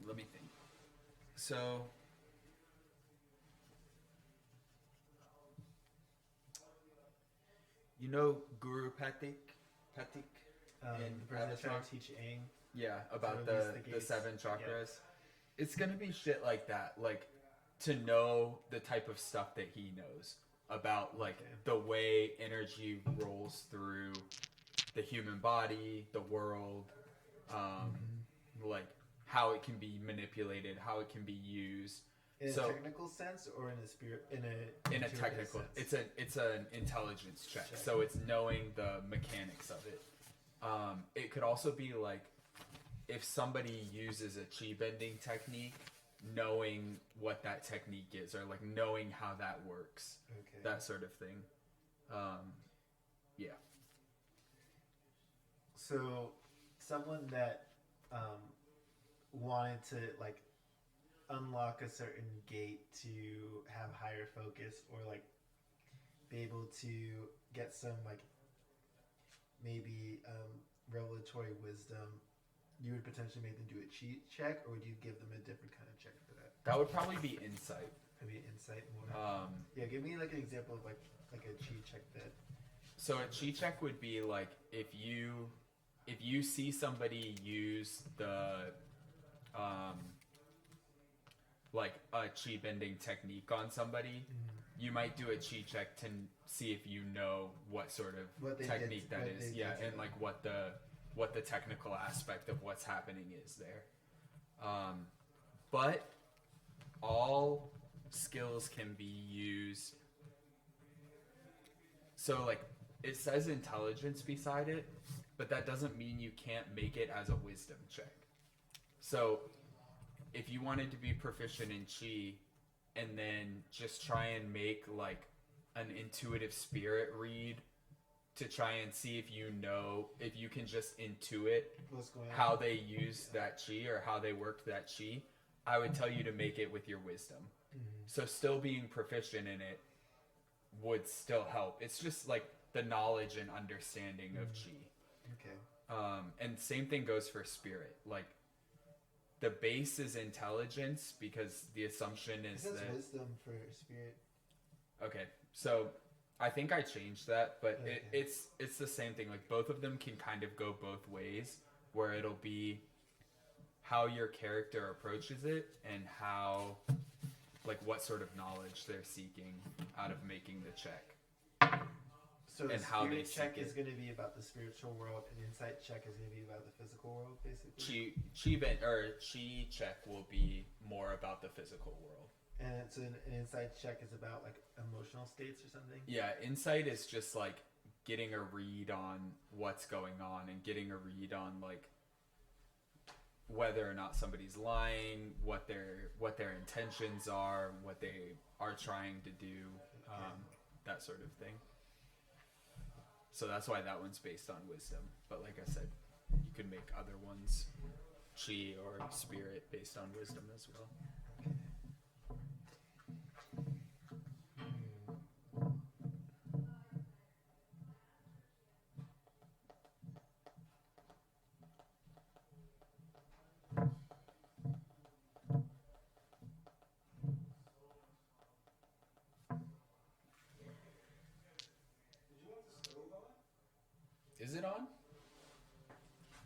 let me think. So Guru Patik? The person Avatar? trying to teach Aang. Yeah, about release the gates. 7 chakras. Yeah. It's gonna be shit like that, like to know the type of stuff that he knows about, like Okay. the way energy rolls through the human body, the world, like how it can be manipulated, how it can be used. In So- a technical sense or in a spirit in a intuitive Technical, sense? it's an intelligence check, Check. so it's knowing the mechanics of it. It could also be like if somebody uses a chi bending technique, knowing what that technique is, or like knowing how that works, Okay. that sort of thing. Yeah. So someone that wanted to like unlock a certain gate to have higher focus or like be able to get some like maybe revelatory wisdom, you would potentially make them do a cheat check, or would you give them a different kind of check for that? That would probably be insight. Maybe insight more. Yeah, give me like an example of like a cheat check that. So a chi check would be like if you see somebody use the like a chi bending technique on somebody, you might do a chi check to see if you know what sort of What they technique did- that what is. they Yeah, did to and them. like what the technical aspect of what's happening is there. But all skills can be used. So like it says intelligence beside it, but that doesn't mean you can't make it as a wisdom check. So if you wanted to be proficient in chi and then just try and make like an intuitive spirit read to try and see if if you can just intuit What's going on? how they use that chi or how they work that chi, I would tell you to make it with your wisdom. So still being proficient in it would still help. It's just like the knowledge and understanding of chi. Okay. And same thing goes for spirit. Like the base is intelligence because the assumption is It says that wisdom for spirit. okay. So I think I changed that, but Okay. it's the same thing. Like both of them can kind of go both ways, where it'll be how your character approaches it and how, like, what sort of knowledge they're seeking out of making the check. So the And how they spirit check seek is it. going to be about the spiritual world, and insight check is going to be about the physical world, basically. Chi check will be more about the physical world. And so an insight check is about like emotional states or something. Yeah, insight is just like getting a read on what's going on and getting a read on like whether or not somebody's lying, what their intentions are, what they are trying to do, that sort of thing. So that's why that one's based on wisdom. But like I said, you could make other ones chi or spirit based on wisdom as well. Is it on?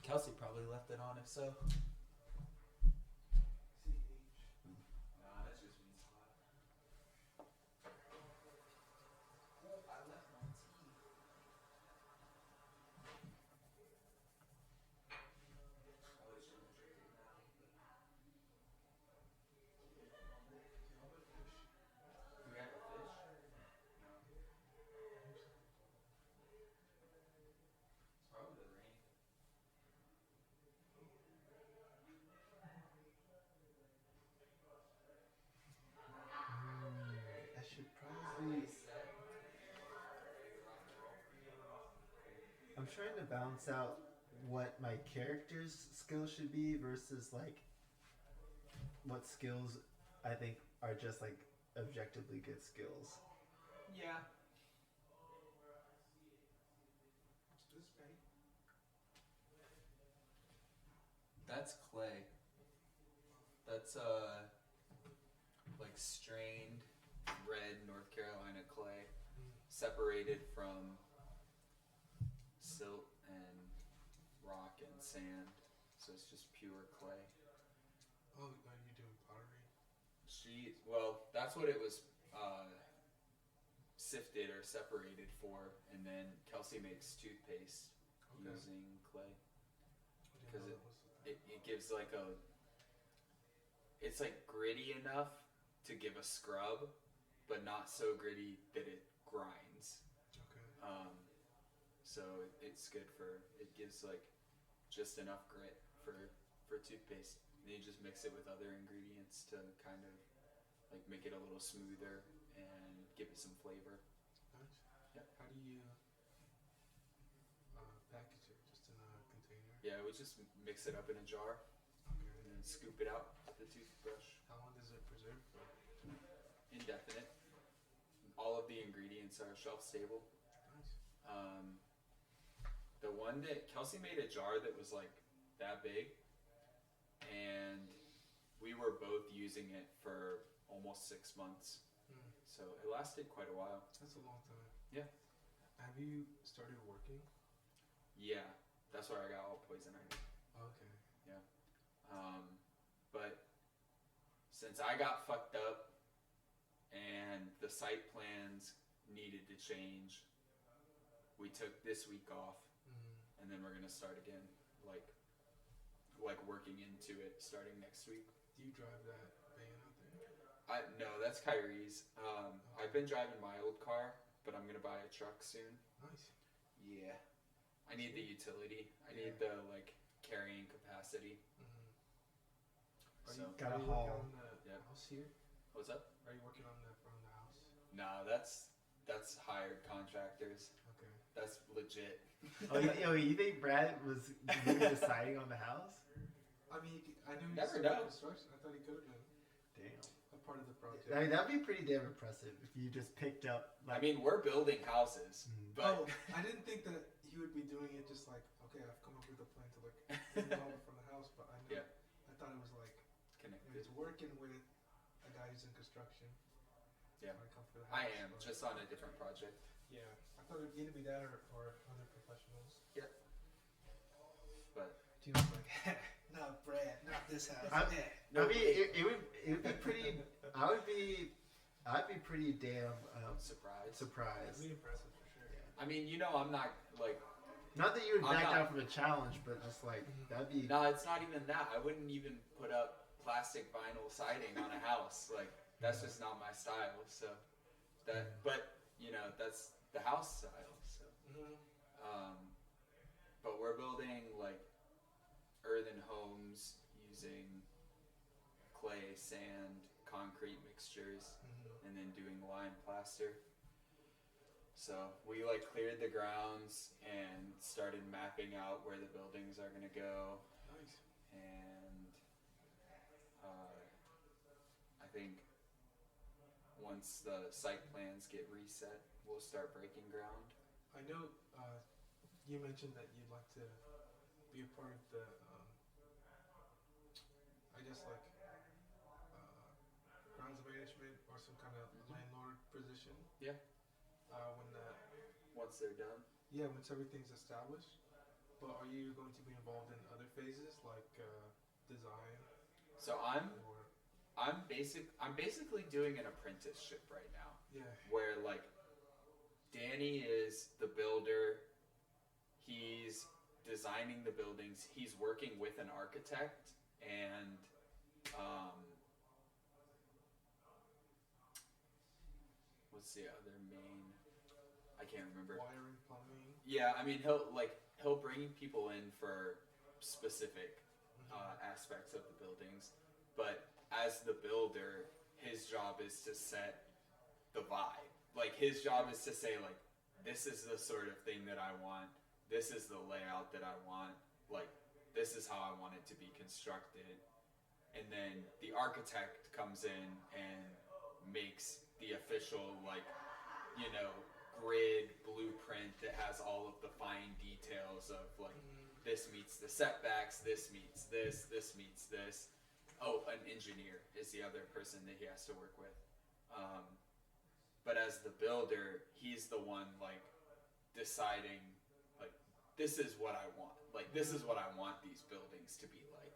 Kelsey probably left it on if so. Nah, that's just me spot. Oh, I left my tea. Probably shouldn't drink it now. Do we have a fish? No. It's probably the rain. I should probably. I'm trying to balance out what my character's skills should be versus like what skills I think are just like objectively good skills. Yeah. This paint. That's clay. That's like strained red North Carolina clay, separated from silt and rock and sand. So it's just pure clay. Oh, are you doing pottery? Well, that's what it was sifted or separated for, and then Kelsey makes toothpaste using clay because it gives like it's like gritty enough to give a scrub, but not so gritty that it grinds. Okay. So it's good it gives like just enough grit for toothpaste. And you just mix it with other ingredients to kind of like make it a little smoother and give it some flavor. Nice. Yeah. How do you package it? Just in a container? Yeah, we just mix it up in a jar Okay. and then scoop it out with the toothbrush. How long does it preserve for? Indefinite. All of the ingredients are shelf stable. Nice. The one that Kelsey made a jar that was like that big, and we were both using it for almost 6 months. So it lasted quite a while. That's a long time. Yeah. Have you started working? Yeah, that's where I got all poison ivy. Okay. Yeah. But since I got fucked up and the site plans needed to change, we took this week off, and then we're gonna start again, like working into it starting next week. Do you drive that van out there? No, that's Kyrie's. I've been driving my old car, but I'm gonna buy a truck soon. Nice. Yeah. I need the utility. I need the like carrying capacity. Are So you Gotta working haul. on the house here? what's up? Are you working on the front of the house? Nah, that's hired contractors. Okay. That's legit. You think Brad was deciding on the house? I mean, I knew he Never started know. construction. I thought he could have been Damn. a part of the project. I mean, that'd be pretty damn impressive if you just picked up. I Like, mean, we're building houses, Mm. but I didn't think that he would be doing it just like, okay, I've come up with a plan to look involved from the house, but I know. Yeah. I thought it was like connected. it's working with a guy who's in construction. Yeah. When it comes to the I house, am but- just on a different project. Yeah, I thought it'd either be that or other professionals. But Gino's like, not Brad, not this house. I- eh." I mean, it would be pretty. I'd be pretty damn surprise. surprised. That'd be impressive for sure. I mean, I'm not like. Not that you would I'm back not- down from a challenge, but just like that'd be. No, it's not even that. I wouldn't even put up plastic vinyl siding on a house. Like that's just not my style. So that, but that's the house style. So, but we're building like earthen homes using clay, sand, concrete mixtures, and then doing lime plaster. So we like cleared the grounds and started mapping out where the buildings are gonna go. Nice. And I think once the site plans get reset, we'll start breaking ground. I know you mentioned that you'd like to be a part of the, I guess like grounds management or some kind of landlord position. Yeah. When that, Once they're done. once everything's established. But are you going to be involved in other phases like design So I'm or basically doing an apprenticeship right now, yeah? where like Danny is the builder. He's designing the buildings. He's working with an architect and what's the other main? I can't remember. Wiring, plumbing. Yeah, I mean he'll bring people in for specific aspects of the buildings, but as the builder, his job is to set the vibe. Like his job is to say like, this is the sort of thing that I want. This is the layout that I want. Like this is how I want it to be constructed. And then the architect comes in and makes the official like, grid blueprint that has all of the fine details of like this meets the setbacks, this meets this meets this. Oh, an engineer is the other person that he has to work with. But as the builder, he's the one like deciding like this is what I want. Like this is what I want these buildings to be like.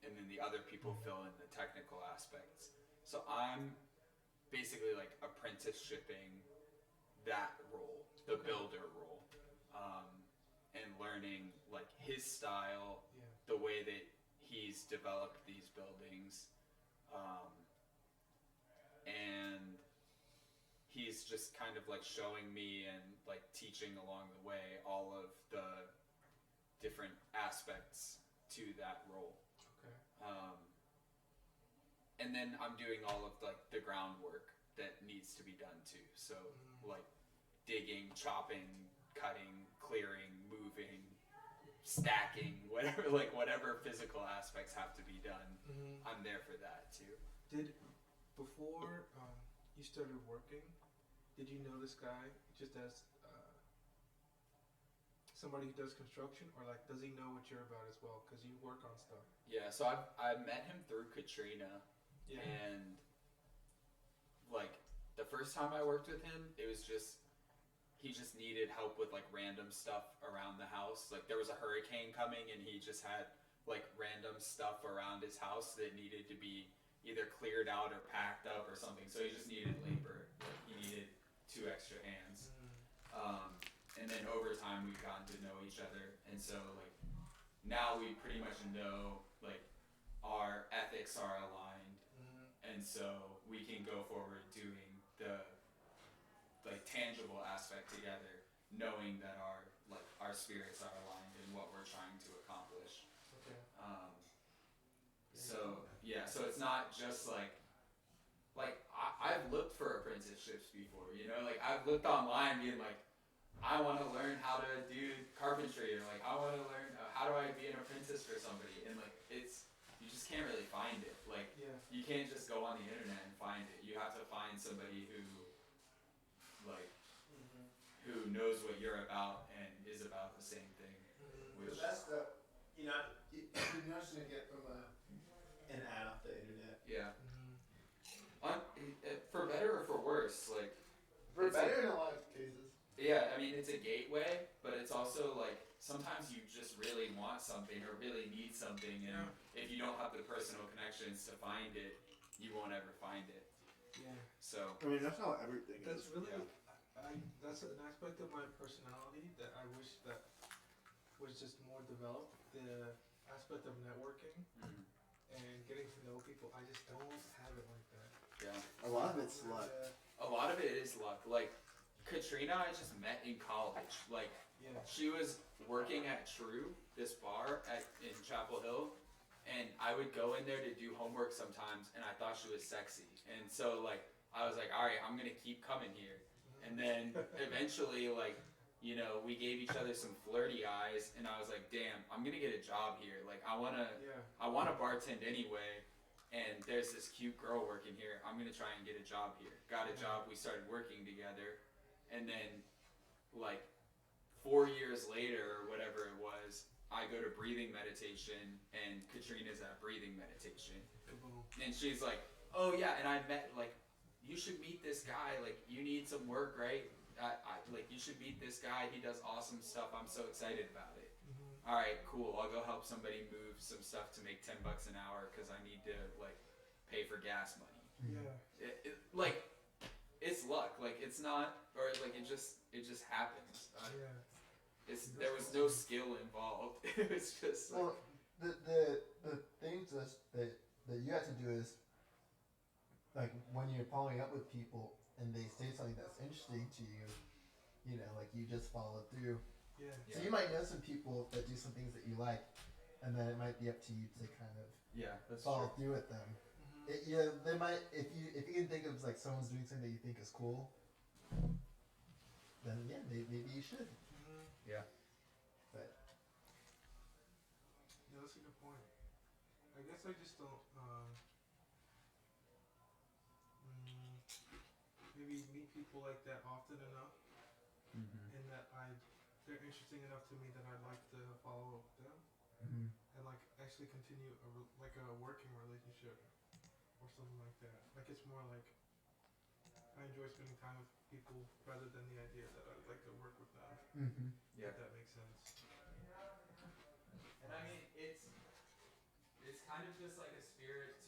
And then the other people fill in the technical aspects. So I'm basically like apprenticeshipping that role, the builder role, and learning like his style, the way that he's developed these buildings, and he's just kind of like showing me and like teaching along the way all of the different aspects to that role. Okay. And then I'm doing all of like the groundwork that needs to be done too. So like digging, chopping, cutting, clearing, moving, stacking, whatever physical aspects have to be done. I'm there for that too. Before you started working, did you know this guy just as somebody who does construction, or like does he know what you're about as well? Because you work on stuff. Yeah, so I met him through Katrina, and like the first time I worked with him, it was just he just needed help with like random stuff around the house. Like there was a hurricane coming, and he just had like random stuff around his house that needed to be either cleared out or packed up or something. So he just needed labor. Like he needed 2 extra hands. And then over time we've gotten to know each other, and so like now we pretty much know like our ethics are aligned, and so we can go forward doing the like tangible aspect together, knowing that our spirits are aligned in what we're trying to accomplish. Okay. So it's not just like I've looked for apprenticeships before, like I've looked online being like, I want to learn how to do carpentry, or like I want to learn how do I be an apprentice for somebody? And like you just can't really find it. Like Yeah. you can't just go on the internet and find it. You have to find somebody who who knows what you're about and is about the same thing. The best stuff, you know, you're not just gonna get from an ad off the internet. Yeah. For better or for worse, like. For better in a lot of cases. Yeah, I mean it's a gateway, but it's also like sometimes you just really want something or really need something, and if you don't have the personal connections to find it, you won't ever find it. Yeah. So. I mean that's how everything That's is. really. Yeah. That's an aspect of my personality that I wish that was just more developed. The aspect of networking and getting to know people. I just don't have it like that. Yeah. A lot of it's luck. A lot of it is luck. Like Katrina, I just met in college. Like she was working at True, this bar in Chapel Hill, and I would go in there to do homework sometimes, and I thought she was sexy, and so like I was like, all right, I'm gonna keep coming here. And then eventually, like, you know, we gave each other some flirty eyes, and I was like, damn, I'm gonna get a job here. Like, I wanna bartend anyway, and there's this cute girl working here. I'm gonna try and get a job here. Got a job. We started working together, and then, like, 4 years later or whatever it was, I go to breathing meditation, and Katrina's at breathing meditation, and she's like, oh yeah, and I met like. You should meet this guy, like, you need some work, right? Like, you should meet this guy, he does awesome stuff, I'm so excited about it. Alright, cool, I'll go help somebody move some stuff to make $10 an hour, because I need to, like, pay for gas money. Yeah. Like, it's luck, like, it's not, or, like, it just happens. There was no skill involved, it was just, like... Well, the things that you have to do is, like when you're following up with people and they say something that's interesting to you, you know, like you just follow through. Yeah. So you might know some people that do some things that you like, and then it might be up to you to kind of follow through with them. They might if you can think of like someone's doing something that you think is cool, then maybe you should. Yeah. But yeah, that's a good point. I guess I just don't. Maybe meet people like that often enough, and that they're interesting enough to me that I'd like to follow up with them, and like actually continue a working relationship or something like that. Like it's more like I enjoy spending time with people rather than the idea that I'd like to work with them. Yeah. If that makes sense. And I mean, it's kind of just like a spirit